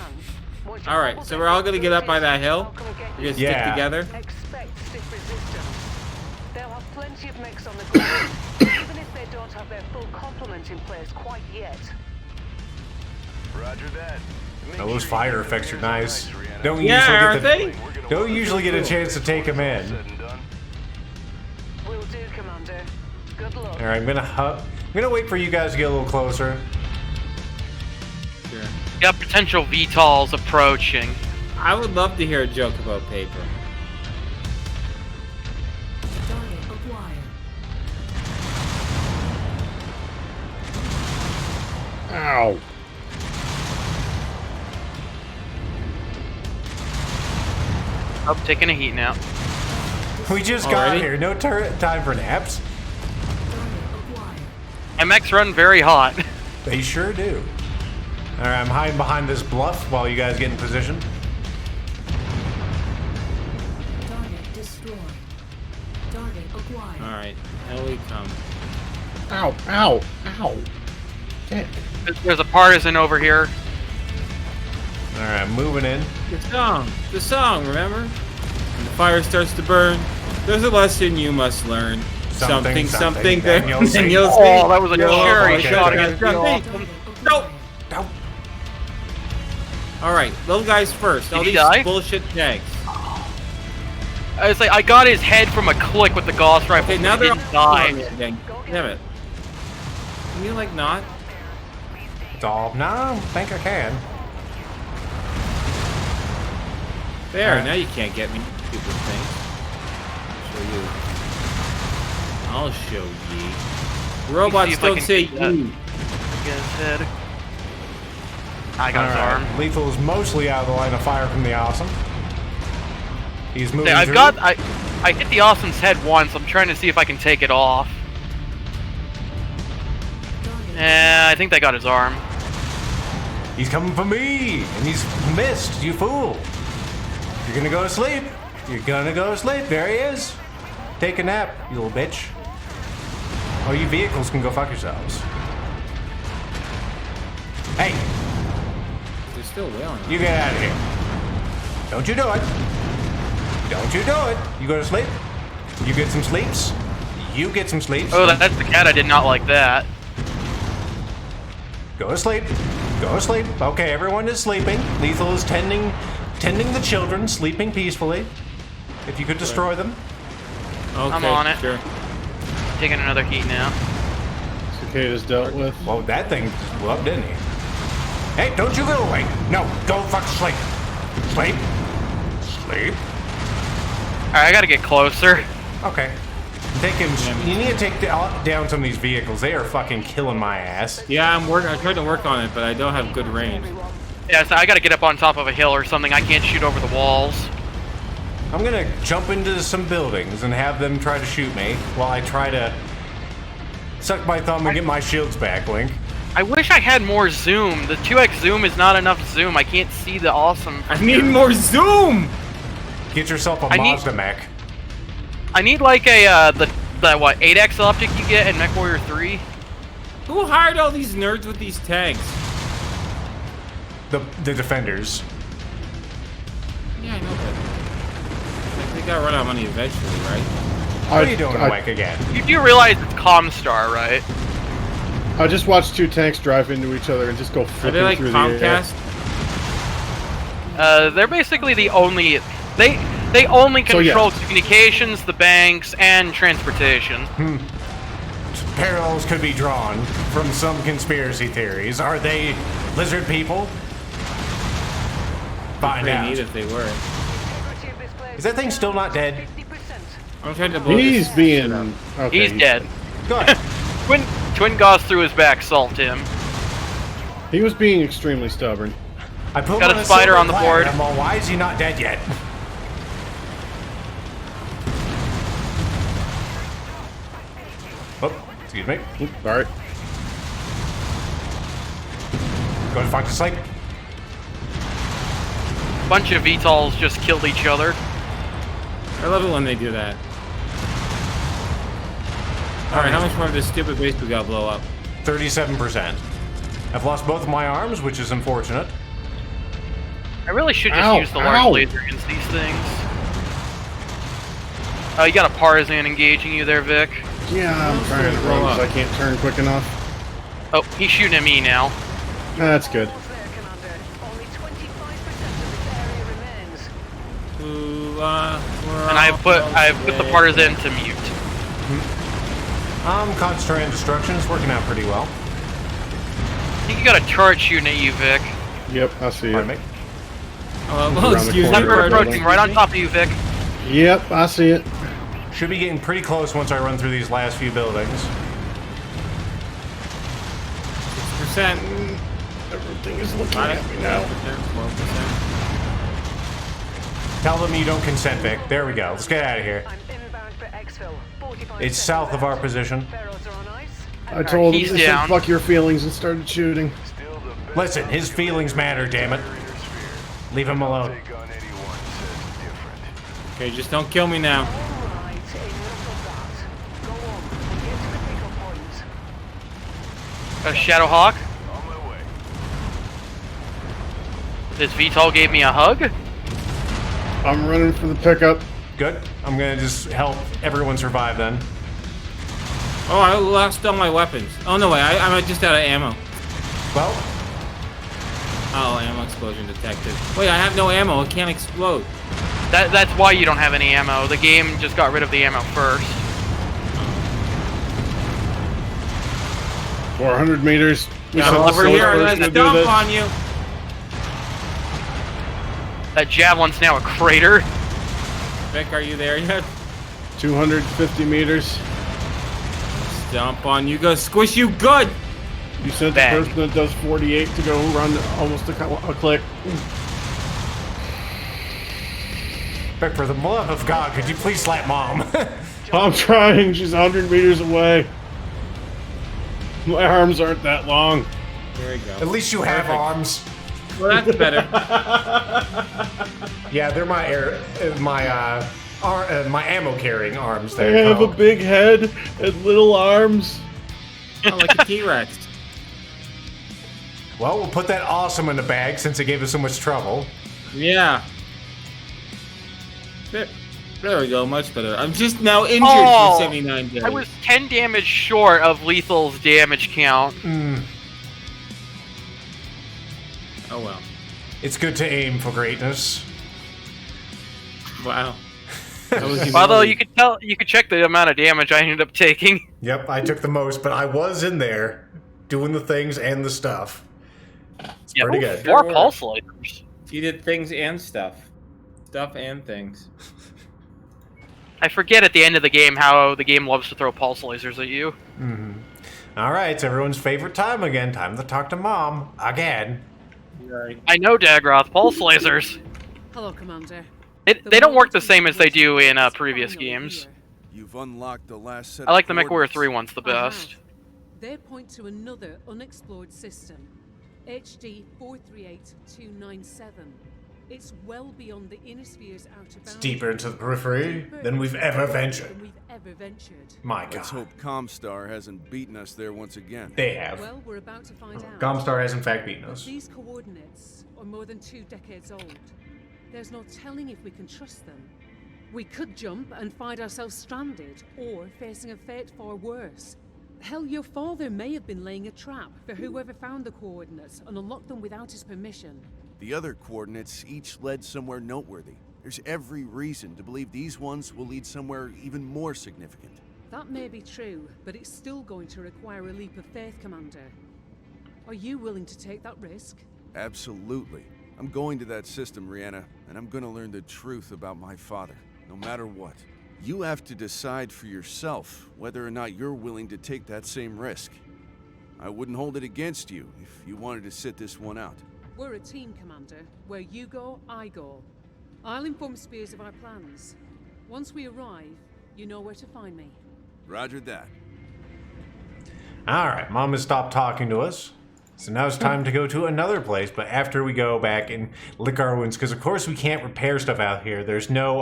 Once you All right, hold so it, we're all gonna get up by that hill. I'll come and get We're you. gonna stick Yeah. together. Expect stiff resistance. They'll have plenty of mechs on the ground, even if they don't have their full complement in place quite yet. Roger that. Oh, those fire effects are nice. Don't Yeah, usually aren't they? Don't usually get a chance to take them in. Will do, Commander. Good luck. All right, I'm gonna wait for you guys to get a little closer. Sure. Got potential VTOLs approaching. I would love to hear a joke about paper. Target acquired. Ow. Oh, taking a heat now. We just got Already? here. No time for naps. Target acquired. MX run very hot. They sure do. All right, I'm hiding behind this bluff while you guys get in position. Target destroyed. Target acquired. All right, here we come. Ow. Ow. Ow. Dick. There's a partisan over here. All right, I'm moving in. The song, remember? When the fire starts to burn, there's a lesson you must learn. Something, Something, then you'll see. then you'll see. Oh, that was a You'll cherry okay. shot Okay. against the Target Austin. Nope. Nope. All right, little guys first. Did All he these die? bullshit tanks. I was like, I got his head from a click with the Gauss rifle. Okay, now but they're he didn't die. Damn it. Can you like not? Doll. No, I don't think I can. There, now you can't get me, stupid thing. I'll show ye. Robots if I don't can say get that. ye. Get his head. I got his All right, arm. Lethal is mostly out of the line of fire from the Awesome. He's moving I've through. got. I hit the Austin's head once. I'm trying to see if I can take it off. I think they got his arm. He's coming for me, and he's missed. You fool! You're gonna go to sleep. You're gonna go to sleep. There he is. Take a nap, you little bitch. Oh, you vehicles can go fuck yourselves. Hey, They're still wailing. you get out of here. Don't you do it. Don't you do it. You go to sleep. You get some sleeps. You get some sleeps. Oh, that's the cat. I did not like that. Go to sleep. Go to sleep. Okay, everyone is sleeping. Lethal is tending the children, sleeping peacefully. If you could destroy them. Okay, I'm on it. Sure. Taking another heat now. Cicadas dealt with. Well, that thing blew up, didn't he? Hey, don't you go away. No, go fuck sleep. Sleep. Sleep. Alright, I gotta get closer. Okay. You need to take down some of these vehicles. They are fucking killing my ass. Yeah, I tried to work on it, but I don't have good range. Yeah, so I gotta get up on top of a hill or something. I can't shoot over the walls. I'm gonna jump into some buildings and have them try to shoot me while I try to suck my thumb and get my shields back, Link. I wish I had more zoom. The 2x zoom is not enough zoom. I can't see the awesome. I need more zoom! Get yourself a Mazda mech. I need like a, the what, 8x optic you get in MechWarrior 3? Who hired all these nerds with these tanks? The defenders. Yeah, I know that. Like, they gotta run out of money eventually, right? What are you doing, Mike, again? You do realize it's Comstar, right? I just watched two tanks drive into each other and just go flipping Are they like through Comcast? the air. They're basically the only... They only control communications, the banks, and transportation. Parallels could be drawn from some conspiracy theories. Are they lizard people? Find out. Pretty neat if they were. Is that thing still not dead? I'm trying to blow He's this being... shit up. Okay, He's dead. Good. Twin Gauss through his back, salt him. He was being extremely stubborn. I put Got him a on spider silver on the platter. board. I'm all, why is he not dead yet? Oh, excuse me. Alright. Go to fuck to sleep. Bunch of VTOLs just killed each other. I love it when they do that. Alright, how much more of this stupid base we gotta blow up? 37%. I've lost both of my arms, which is unfortunate. I really should just use the large laser against these things. Oh, you got a Partisan engaging you there, Vic. Yeah, I'm trying to run because I can't turn quick enough. Oh, he's shooting at me now. That's good. And I've put the Partisan to mute. Concentrating on destruction is working out pretty well. I think you got a turret shooting at you, Vic. Yep, I see it. Pardon me. Well, excuse me. Sniper approaching right on top of you, Vic. Yep, I see it. Should be getting pretty close once I run through these last few buildings. 6%. Everything is looking at me now. 12%. Tell them you don't consent, Vic. There we go. Let's get out of here. It's south of our position. I told him He's to down. say fuck your feelings and started shooting. Listen, his feelings matter, damn it. Leave him alone. Okay, just don't kill me now. Shadowhawk. This VTOL gave me a hug. I'm running for the pickup. Good. I'm gonna just help everyone survive then. Oh, I lost all my weapons. Oh, no way. I'm just out of ammo. Well, Oh, ammo explosion detected. Wait, I have no ammo. It can't explode. That's why you don't have any ammo. The game just got rid of the ammo first. 400 meters. We Yeah, sent the over here. soldier Let's to do dump this. on you. That javelin's now a crater. Vic, are you there yet? 250 meters. Dump on you. Go squish you good. You sent Bang. the person that does 48 to go run almost a click. Vic, for the love of God, could you please slap Mom? I'm trying. She's 100 meters away. My arms aren't that long. There we go. At least you have arms. Well, that's better. Yeah, they're my ammo carrying arms. I There. have a big head and little arms. Oh, like a T-Rex. Well, we'll put that awesome in the bag since it gave us so much trouble. Yeah. There we go. Much better. I'm just now injured Oh, for 79 days. I was 10 damage short of Lethal's damage count. Oh well. It's good to aim for greatness. Wow. That was Although humility. you could check the amount of damage I ended up taking. Yep, I took the most, but I was in there doing the things and the stuff. It's pretty good. 4 pulse lasers. You did things and stuff. Stuff and things. I forget at the end of the game how the game loves to throw pulse lasers at you. Mm-hmm. All right, it's everyone's favorite time again. Time to talk to Mom again. Right. I know, Dagroth, pulse lasers. Hello, Commander. They don't work the same as they do in previous games. You've unlocked the last set I like the of MechWarrior coordinates. 3 ones the best. They point to another unexplored system, HD 438297. It's well beyond the inner sphere's outer boundaries. It's deeper into the periphery than we've ever ventured. My Let's God. hope Comstar hasn't beaten us there once again. They have. Well, we're about to find out. Comstar has in fact beaten us. These coordinates are more than 2 decades old. There's no telling if we can trust them. We could jump and find ourselves stranded, or facing a fate far worse. Hell, your father may have been laying a trap for whoever found the coordinates and unlocked them without his permission. The other coordinates each led somewhere noteworthy. There's every reason to believe these ones will lead somewhere even more significant. That may be true, but it's still going to require a leap of faith, Commander. Are you willing to take that risk? Absolutely. I'm going to that system, Rihanna, and I'm going to learn the truth about my father, no matter what. You have to decide for yourself whether or not you're willing to take that same risk. I wouldn't hold it against you if you wanted to sit this one out. We're a team, Commander. Where you go, I go. I'll inform Spears of our plans. Once we arrive, you know where to find me. Roger that. All right, Mom has stopped talking to us. So now it's time to go to another place, but after we go back and lick our wounds, because of course we can't repair stuff out here. There's no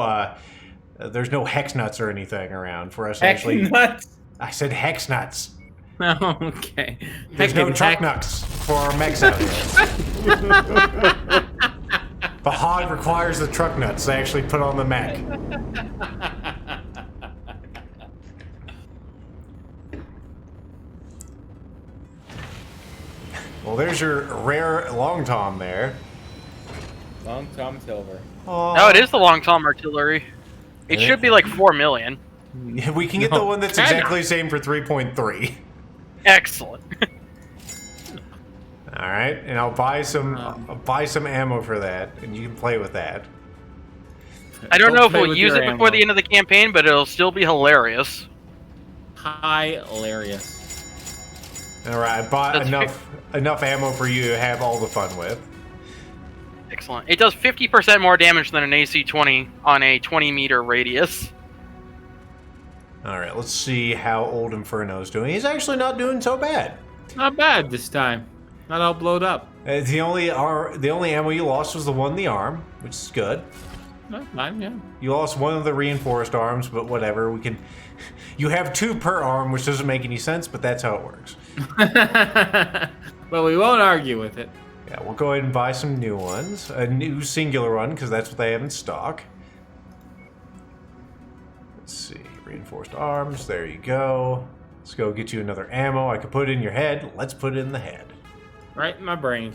hex nuts or anything around for us to actually. Nuts? I said hex nuts. Oh, okay. There's no truck nuts for our mechs out here. The hog requires the truck nuts to actually put on the mech. Well, there's your rare long tom there. Long Tom Silver. Oh. No, it is the Long Tom artillery. It should be like 4 million. We can get the one that's exactly the same for 3.3. Excellent. All right, and I'll buy some ammo for that, and you can play with that. I don't know if play we'll with use your it before ammo. the end of the campaign, but it'll still be hilarious. Hilarious. All right, I bought That's enough ammo for you to have all the fun with. Excellent. It does 50% more damage than an AC-20 on a 20-meter radius. All right, let's see how old Inferno's doing. He's actually not doing so bad. Not bad this time. Not all blowed up. The only ammo you lost was the one in the arm, which is good. Not fine, yeah. You lost one of the reinforced arms, but whatever. We can. You have 2 per arm, which doesn't make any sense, but that's how it works. Well, we won't argue with it. Yeah, we'll go ahead and buy some new ones. A new singular one, because that's what they have in stock. Let's see. Reinforced arms. There you go. Let's go get you another ammo. I could put it in your head. Let's put it in the head. Right in my brain.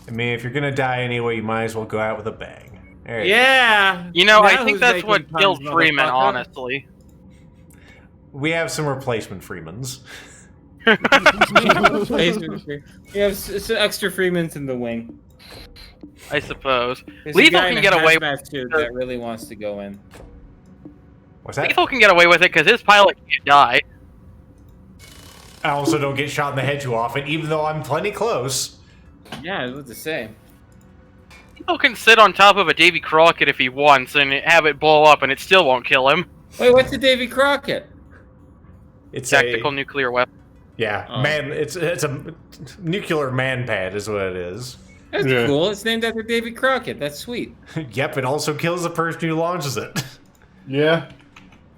I mean, if you're going to die anyway, you might as well go out with a bang. There you go. Yeah! You know, I Now think who's that's making what puns, killed Freeman, motherfucker? honestly. We have some replacement Freemans. We have some extra Freemans in the wing. I suppose. There's a Lethal guy in can a get away with hazmat suit that really wants to go in. What's that? Lethal can get away with it because his pilot can't die. I also don't get shot in the head too often, even though I'm plenty close. Yeah, it was the same. Lethal can sit on top of a Davy Crockett if he wants and have it blow up and it still won't kill him. Wait, what's a Davy Crockett? It's Tactical nuclear weapon. Yeah, Oh. it's a nuclear man pad is what it is. That's Yeah. cool. It's named after Davy Crockett. That's sweet. Yep, it also kills the person who launches it. Yeah.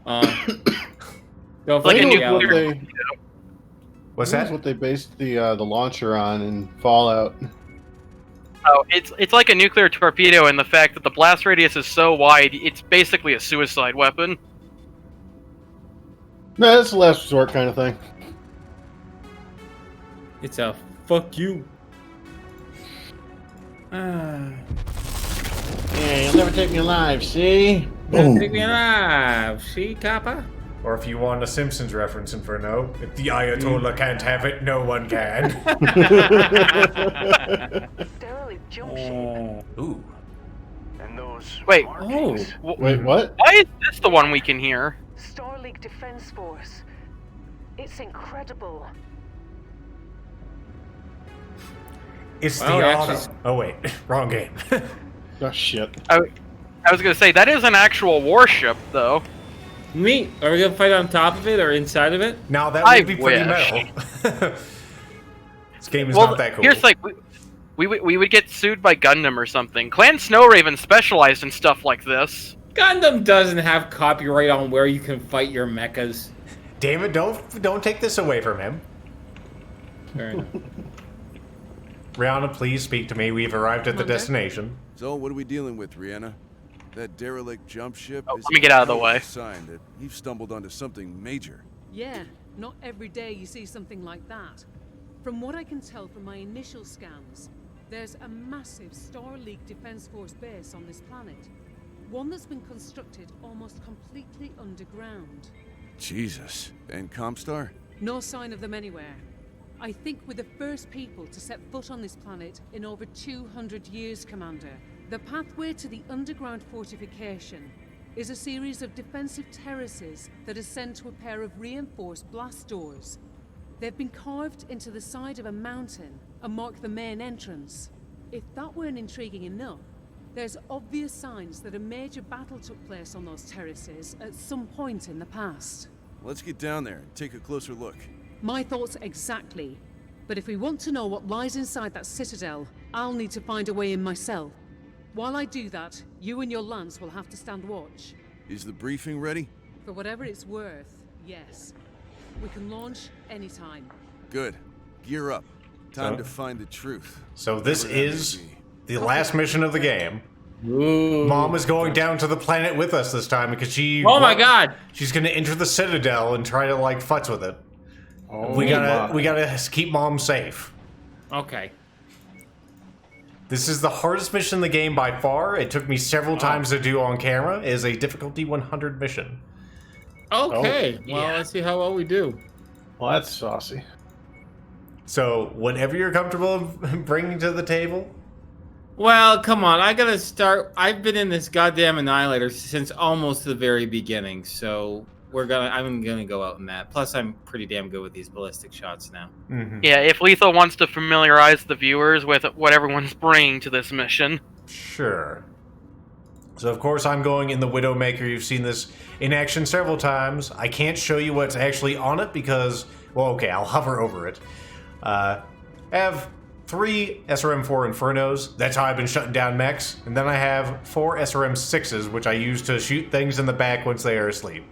Don't Like a forget What nuclear- they, What's that's that? what they based the launcher on in Fallout. Oh, it's like a nuclear torpedo in the fact that the blast radius is so wide, it's basically a suicide weapon. No, that's a last resort kind of thing. It's a fuck you. Yeah, you'll never take me alive, see? Don't take me alive. See, Kappa? Or if you want a Simpsons reference, Inferno, if the Ayatollah can't have it, no one can. Derelict jump ship. Ooh. And those Wait. markings. Wait, what? Why is this the one we can hear? Starleague Defense Force. It's incredible. It's Well, the actually- autumn. Oh wait, wrong game. Oh, shit. I was gonna say that is an actual warship, though. Neat. Are we gonna fight on top of it or inside of it? Now that I would be pretty wish. metal. This game is Well, not that cool. here's like we would get sued by Gundam or something. Clan Snowraven specialized in stuff like this. Gundam doesn't have copyright on where you can fight your mechas. Damn it! Don't take this away from him. Fair enough. Rihanna, please speak to me. We've arrived at the destination. So, what are we dealing with, Rihanna? That derelict jump ship Oh, is let me get out of the a way. sign that you've stumbled onto something major. Yeah, not every day you see something like that. From what I can tell from my initial scans, there's a massive Starleague Defense Force base on this planet. One that's been constructed almost completely underground. Jesus. And Comstar? No sign of them anywhere. I think we're the first people to set foot on this planet in over 200 years, Commander. The pathway to the underground fortification is a series of defensive terraces that ascend to a pair of reinforced blast doors. They've been carved into the side of a mountain and mark the main entrance. If that weren't intriguing enough, there's obvious signs that a major battle took place on those terraces at some point in the past. Let's get down there and take a closer look. My thoughts exactly. But if we want to know what lies inside that citadel, I'll need to find a way in myself. While I do that, you and your Lance will have to stand watch. Is the briefing ready? For whatever it's worth, yes. We can launch anytime. Good. Gear up. Time So- to find the truth. So this Whatever that may is be. the last mission of the game. Ooh. Mom is going down to the planet with us this time because Oh my god! she's gonna enter the citadel and try to like futz with it. Oh, We my. gotta keep Mom safe. Okay. This is the hardest mission in the game by far. It took me several times to do on camera. It is a difficulty 100 mission. Okay. Well, yeah. let's see how well we do. Well, that's saucy. So whatever you're comfortable bringing to the table. Well, come on. I gotta start. I've been in this goddamn Annihilator since almost the very beginning, so I'm gonna go out in that. Plus, I'm pretty damn good with these ballistic shots now. Mm-hmm. Yeah, if Lethal wants to familiarize the viewers with what everyone's bringing to this mission. Sure. So of course I'm going in the Widowmaker. You've seen this in action several times. I can't show you what's actually on it because, well, okay, I'll hover over it. I have 3 SRM-4 Infernos. That's how I've been shutting down mechs. And then I have 4 SRM-6s, which I use to shoot things in the back once they are asleep.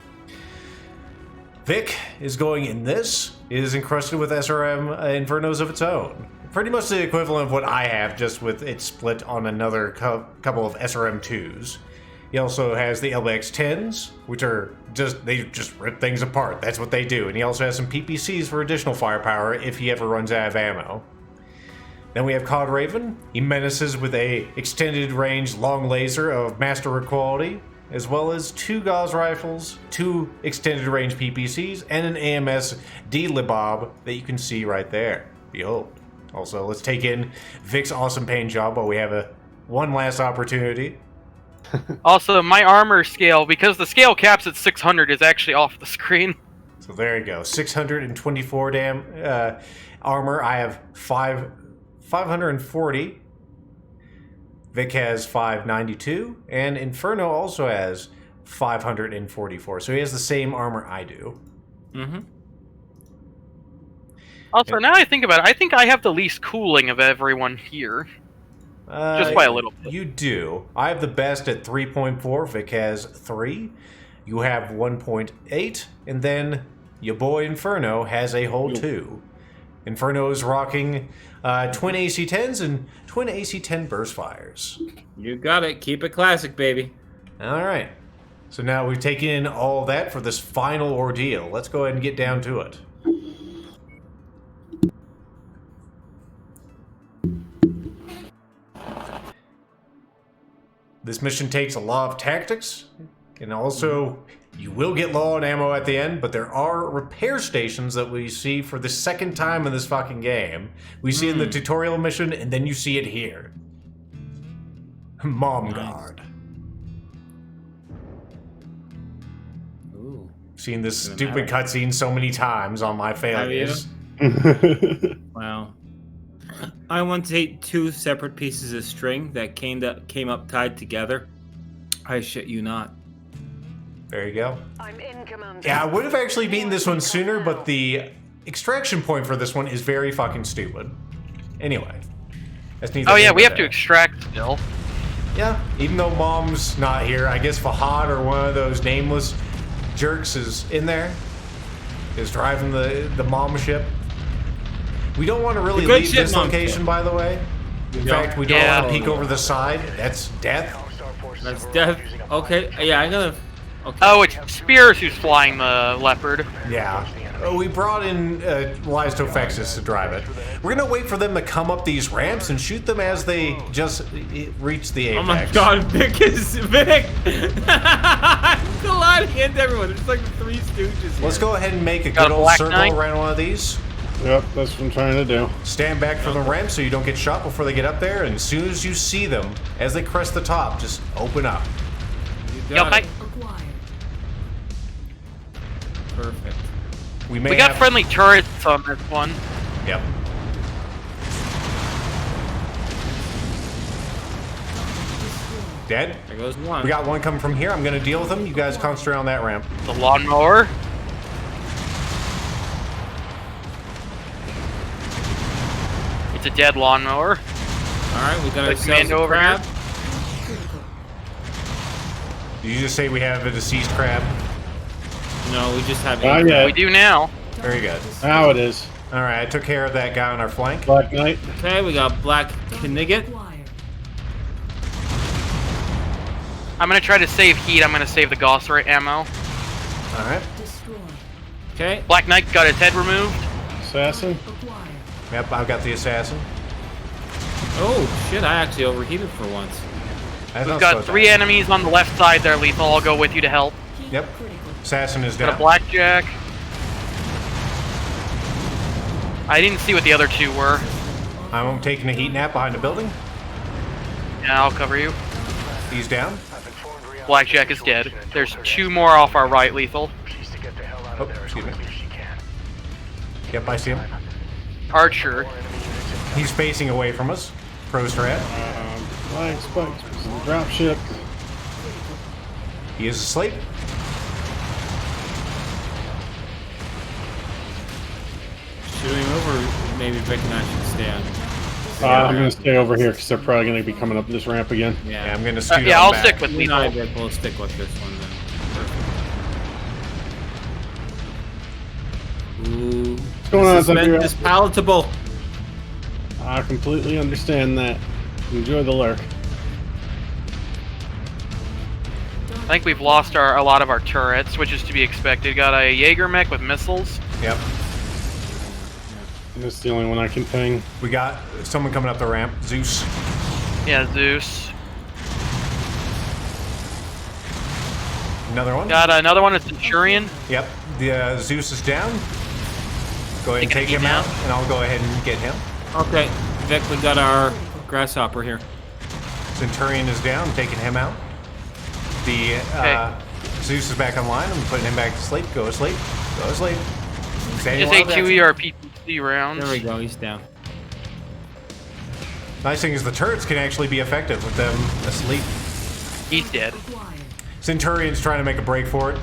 Vic is going in this. It is encrusted with SRM Infernos of its own. Pretty much the equivalent of what I have, just with it split on another couple of SRM-2s. He also has the LBX-10s, which are they just rip things apart. That's what they do. And he also has some PPCs for additional firepower if he ever runs out of ammo. Then we have COD Raven. He menaces with a extended range long laser of master quality, as well as 2 Gauss rifles, 2 extended range PPCs, and an AMS D-Libob that you can see right there. Behold. Also, let's take in Vic's awesome paint job while we have one last opportunity. Also, my armor scale, because the scale caps at 600, is actually off the screen. So there you go, 624 armor. I have 540. Vic has 592, and Inferno also has 544. So he has the same armor I do. Mm-hmm. Also, now I think about it, I think I have the least cooling of everyone here. Just by a little bit. You do. I have the best at 3.4. Vic has 3. You have 1.8, and then your boy Inferno has a whole 2. Inferno is rocking twin AC-10s and twin AC-10 burst fires. You got it. Keep it classic, baby. All right. So now we've taken in all that for this final ordeal. Let's go ahead and get down to it. This mission takes a lot of tactics, and also you will get low on ammo at the end, but there are repair stations that we see for the second time in this fucking game. We see it in the tutorial mission, and then you see it here. Mom Guard. Ooh. Seen this stupid cutscene so many times on my failures. Wow. I once ate 2 separate pieces of string that came up tied together. I shit you not. There you go. I'm in, Commander. Yeah, I would have actually beaten this one sooner, but the extraction point for this one is very fucking stupid. Anyway. That's neither Oh yeah, here we nor have to there. extract still. Yeah, even though Mom's not here, I guess Fahad or one of those nameless jerks is in there. Is driving the mom ship. We don't want to really The good leave ship this mom location, ship. by the way. In fact, we don't want to peek over the side. That's death. That's death. Okay, yeah, I'm gonna. Okay. Oh, it's Spears who's flying the Leopard. Yeah. We brought in Lystofexus to drive it. We're going to wait for them to come up these ramps and shoot them as they just reach the apex. Oh my god, Vic is Vic! I'm colliding into everyone. There's like 3 stooges here. Let's go ahead and make a Got good a old Black circle Knight? around one of these. Yep, that's what I'm trying to do. Stand back from the ramp so you don't get shot before they get up there, and as soon as you see them, as they crest the top, just open up. You Yep, got it. Acquired. Perfect. We may we got have... friendly turrets on this one. Yep. Dead? There goes one. We got one coming from here. I'm going to deal with them. You guys concentrate on that ramp. The lawnmower. It's a dead lawnmower. Alright, we got The ourselves commando a over crab. Did you just say we have a deceased crab? No, we just have Not yet. We do now. Very good. Now it is. All right, I took care of that guy on our flank. Black Knight. Okay, we got Black Knigget. Acquired. I'm gonna try to save heat. I'm gonna save the Gossarit ammo. All right. Destroyed. Okay. Black Knight got his head removed. Assassin. Acquired. Yep, I've got the assassin. Oh shit, I actually overheated for once. That's We've not got so 3 bad. enemies on the left side there, Lethal. I'll go with you to help. Heat Yep. critical. Assassin is Got a down. Blackjack. I didn't see what the other 2 were. I'm taking a heat nap behind the building. Yeah, I'll cover you. He's down. Blackjack is dead. There's 2 more off our right, Lethal. Oh, excuse me. Yep, I see him. Archer. He's facing away from us. Pro strat. Flying spikes. Drop ship. He is asleep. Shoot him over, maybe Vic and I should stand. I'm going to stay over here because they're probably going to be coming up this ramp again. Yeah, I'm gonna scoot Yeah, on I'll back. stick with You and I, Lethal. Vic, will stick with this one then. Perfect. Ooh. What's going on, Suspense Thunder? is palatable. I completely understand that. Enjoy the lurk. I think we've lost a lot of our turrets, which is to be expected. Got a Jaeger mech with missiles. Yep. That's the only one I can ping. We got someone coming up the ramp. Zeus. Yeah, Zeus. Another one. Got another one, a Centurion. Yep. The Zeus is down. Go ahead and take Taking him him out, down. and I'll go ahead and get him. Okay, Vic, we got our grasshopper here. Centurion is down. Taking him out. The Okay. Zeus is back online. I'm putting him back to sleep. Go to sleep. Go to sleep. Standing Just while A2E that's- or PTC rounds. There we go, he's down. Nice thing is the turrets can actually be effective with them asleep. He's dead. Acquired. Centurion's trying to make a break for it.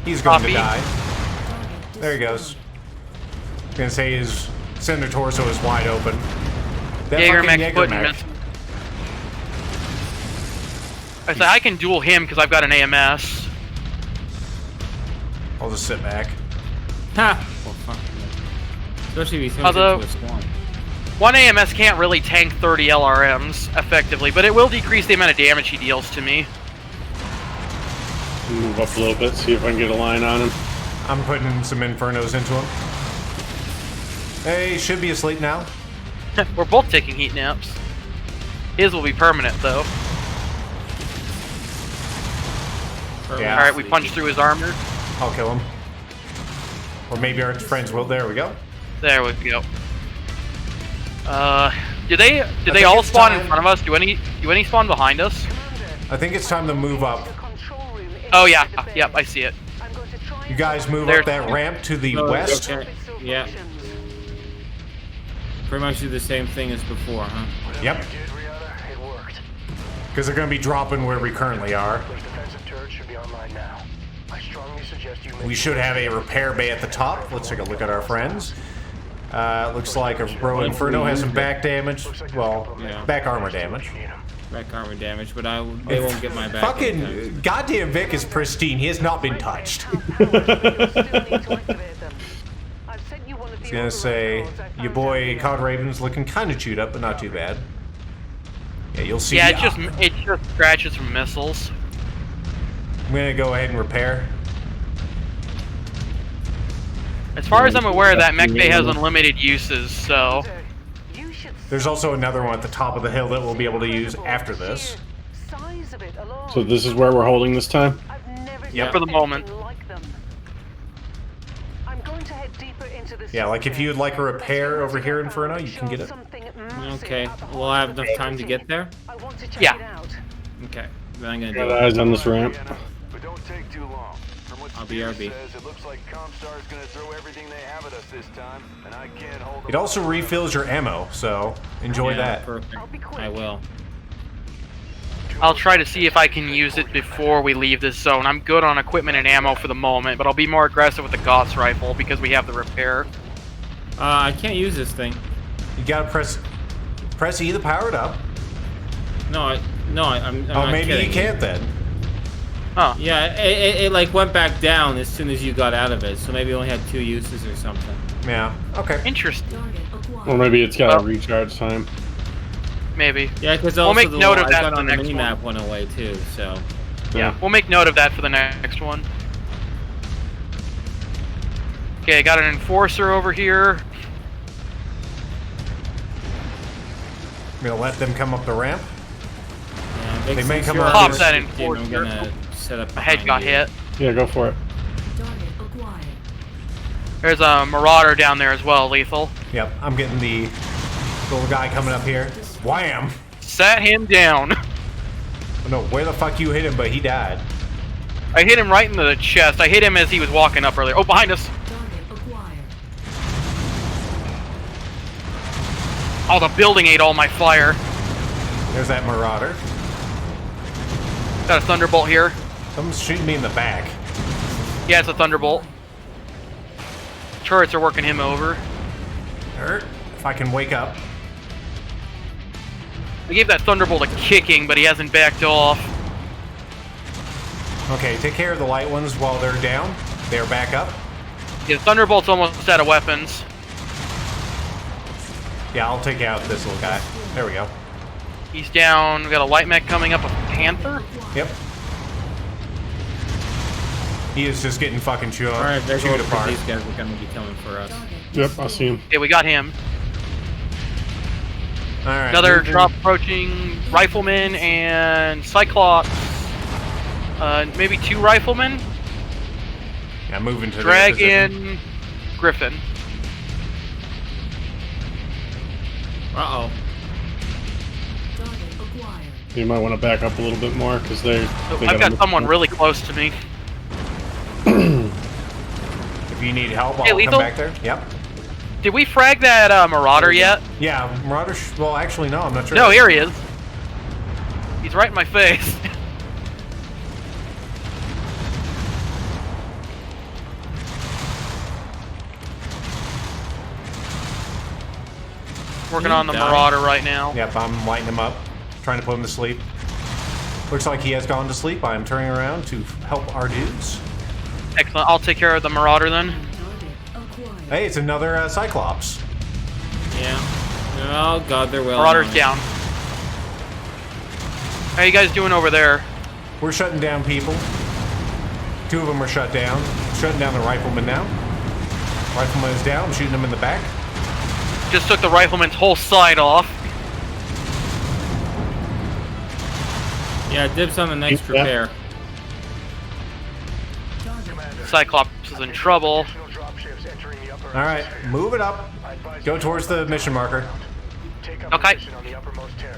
He's going Copy. to die. Target There he destroyed. goes. I was gonna say his center torso is wide open. That Jaeger fucking mech putting mech. miss. I said I can duel him because I've got an AMS. I'll just sit back. Ha! Well, fuck. Especially if he throws Although- into a swarm. One AMS can't really tank 30 LRMs effectively, but it will decrease the amount of damage he deals to me. Move up a little bit, see if I can get a line on him. I'm putting some infernos into him. Hey, he should be asleep now. We're both taking heat naps. His will be permanent though. Yeah. All right, we punched through his armor. I'll kill him. Or maybe our friends will. There we go. There we go. Did they all spawn in front of us? Do any spawn behind us? I think it's time to move up. Oh yeah, yep, I see it. You guys move There- up that ramp to the Oh, west. okay. Yeah. Pretty much do the same thing as before, huh? Yep. It worked. Because they're going to be dropping where we currently are. Those defensive turrets should be online now. I strongly suggest you make We should have a repair bay at the top. Let's take a look at our friends. Looks like a Bro Inferno has some back damage. Well, Yeah. back armor damage. Back armor damage, but they won't get my back. Fucking goddamn Vic is pristine. He has not been touched. I was gonna say, your boy Cod Raven's looking kind of chewed up, but not too bad. Yeah, you'll see. Yeah, it just scratches from missiles. I'm gonna go ahead and repair. As far as I'm aware, that mech bay has unlimited uses, so There's also another one at the top of the hill that we'll be able to use after this. So this is where we're holding this time? yeah, for the moment. Yeah, like if you'd like a repair over here, Inferno, you can get it. Okay, will I have enough time to get there? Yeah. Okay, then I'm gonna do Got it. eyes on this ramp. But don't take too long. From what I'll Spears BRB. says, it looks like Comstar's gonna throw everything they have at us this time, and I can't hold them It also refills your ammo, so enjoy Yeah, that. Perfect. I will. I'll try to see if I can use it before we leave this zone. I'm good on equipment and ammo for the moment, but I'll be more aggressive with the Gauss rifle because we have the repair. I can't use this thing. You gotta press E to power it up. I'm Oh, not maybe kidding. you can't then. Huh. Yeah, it like went back down as soon as you got out of it, so maybe it only had 2 uses or something. Yeah. Okay. Interesting. Target acquired. Or maybe it's got a recharge time. Maybe. Yeah, because We'll also make the note of light that gun for on the the next mini one. map went away too, so. Yeah, we'll make note of that for the next one. Okay, I got an enforcer over here. I'm gonna let them come up the ramp. Yeah, They may come up. up Pop that I'm enforcer. gonna set up. My head got behind you. hit. Yeah, go for it. Target acquired. There's a Marauder down there as well, lethal. Yep. I'm getting the little guy coming up here. Wham! Sat him down. Oh, no, where the fuck you hit him? But he died. I hit him right in the chest. I hit him as he was walking up earlier. Oh, behind us. Target acquired. Oh, the building ate all my fire. There's that Marauder. Got a Thunderbolt here. Someone's shooting me in the back. Yeah, it's a Thunderbolt. Turrets are working him over. Hurt. If I can wake up. I gave that Thunderbolt a kicking, but he hasn't backed off. Okay, take care of the light ones while they're down. They're back up. Yeah, the Thunderbolt's almost out of weapons. Yeah, I'll take out this little guy. There we go. He's down. We got a light mech coming up, a Panther. Yep. He is just getting fucking chewed Alright, they're going apart. These guys are gonna be coming for us. Yep, I see him. Okay, we got him. All right. Another moving. drop approaching. Rifleman and Cyclops. Maybe 2 riflemen. Yeah, moving to their position. Dragon, Griffin. Uh-oh. Target acquired. You might want to back up a little bit more because they. Oh, I've got someone really close to me. If you need help, Hey, I'll Lethal? come back there. Yep. Did we frag that Marauder yet? Yeah, Marauder. Well, actually, no. I'm not sure. No, here he is. He's right in my face. Working on the Die. Marauder right now. Yep, I'm lighting him up, trying to put him to sleep. Looks like he has gone to sleep. I am turning around to help our dudes. Excellent. I'll take care of the Marauder then. Target acquired. Hey, it's another Cyclops. Yeah. Oh god, they're well. Marauder's on it. down. How you guys doing over there? We're shutting down people. 2 of them are shut down. Shutting down the rifleman now. Rifleman is down. I'm shooting him in the back. Just took the rifleman's whole side off. Yeah, dibs on the next Yeah. repair. Cyclops is in trouble. All right, move it up. Go towards the mission marker. Okay.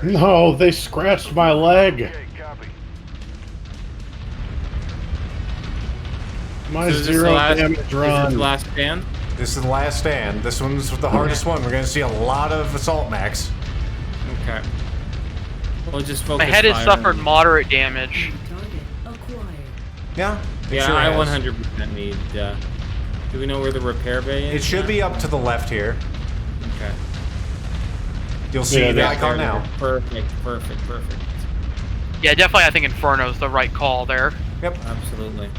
No, they scratched my leg. My So is this the zero last- damage Is this run. the last stand? This is the last stand. This one's the hardest one. We're gonna see a lot of assault mechs. Okay. We'll just focus. My head has fire suffered on- moderate damage. Target acquired. Yeah. it Yeah, sure I has. 100% need. Do we know where the repair bay is? It should be up to the left here. Okay. You'll see Yeah, the there- icon now. Perfect. Yeah, definitely. I think Inferno's the right call there. Yep. Absolutely.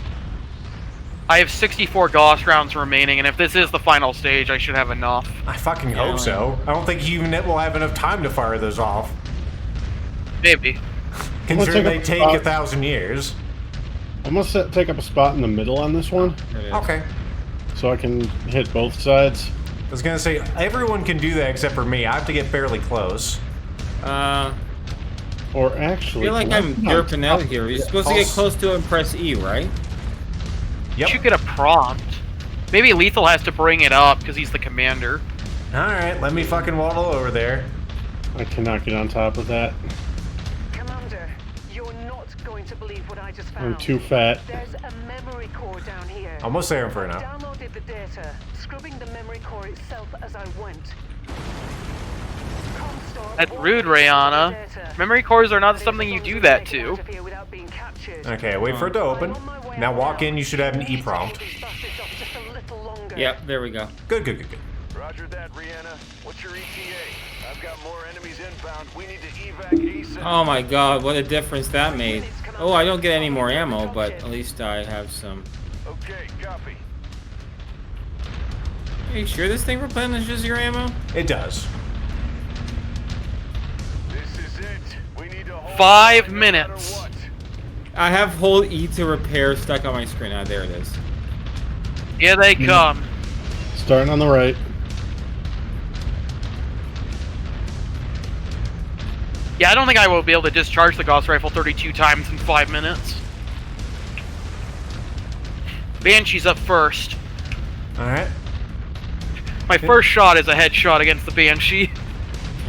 I have 64 Gauss rounds remaining, and if this is the final stage, I should have enough. I fucking Yeah, hope so. I don't think you even will have enough time to fire those off. Maybe. Considering they take a take spot. 1,000 years. I'm gonna take up a spot in the middle on this one, There it is. Okay. so I can hit both sides. I was gonna say, everyone can do that except for me. I have to get fairly close. Or I actually, feel like I'm no. derping out here. You're supposed to get close to it and press E, right? You Yep. should get a prompt. Maybe Lethal has to bring it up because he's the commander. Alright, let me fucking waddle over there. I cannot get on top of that. Commander, you're not going to believe what I just found. I'm too fat. There's a memory core down here. Almost there, Inferno. Downloaded the data, scrubbing the memory core itself as I went. Comstar That's won't rude, restore the Rihanna. data. Memory cores are not But something as you long do as that they can to. interfere without being captured. Okay, wait for it to open. Now walk in, you should have an E prompt. Yep, there we go. Good, good, good, good. Roger that, Rihanna. What's your ETA? I've got more enemies inbound. We need to evac ASAP. Oh my god, what a difference that made. Oh, I don't get any more ammo, but at least I have some. Okay, copy. Are you sure this thing replenishes your ammo? It does. This is it. We need to hold 5 on no matter minutes. what. I have hold E to repair stuck on my screen. Ah, there it is. Here they come. Starting on the right. Yeah, I don't think I will be able to discharge the Gauss rifle 32 times in 5 minutes. Banshee's up first. Alright. My first shot is a headshot against the Banshee.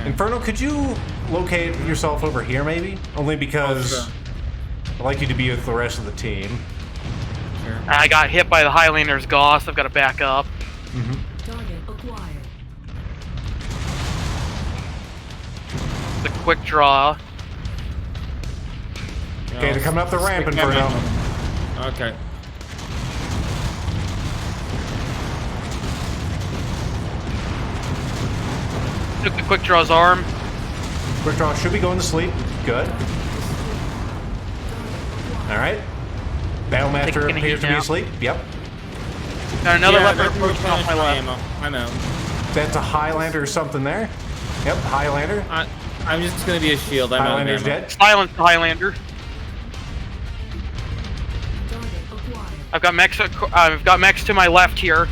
Inferno, could you locate yourself over here, maybe? Only because Oh, sure. I'd like you to be with the rest of the team. Sure. I got hit by the Highlander's Gauss. I've got to back up. Target acquired. The quick draw. Okay, they're coming up the ramp, Stick my Inferno. ammo. Okay. Took the quick draw's arm. Quick draw should be going to sleep. Good. Alright. Battlemaster Taking a appears heat to be now. asleep. Yep. Got another Yeah, weapon they're approaching off my replenishing left. ammo. I know. That's a Highlander or something there. Yep, Highlander. I'm just gonna be a shield. I'm Highlander's out of ammo. dead. Silence the Highlander. Target acquired. I've got mechs to my left here.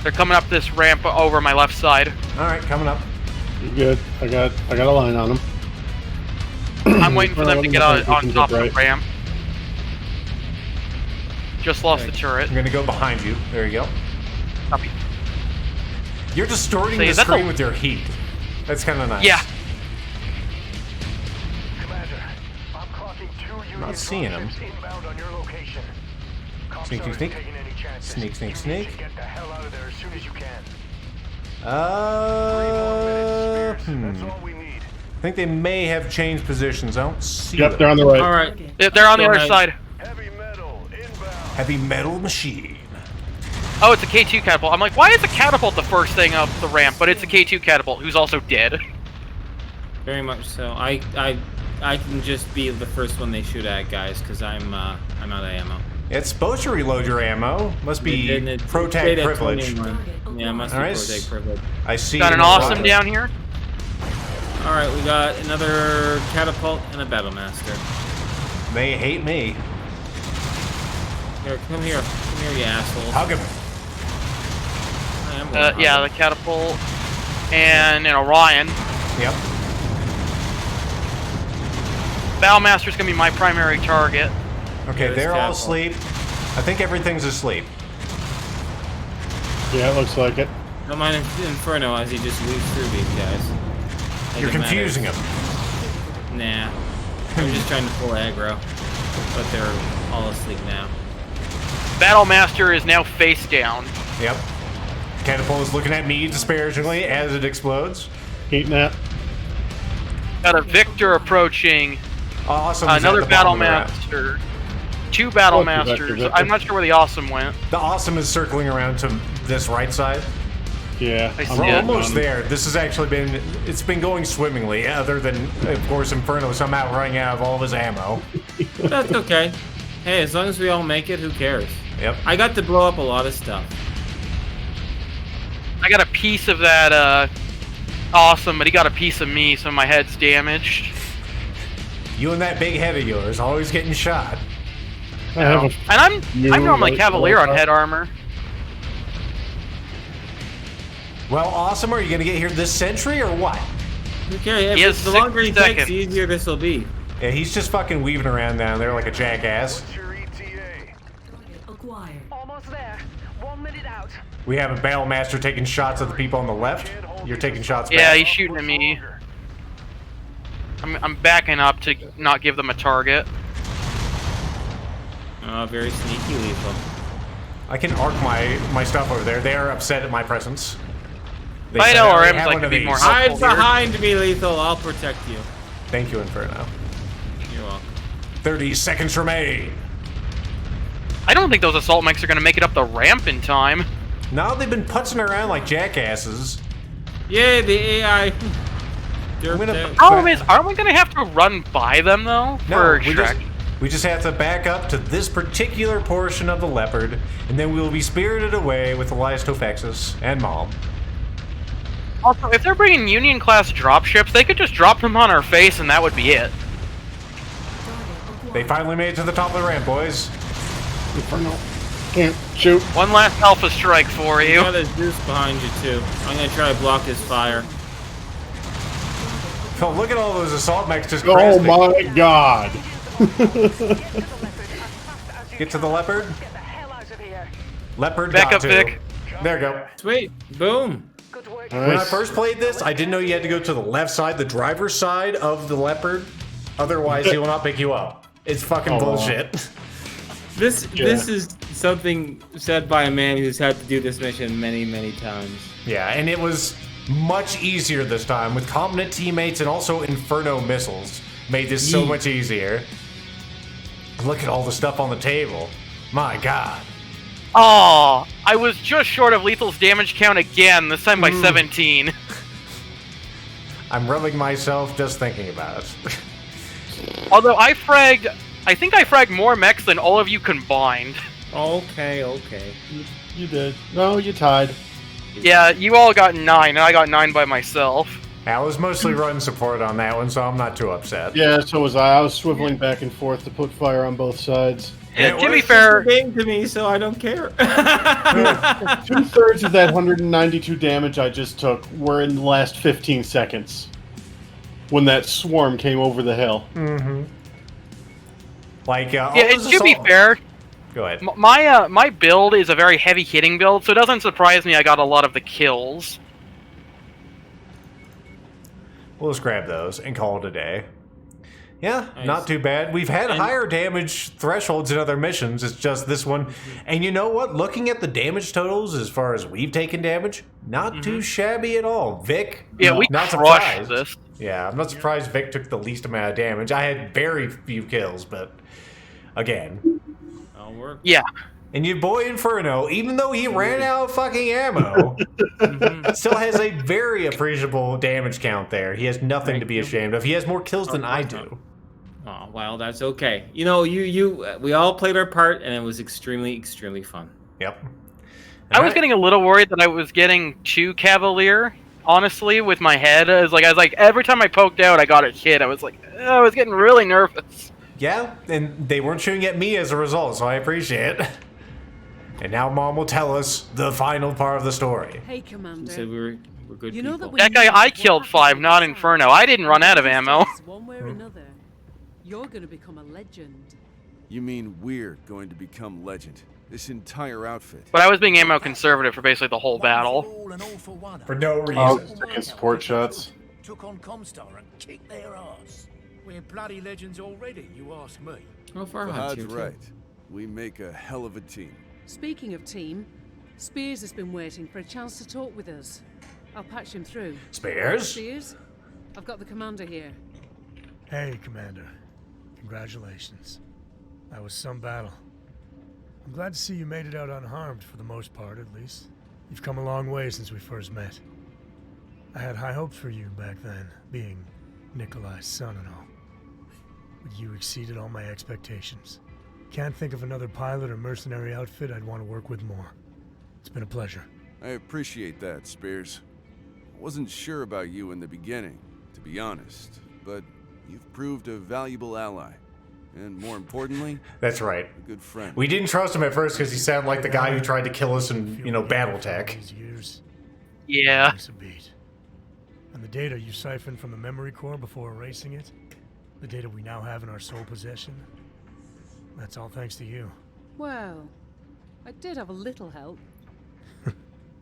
They're coming up this ramp over my left side. Alright, coming up. You good? I got a line on them. I'm waiting for them to get on We can top get of right. the ramp. Just lost the turret. I'm gonna go behind you. There you go. Copy. You're distorting See, the that's screen a- with your heat. That's kind of nice. Yeah. Commander, I'm clocking 2 Union Not seeing him. dropships inbound on your location. Sneak, Comstar sneak, sneak. isn't taking any chances. Sneak, sneak, You sneak. need to get the hell out of there as soon as you can. 3 more minutes, Spears. That's all we need. I think they may have changed positions. I don't see Yep, them. they're on the right. All right. They're on the Go other ahead. side. Heavy metal inbound. Heavy metal machine. Oh, it's a K2 catapult. I'm like, why is a catapult the first thing up the ramp? But it's a K2 catapult, who's also dead. Very much so. I can just be the first one they shoot at, guys, because I'm out of ammo. It's supposed to reload your ammo. Must be pro-tag privilege. Yeah, must All be right. pro-tag privilege. I see. Got an you. awesome down here. All right, we got another catapult and a battlemaster. They hate me. Here, come here, you asshole. Hug him. Yeah, the catapult and an Orion. Yep. Battlemaster's gonna be my primary target. Okay, There's they're all catapult. asleep. I think everything's asleep. Yeah, it looks like it. Don't mind Inferno as he just weaves through these guys. You're confusing him. Nah. I'm just trying to pull aggro. But they're all asleep now. Battlemaster is now face down. Yep. Catapult is looking at me disparagingly as it explodes. Eating that. Got a Victor approaching. Awesome. Another Battlemaster. Two Battlemasters. Victor. I'm not sure where the Awesome went. The Awesome is circling around to this right side. Yeah. I see We're it. almost there. This has actually been, it's been going swimmingly, other than, of course, Inferno somehow running out of all of his ammo. That's okay. Hey, as long as we all make it, who cares? Yep. I got to blow up a lot of stuff. I got a piece of that Awesome, but he got a piece of me, so my head's damaged. You and that big head of yours, always getting shot. I have a And I'm normally light Cavalier on bulb. head armor. Well, Awesome, are you going to get here this century or what? Okay, He has the longer he 60 takes, seconds. the easier this will be. Yeah, he's just fucking weaving around down there like a jackass. Target acquired. Almost there. 1 minute out. We have a Battlemaster taking shots at the people on the left. You're taking shots back. Yeah, he's shooting at me. I'm backing up to not give them a target. Oh, very sneaky lethal. I can arc my stuff over there. They are upset at my presence. They Fight said I already LRMs have like one to of be these. more Hide helpful here. behind me, lethal. I'll protect you. Thank you, Inferno. You're welcome. 30 seconds remain. I don't think those assault mechs are going to make it up the ramp in time. Now they've been putzing around like jackasses. Yay, the AI. I'm gonna- Problem is, aren't we going to have to run by them, though? For extraction? we just have to back up to this particular portion of the Leopard, and then we will be spirited away with Elias Tofexis and Mom. Also, if they're bringing Union-class dropships, they could just drop them on our face and that would be it. They finally made it to the top of the ramp, boys. Inferno. Can't shoot. One last Alpha Strike for You you. got a Zeus behind you, too. I'm going to try to block his fire. Oh, look at all those assault mechs just Oh cresting. my god. Get to the Leopard. Get the hell out of here. Leopard Back got up, to. Vic. There you go. Sweet. Boom. Good work. When I Nice. first played this, I didn't know you had to go to the left side, the driver's side of the Leopard. Otherwise, he will not pick you up. It's fucking Oh, wow. bullshit. This is something said by a man who's had to do this mission many, many times. Yeah, and it was much easier this time with competent teammates and also Inferno missiles. Made this so Yeet. much easier. Look at all the stuff on the table. My god. Oh, I was just short of Lethal's damage count again, this time by 17. I'm rubbing myself just thinking about it. Although I think I fragged more mechs than all of you combined. Okay. You did. No, you tied. Yeah, you all got 9, and I got 9 by myself. I was mostly run support on that one, so I'm not too upset. Yeah, so was I. I was swiveling back and forth to put fire on both sides. Yeah, it to be was fair, Game to me, so I don't care. 2/3 of that 192 damage I just took were in the last 15 seconds. When that swarm came over the hill. Like, all yeah, and those to be assault- fair, Go ahead. my build is a very heavy hitting build, so it doesn't surprise me I got a lot of the kills. We'll just grab those and call it a day. Yeah, Nice. not too bad. We've had And- higher damage thresholds in other missions. It's just this one. And you know what? Looking at the damage totals as far as we've taken damage, not too shabby at all. Vic, Yeah, we not crushed surprised. this. Yeah, I'm not surprised Vic took the least amount of damage. I had very few kills, but again. I'll work. Yeah. And your boy Inferno, even though he ran out of fucking ammo, still has a very appreciable damage count there. He has nothing to be ashamed of. He has more kills than I do. Oh, well, that's okay. You know, we all played our part, and it was extremely, extremely fun. Yep. I was getting a little worried that I was getting too cavalier, honestly, with my head. I was like, every time I poked out, I got a hit. I was getting really nervous. Yeah, and they weren't shooting at me as a result, so I appreciate it. And now Mom will tell us the final part of the story. Hey, You Commander. said we're good You know people. that, That guy I killed 5, not Inferno. I didn't run out of ammo. One way or another, you're going to become a legend. You mean we're going to become legend? This entire outfit? But I was being ammo conservative for basically the whole battle. For no reason. Oh, taking support shots. Took on Comstar and kicked their ass. We're bloody legends already, you ask me. Oh, Farhad's Fahad's here, too. right. We make a hell of a team. Speaking of team, Spears has been waiting for a chance to talk with us. I'll patch him through. Spears? Spears, I've got the commander here. Hey, Commander. Congratulations. That was some battle. I'm glad to see you made it out unharmed, for the most part, at least. You've come a long way since we first met. I had high hopes for you back then, being Nikolai's son and all. But you exceeded all my expectations. Can't think of another pilot or mercenary outfit I'd want to work with more. It's been a pleasure. I appreciate that, Spears. I wasn't sure about you in the beginning, to be honest, but you've proved a valuable ally. And more importantly, That's right. a good friend. We didn't trust him at first because he sounded like the guy who tried to kill us in, BattleTech. These years, Yeah. thanks a beat. And the data you siphoned from the memory core before erasing it, the data we now have in our sole possession, that's all thanks to you. Well, I did have a little help.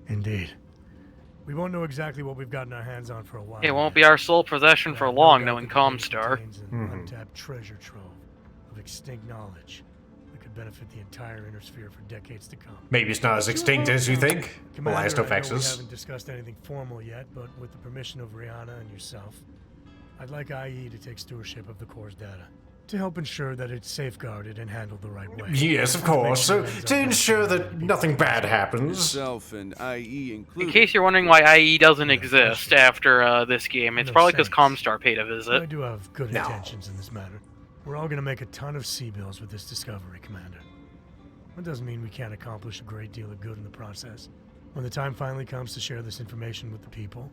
Indeed. We won't know exactly what we've gotten our hands on for a while. It won't be our sole possession for long, knowing Comstar. Contains an untapped treasure trove of extinct knowledge that could benefit the entire inner sphere for decades to come. Maybe it's not as extinct as you think. The Commander, last I know we Texas. haven't discussed anything formal yet, but with the permission of Rihanna and yourself, I'd like IE to take stewardship of the core's data to help ensure that it's safeguarded and handled the right way. Yes, of course. So, to ensure that nothing bad happens. Yourself and IE In included. case you're wondering why IE doesn't exist after this game, it's No probably because sense. Comstar paid a I visit. do have good No. intentions in this matter. We're all gonna make a ton of C-bills with this discovery, Commander. That doesn't mean we can't accomplish a great deal of good in the process. When the time finally comes to share this information with the people,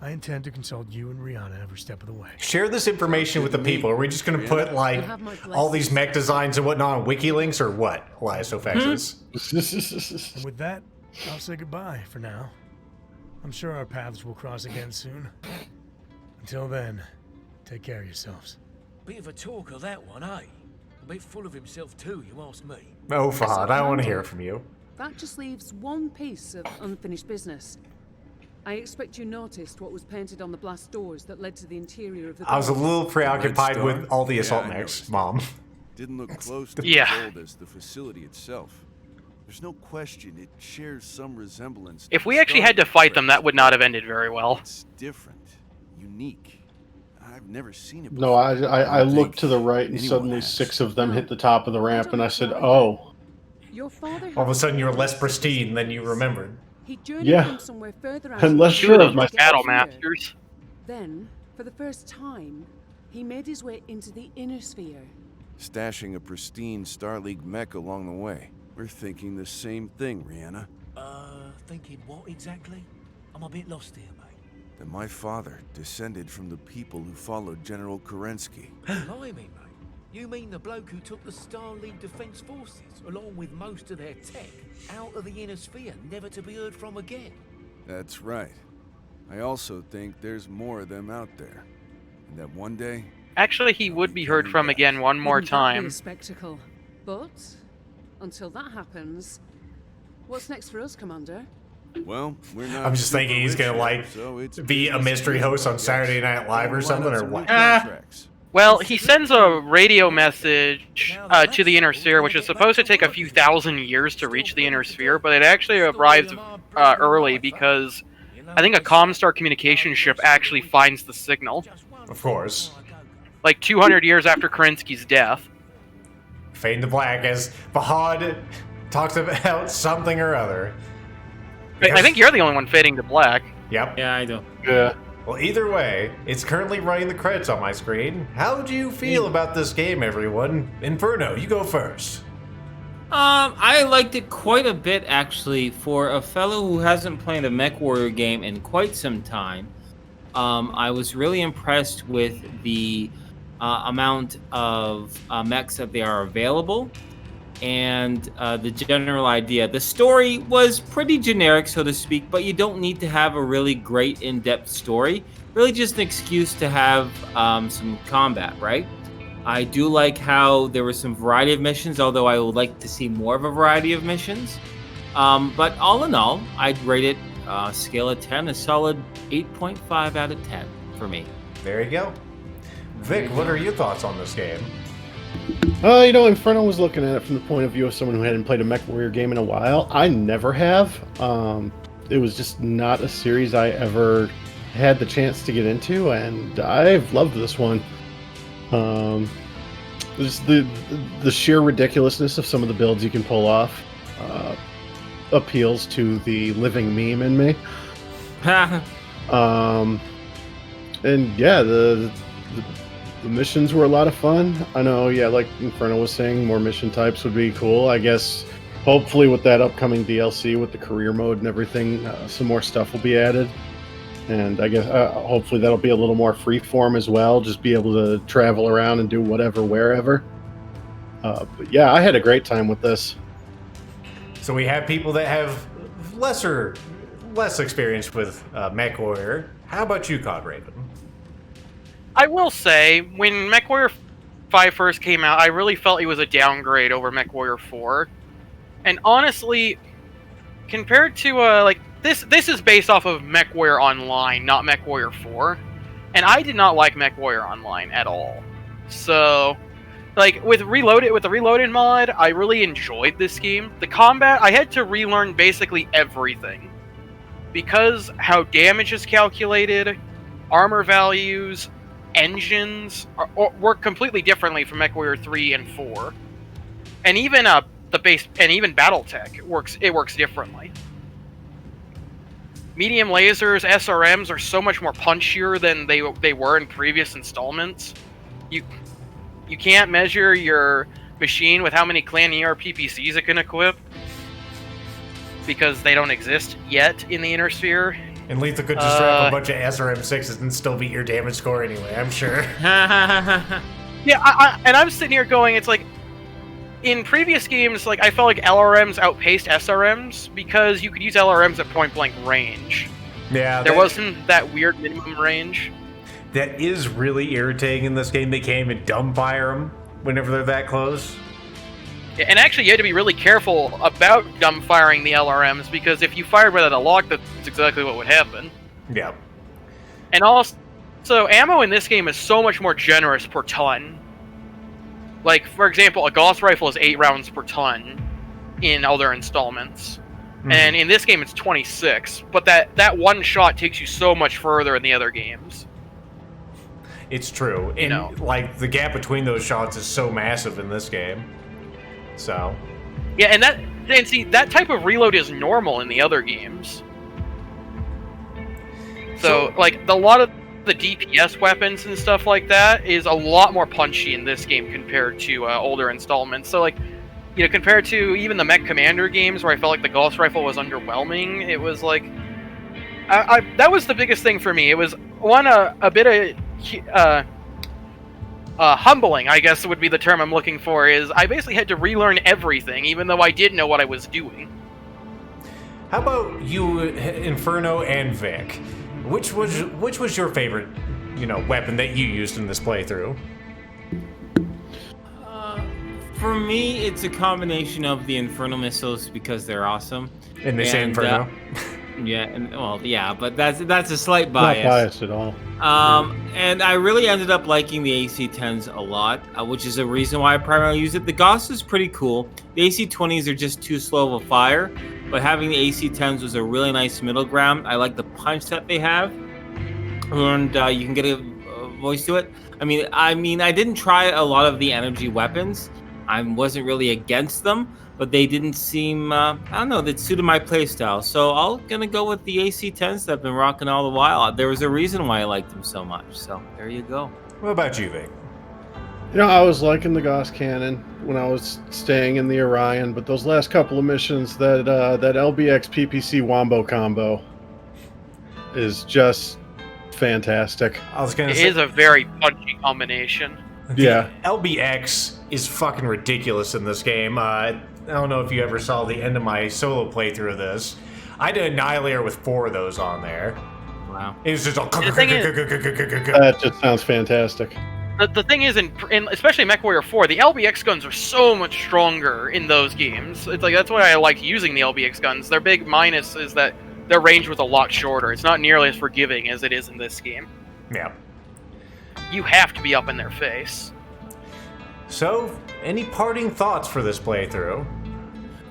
I intend to consult you and Rihanna every step of the way. Share this information with the people. Are we just going to put, like, You have my all these mech blessings. designs and whatnot on wiki links or what, Elias O'Faxis? And with that, I'll say goodbye for now. I'm sure our paths will cross again soon. Until then, take care of yourselves. Bit of a talker, that one, eh? A bit full of himself too, you ask me. Oh, Fahad, I want to hear from you. That just leaves one piece of unfinished business. I expect you noticed what was painted on the blast doors that led to the interior of the I was a building. little preoccupied Red with Star? all the Yeah, assault I mechs, noticed. Mom. Didn't look close to Yeah. as old as the facility itself. There's no question it shares some resemblance. If to we the actually had to Stargate fight them, that Federation. would not have ended very well. It's different, unique. I've never seen it before. No, I don't looked think to the right and anyone suddenly has. 6 of them hit the top of the ramp, and I said, "Oh, Your father All of a had sudden, you were less access to pristine than you remembered. He journeyed Yeah. from somewhere further out. And less of the sure of world my- to get Battle here. Masters. Then, for the first time, he made his way into the inner sphere. Stashing a pristine Star League mech along the way. We're thinking the same thing, Rihanna. Thinking what exactly? I'm a bit lost here, mate. That my father descended from the people who followed General Kerensky. Blimey, mate. You mean the bloke who took the Star League Defense Forces, along with most of their tech, out of the inner sphere, never to be heard from again? That's right. I also think there's more of them out there. And that one day, Actually, he would be heard from again one more Wouldn't that be time. a spectacle? But, until that happens, what's next for us, Commander? well, we're not. I'm just thinking he's super gonna, rich like, yet, so it's be a business mystery as host on usual, Saturday yes. Night Live or Line something, up or some what? new contracts. Well, he sends a radio message to the inner sphere, which is supposed to take a few thousand years to reach the inner sphere, but it actually arrives early because I think a Comstar communication ship actually finds the signal, Of course. like 200 years after Kerensky's death. Fade to black as Fahad talks about something or other. I think you're the only one fading to black. Yep. Yeah, I do. yeah." Well, either way, it's currently running the credits on my screen. How do you feel about this game, everyone? Inferno, you go first. I liked it quite a bit, actually. For a fellow who hasn't played a MechWarrior game in quite some time, I was really impressed with the amount of mechs that they are available and the general idea. The story was pretty generic, so to speak, but you don't need to have a really great in-depth story. Really just an excuse to have some combat, right? I do like how there was some variety of missions, although I would like to see more of a variety of missions. But all in all, I'd rate it scale of 10, a solid 8.5 out of 10 for me. There you go. Vic, what are your thoughts on this game? Inferno was looking at it from the point of view of someone who hadn't played a MechWarrior game in a while. I never have. It was just not a series I ever had the chance to get into, and I've loved this one. Just the sheer ridiculousness of some of the builds you can pull off appeals to the living meme in me. And yeah, the missions were a lot of fun. I know, yeah, like Inferno was saying, more mission types would be cool. I guess hopefully with that upcoming DLC with the career mode and everything, some more stuff will be added. And I guess hopefully that'll be a little more freeform as well, just be able to travel around and do whatever, wherever. But yeah, I had a great time with this. So we have people that have less experience with MechWarrior. How about you, Cod Raven? I will say, when MechWarrior 5 first came out, I really felt it was a downgrade over MechWarrior 4. And honestly, compared to, this is based off of MechWarrior Online, not MechWarrior 4. And I did not like MechWarrior Online at all. So, with the Reloaded mod, I really enjoyed this game. The combat, I had to relearn basically everything. Because how damage is calculated, armor values, engines work completely differently from MechWarrior 3 and 4. And even even BattleTech works differently. Medium lasers, SRMs are so much more punchier than they were in previous installments. You can't measure your machine with how many Clan ER PPCs it can equip, because they don't exist yet in the Inner Sphere. And Lethal could just strap a bunch of SRM6s and still beat your damage score anyway, I'm sure. Yeah, and I'm sitting here going, it's like, in previous games, I felt like LRMs outpaced SRMs, because you could use LRMs at point-blank range. Yeah. There wasn't that weird minimum range. That is really irritating in this game. They can't even dumbfire them whenever they're that close. Yeah, and actually, you had to be really careful about dumbfiring the LRMs, because if you fired without a lock, that's exactly what would happen. Yeah. And also, ammo in this game is so much more generous per ton. For example, a Gauss rifle is 8 rounds per ton in other installments. Mm-hmm. And in this game, it's 26. But that one shot takes you so much further in the other games. It's true. And, the gap between those shots is so massive in this game. So. Yeah, and see, that type of reload is normal in the other games. So a lot of the DPS weapons and stuff like that is a lot more punchy in this game compared to older installments. So, compared to even the Mech Commander games, where I felt like the Gauss rifle was underwhelming, it was that was the biggest thing for me. It was a bit of humbling, I guess would be the term I'm looking for. Is I basically had to relearn everything, even though I did know what I was doing. How about you, Inferno and Vic? Which was your favorite, weapon that you used in this playthrough? For me, it's a combination of the Inferno missiles, because they're awesome. And they say Inferno. Yeah, but that's a slight bias. Not biased at all. And I really ended up liking the AC-10s a lot, which is a reason why I primarily use it. The Gauss is pretty cool. The AC-20s are just too slow of a fire, but having the AC-10s was a really nice middle ground. I like the punch that they have, and you can get a voice to it. I mean, I didn't try a lot of the energy weapons. I wasn't really against them, but they didn't seem, that suited my playstyle. So I'm going to go with the AC-10s that I've been rocking all the while. There was a reason why I liked them so much, so there you go. What about you, Vic? I was liking the Gauss cannon when I was staying in the Orion, but those last couple of missions, that LBX PPC Wombo combo is just fantastic. It is a very punchy combination. Yeah. LBX is fucking ridiculous in this game. I don't know if you ever saw the end of my solo playthrough of this. I did Annihilator with 4 of those on there. Wow. It was just all... That just sounds fantastic. the thing is, in especially MechWarrior 4, the LBX guns are so much stronger in those games. It's like that's why I like using the LBX guns. Their big minus is that their range was a lot shorter. It's not nearly as forgiving as it is in this game. Yeah. You have to be up in their face. So, any parting thoughts for this playthrough?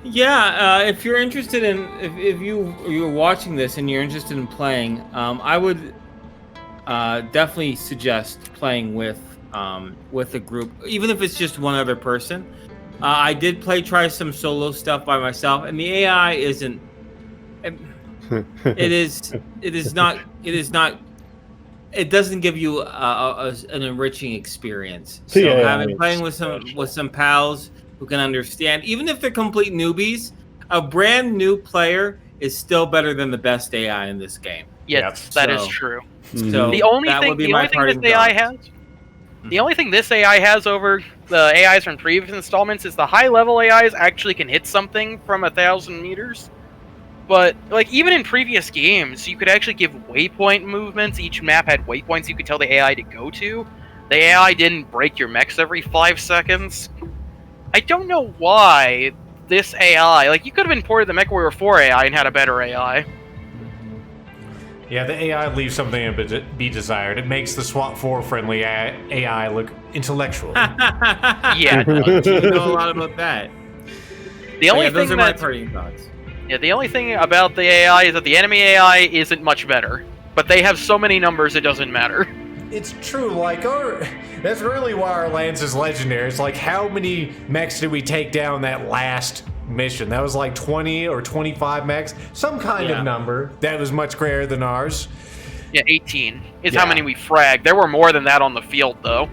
Yeah, if you're interested in, if you're watching this and you're interested in playing, I would definitely suggest playing with a group, even if it's just one other person. I did try some solo stuff by myself, and the AI isn't. It is not. It doesn't give you an enriching experience. So playing with some pals who can understand, even if they're complete newbies, a brand new player is still better than the best AI in this game. Yes, that is true. So the only thing this AI has over the AIs from previous installments is the high level AIs actually can hit something from 1,000 meters. But like even in previous games, you could actually give waypoint movements. Each map had waypoints you could tell the AI to go to. The AI didn't break your mechs every 5 seconds. I don't know why this AI, like you could have imported the MechWarrior 4 AI and had a better AI. Yeah, the AI leaves something to be desired. It makes the SWAT 4 friendly AI look intellectual. Yeah, you know a lot about that. The only those thing are my parting thoughts. Yeah, the only thing about the AI is that the enemy AI isn't much better, but they have so many numbers it doesn't matter. It's true, like, that's really why our Lance is legendary. It's like, how many mechs did we take down that last mission? That was like 20 or 25 mechs, some kind of number that was much greater than ours. Yeah, 18 is how many we fragged. There were more than that on the field, though.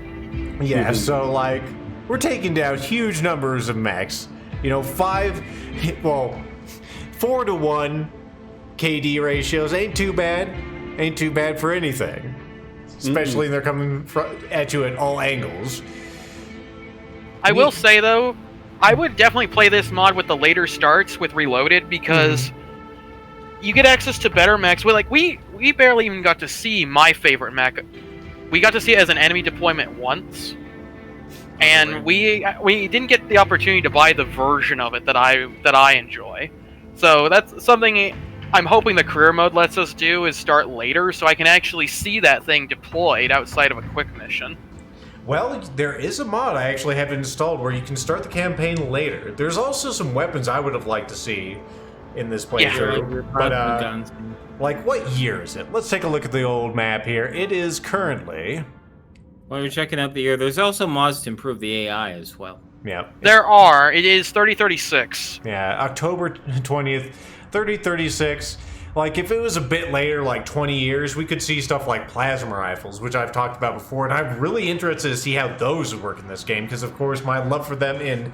Yeah, so, like, we're taking down huge numbers of mechs. You know, 4-to-1 KD ratios ain't too bad. Ain't too bad for anything. Especially when they're coming at you at all angles. I will say, though, I would definitely play this mod with the later starts with Reloaded because you get access to better mechs. We barely even got to see my favorite mech. We got to see it as an enemy deployment once. And we didn't get the opportunity to buy the version of it that I enjoy. So that's something I'm hoping the career mode lets us do is start later so I can actually see that thing deployed outside of a quick mission. Well, there is a mod I actually have installed where you can start the campaign later. There's also some weapons I would have liked to see in this playthrough. Yeah, like, what year is it? Let's take a look at the old map here. It is currently... While you're checking out the year, there's also mods to improve the AI as well. Yeah. There are. It is 3036. Yeah, October 20th, 3036. Like, if it was a bit later, like 20 years, we could see stuff like plasma rifles, which I've talked about before, and I'm really interested to see how those would work in this game, because, of course, my love for them in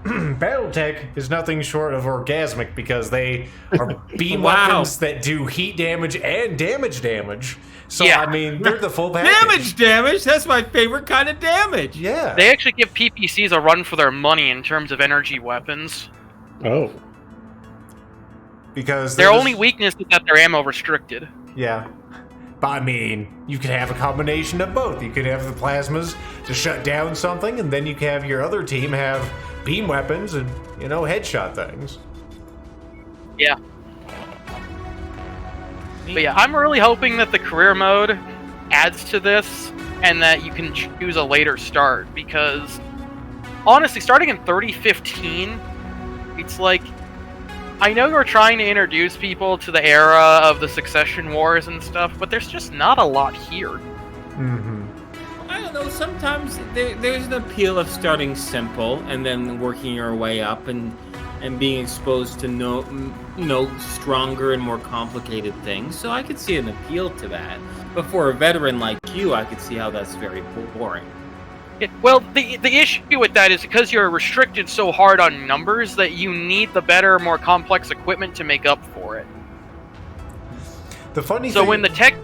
Battletech is nothing short of orgasmic, because they are beam weapons that do heat damage and damage. So, yeah. I mean, they're the full package. Damage? That's my favorite kind of damage. Yeah. They actually give PPCs a run for their money in terms of energy weapons. Oh. Because their only weakness is that they're ammo restricted. Yeah. But I mean, you could have a combination of both. You could have the plasmas to shut down something, and then you could have your other team have beam weapons and, you know, headshot things. Yeah. But yeah, I'm really hoping that the career mode adds to this and that you can choose a later start, because honestly, starting in 3015, it's like, I know you're trying to introduce people to the era of the Succession Wars and stuff, but there's just not a lot here. I don't know, sometimes there's an appeal of starting simple and then working your way up and being exposed to stronger and more complicated things. So I could see an appeal to that. But for a veteran like you, I could see how that's very boring. Yeah, well, the issue with that is because you're restricted so hard on numbers that you need the better, more complex equipment to make up for it. The funny thing... when the tech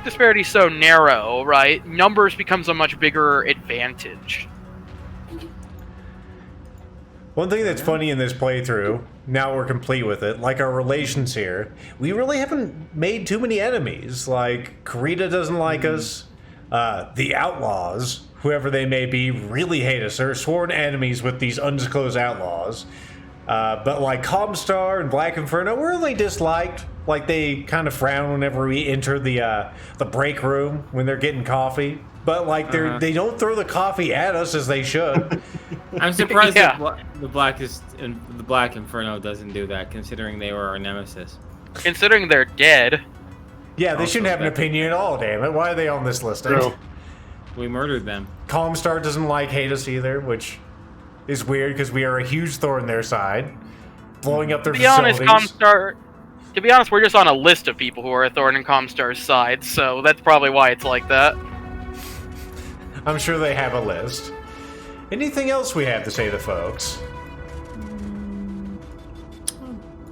disparity is so narrow, right, numbers becomes a much bigger advantage. One thing that's funny in this playthrough, now we're complete with it, like our relations here, we really haven't made too many enemies. Like, Karita doesn't like us. The Outlaws, whoever they may be, really hate us. They're sworn enemies with these undisclosed outlaws. But like Comstar and Black Inferno, we're only disliked. Like they kind of frown whenever we enter the break room when they're getting coffee. But like they don't throw the coffee at us as they should. I'm surprised that the Black Inferno doesn't do that, considering they were our nemesis. Considering they're dead. Yeah, they shouldn't have an opinion at all, damn it. Why are they on this list? We murdered them. Comstar doesn't hate us either, which is weird because we are a huge thorn in their side. Blowing up their facilities. To be honest, we're just on a list of people who are a thorn in Comstar's side, so that's probably why it's like that. I'm sure they have a list. Anything else we have to say to folks?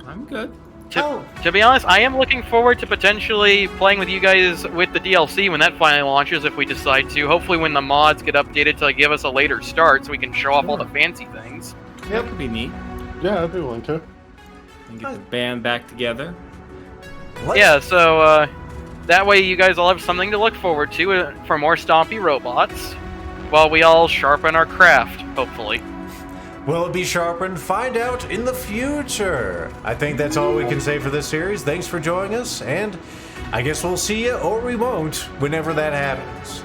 I'm good. To be honest, I am looking forward to potentially playing with you guys with the DLC when that finally launches, if we decide to. Hopefully when the mods get updated to give us a later start so we can show off all the fancy things. That could be neat. Yeah, I'd be willing to. And get the band back together. Yeah, so that way you guys all have something to look forward to for more stompy robots, while we all sharpen our craft, hopefully. Will it be sharpened? Find out in the future. I think that's all we can say for this series. Thanks for joining us, and I guess we'll see you, or we won't, whenever that happens.